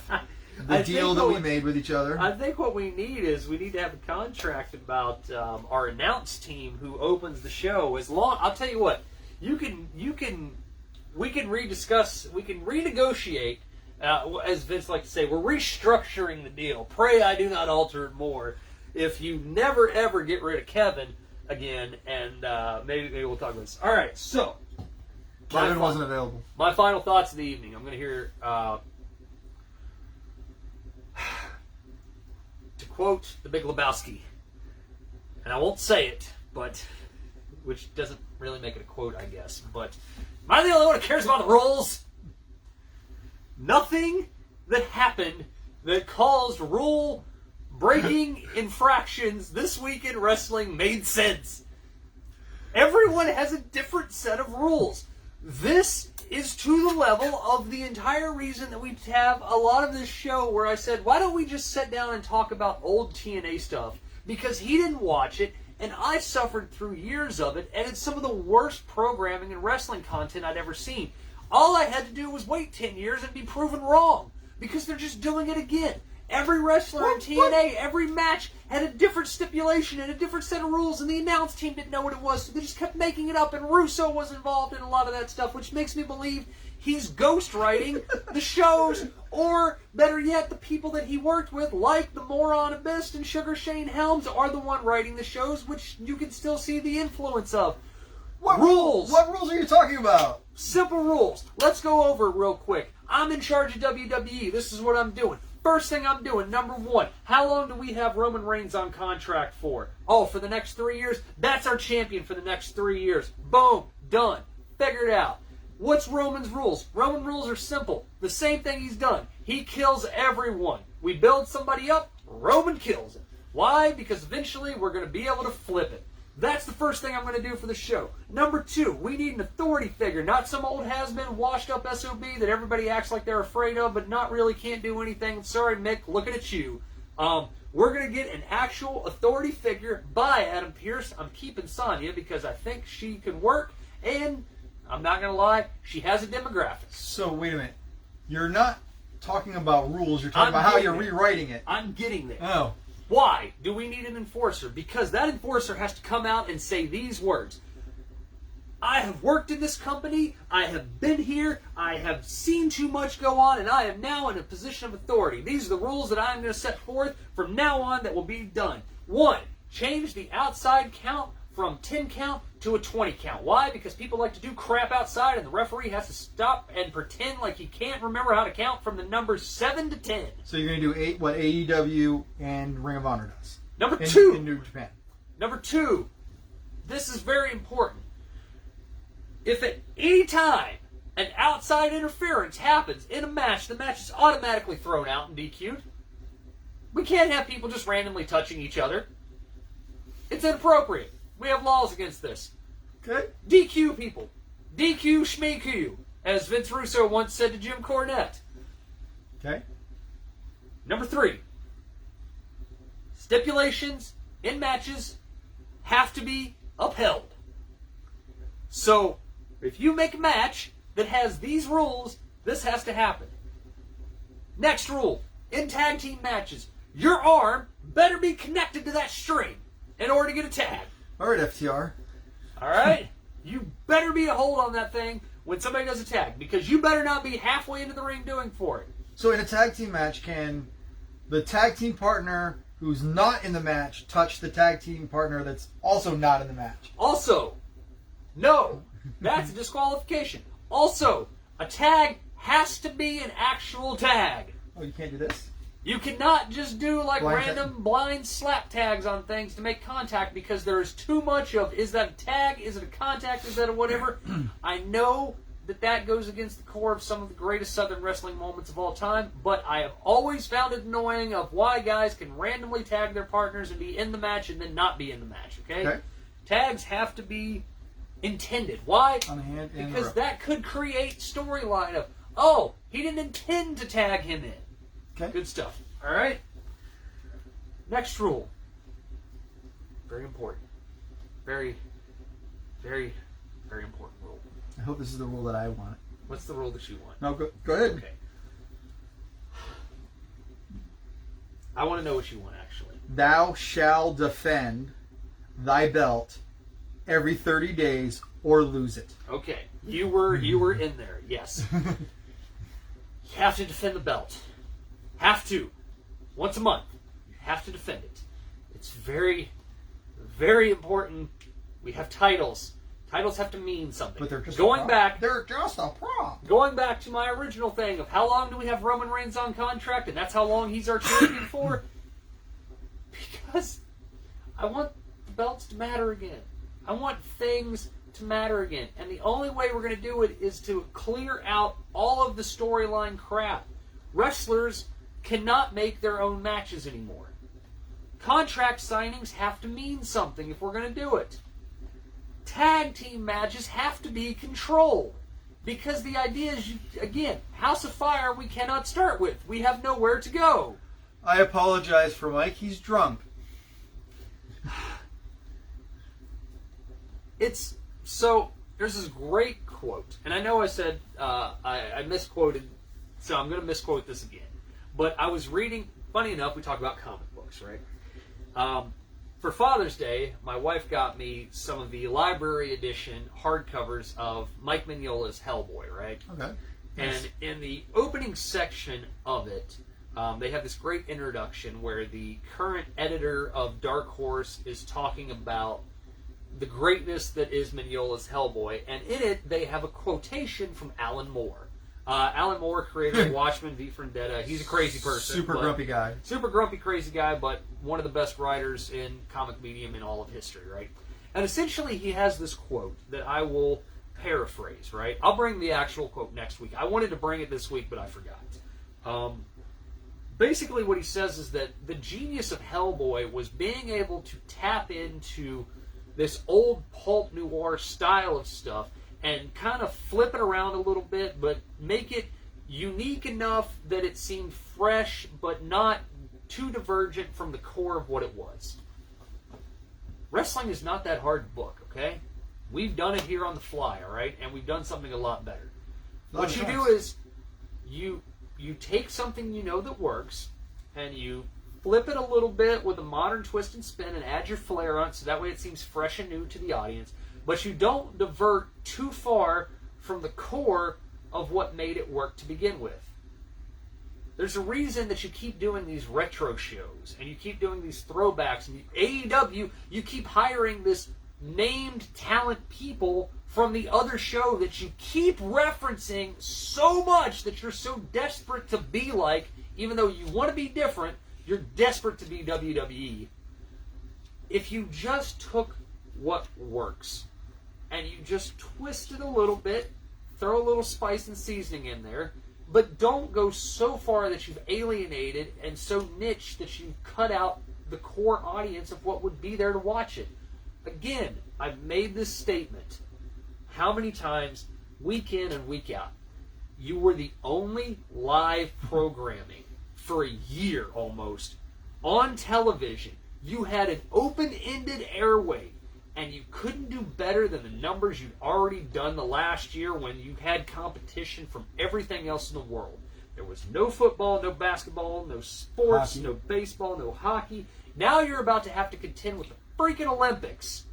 the deal that we made with each other. I think what we need to have a contract about our announce team who opens the show. I'll tell you what, we can rediscuss, we can renegotiate. As Vince likes to say, we're restructuring the deal. Pray I do not alter it more. If you never ever get rid of Kevin again, and maybe we'll talk about this. All right, so Kevin wasn't available. My final thoughts of the evening. I'm going to hear, to quote The Big Lebowski, and I won't say it, but which doesn't really make it a quote, I guess. But am I the only one who cares about the rules? Nothing that happened that caused rule-breaking infractions this week in wrestling made sense. Everyone has a different set of rules. This is to the level of the entire reason that we have a lot of this show where I said, why don't we just sit down and talk about old TNA stuff? Because he didn't watch it, and I suffered through years of it, and it's some of the worst programming and wrestling content I'd ever seen. All I had to do was wait 10 years and be proven wrong, because they're just doing it again. Every wrestler in TNA, every match had a different stipulation and a different set of rules, and the announce team didn't know what it was, so they just kept making it up, and Russo was involved in a lot of that stuff, which makes me believe he's ghostwriting the shows, or better yet, the people that he worked with, like the Moron Abyss and Sugar Shane Helms, are the one writing the shows, which you can still see the influence of. What rules? What rules are you talking about? Simple rules. Let's go over it real quick. I'm in charge of WWE. This is what I'm doing. First thing I'm doing, number one, how long do we have Roman Reigns on contract for? Oh, for the next 3 years? That's our champion for the next 3 years. Boom. Done. Figured out. What's Roman's rules? Roman rules are simple. The same thing he's done. He kills everyone. We build somebody up, Roman kills him. Why? Because eventually we're going to be able to flip it. That's the first thing I'm going to do for the show. Number 2, we need an authority figure, not some old has-been, washed-up SOB that everybody acts like they're afraid of, but not really can't do anything. Sorry, Mick, looking at you. We're going to get an actual authority figure by Adam Pearce. I'm keeping Sonya because I think she can work, and I'm not going to lie, she has a demographic. So, wait a minute. You're not talking about rules, you're talking about how you're rewriting it. I'm getting there. Oh. Why do we need an enforcer? Because that enforcer has to come out and say these words. I have worked in this company, I have been here, I have seen too much go on, and I am now in a position of authority. These are the rules that I'm going to set forth from now on that will be done. 1, change the outside count from 10 count to a 20 count. Why? Because people like to do crap outside and the referee has to stop and pretend like he can't remember how to count from the numbers 7 to 10. So you're going to do what AEW and Ring of Honor does. Number 2. In New Japan. Number 2. This is very important. If at any time an outside interference happens in a match, the match is automatically thrown out and DQ'd. We can't have people just randomly touching each other. It's inappropriate. We have laws against this. Okay. DQ people. DQ schmeQ, as Vince Russo once said to Jim Cornette. Okay. Number 3. Stipulations in matches have to be upheld. So, if you make a match that has these rules, this has to happen. Next rule. In tag team matches, your arm better be connected to that string in order to get a tag. All right, FTR. All right? You better be a hold on that thing when somebody does a tag, because you better not be halfway into the ring doing for it. So in a tag team match, can the tag team partner who's not in the match touch the tag team partner that's also not in the match? Also, no, that's a disqualification. Also, a tag has to be an actual tag. Oh, you can't do this? You cannot just do like Blind random blind slap tags on things to make contact, because there's too much of, is that a tag, is it a contact, is that a whatever? I know that goes against the core of some of the greatest Southern wrestling moments of all time, but I have always found it annoying of why guys can randomly tag their partners and be in the match and then not be in the match, okay? Tags have to be intended. Why? On the hand and Because the rope. that could create storyline of, oh, he didn't intend to tag him in. Okay. Good stuff. All right. Next rule. Very important. Very, very, very important rule. I hope this is the rule that I want. What's the rule that you want? No, go ahead. Okay. I want to know what you want, actually. Thou shall defend thy belt every 30 days or lose it. Okay. You were in there. Yes. You have to defend the belt. Have to. Once a month. You have to defend it. It's very, very important. We have titles. Titles have to mean something. But they're just They're just a prop. Going back to my original thing of how long do we have Roman Reigns on contract, and that's how long he's our champion for? Because I want the belts to matter again. I want things to matter again. And the only way we're going to do it is to clear out all of the storyline crap. Wrestlers cannot make their own matches anymore. Contract signings have to mean something if we're going to do it. Tag team matches have to be controlled. Because the idea is, again, House of Fire we cannot start with. We have nowhere to go. I apologize for Mike. He's drunk. So, there's this great quote. And I know I said, I misquoted, so I'm going to misquote this again. But I was reading, funny enough, we talk about comic books, right? For Father's Day, my wife got me some of the library edition hardcovers of Mike Mignola's Hellboy, right? Okay. And in the opening section of it, they have this great introduction where the current editor of Dark Horse is talking about the greatness that is Mignola's Hellboy, and in it they have a quotation from Alan Moore. Alan Moore, creator of Watchmen, V for Vendetta. He's a crazy person. Super grumpy guy. Super grumpy, crazy guy, but one of the best writers in comic medium in all of history, right? And essentially he has this quote that I will paraphrase, right? I'll bring the actual quote next week. I wanted to bring it this week, but I forgot. Basically what he says is that the genius of Hellboy was being able to tap into this old pulp noir style of stuff and kind of flip it around a little bit, but make it unique enough that it seemed fresh, but not too divergent from the core of what it was. Wrestling is not that hard to book, okay? We've done it here on the fly, all right? And we've done something a lot better. What you do is you take something you know that works, and you flip it a little bit with a modern twist and spin and add your flair on it, so that way it seems fresh and new to the audience. But you don't divert too far from the core of what made it work to begin with. There's a reason that you keep doing these retro shows, and you keep doing these throwbacks, and AEW, you keep hiring this named talent people from the other show that you keep referencing so much that you're so desperate to be like, even though you want to be different, you're desperate to be WWE. If you just took what works and you just twist it a little bit, throw a little spice and seasoning in there, but don't go so far that you've alienated and so niche that you've cut out the core audience of what would be there to watch it. Again, I've made this statement how many times, week in and week out. You were the only live programming for a year almost on television. You had an open-ended airway, and you couldn't do better than the numbers you'd already done the last year when you had competition from everything else in the world. There was no football, no basketball, no sports, Hockey. no baseball, no hockey. Now you're about to have to contend with the freaking Olympics.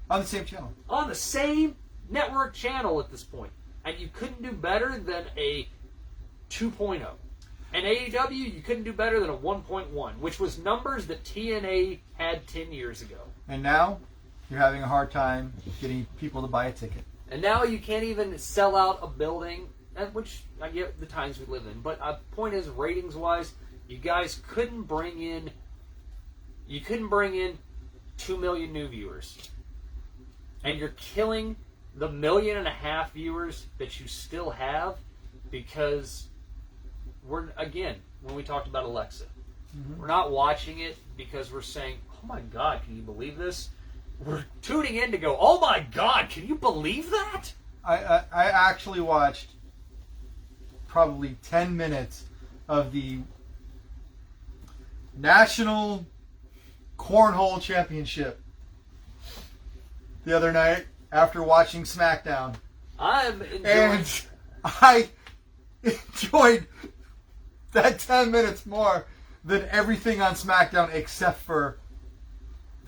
On the same channel. On the same network channel at this point. And you couldn't do better than a 2.0. And AEW, you couldn't do better than a 1.1, which was numbers that TNA had 10 years ago. And now, you're having a hard time getting people to buy a ticket. And now you can't even sell out a building, which I get the times we live in. But the point is, ratings-wise, you guys couldn't bring in 2 million new viewers. And you're killing the 1.5 million viewers that you still have because when we talked about Alexa, we're not watching it because we're saying, oh my God, can you believe this? We're tuning in to go, oh my God, can you believe that? I actually watched probably 10 minutes of the National Cornhole Championship the other night after watching SmackDown. I'm enjoying. And I enjoyed that 10 minutes more than everything on SmackDown except for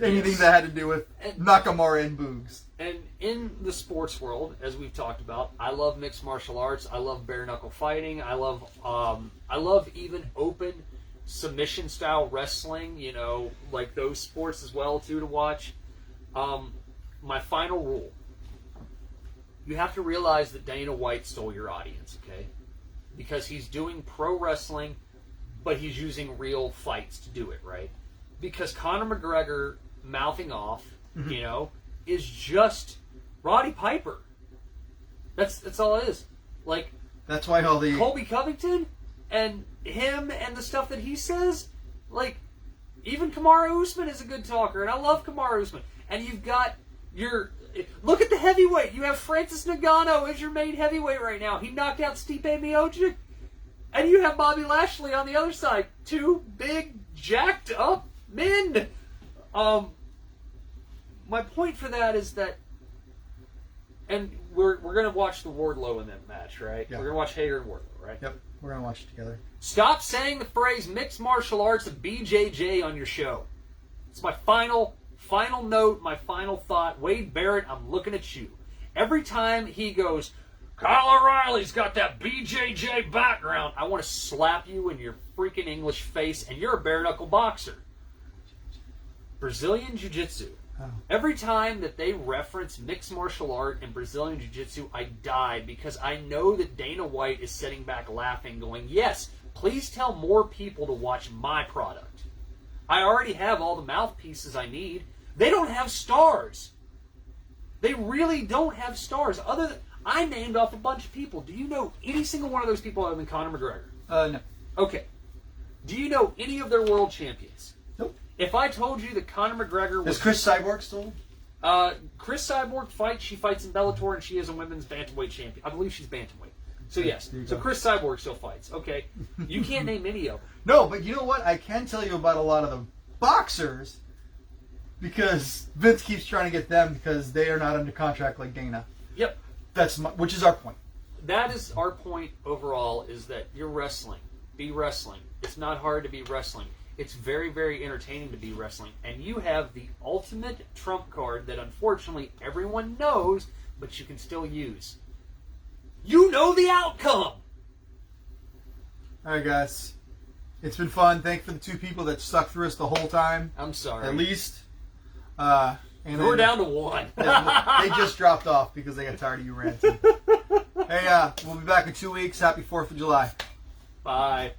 anything that had to do with Nakamura and Boogs. And in the sports world, as we've talked about, I love mixed martial arts. I love bare knuckle fighting. I love even open submission style wrestling. You know, like those sports as well too to watch. My final rule: you have to realize that Dana White stole your audience, okay? Because he's doing pro wrestling, but he's using real fights to do it, right? Because Conor McGregor mouthing off, you know, is just Roddy Piper. That's all it is. Like, that's why all the Colby Covington and him and the stuff that he says, like, even Kamaru Usman is a good talker, and I love Kamaru Usman. And you've got look at the heavyweight. You have Francis Ngannou as your main heavyweight right now. He knocked out Stipe Miocic. And you have Bobby Lashley on the other side. Two big, jacked up men. My point for that is that, and we're going to watch the Wardlow in that match, right? Yeah. We're going to watch Hager and Wardlow, right? Yep, we're going to watch it together. Stop saying the phrase mixed martial arts and BJJ on your show. It's my final note, my final thought. Wade Barrett, I'm looking at you. Every time he goes, Kyle O'Reilly's got that BJJ background, I want to slap you in your freaking English face, and you're a bare-knuckle boxer. Brazilian Jiu-Jitsu. Oh. Every time that they reference mixed martial art and Brazilian Jiu-Jitsu, I die because I know that Dana White is sitting back laughing, going, yes, please tell more people to watch my product. I already have all the mouthpieces I need. They don't have stars. They really don't have stars. Other than, I named off a bunch of people. Do you know any single one of those people other than Conor McGregor? No. Okay. Do you know any of their world champions? Nope. If I told you that Conor McGregor was... Is Chris Cyborg still? Chris Cyborg fights. She fights in Bellator, and she is a women's bantamweight champion. I believe she's bantamweight. So yes. There you So go. Chris Cyborg still fights. Okay. You can't name any of them. No, but you know what? I can tell you about a lot of the boxers because Vince keeps trying to get them because they are not under contract like Dana. Yep. Which is our point. That is our point overall, is that you're wrestling. Be wrestling. It's not hard to be wrestling. It's very, very entertaining to be wrestling. And you have the ultimate trump card that unfortunately everyone knows, but you can still use. You know the outcome! All right, guys. It's been fun. Thank you for the 2 people that stuck through us the whole time. I'm sorry. At least. We're down to 1. They just dropped off because they got tired of you ranting. Hey, we'll be back in 2 weeks. Happy 4th of July. Bye.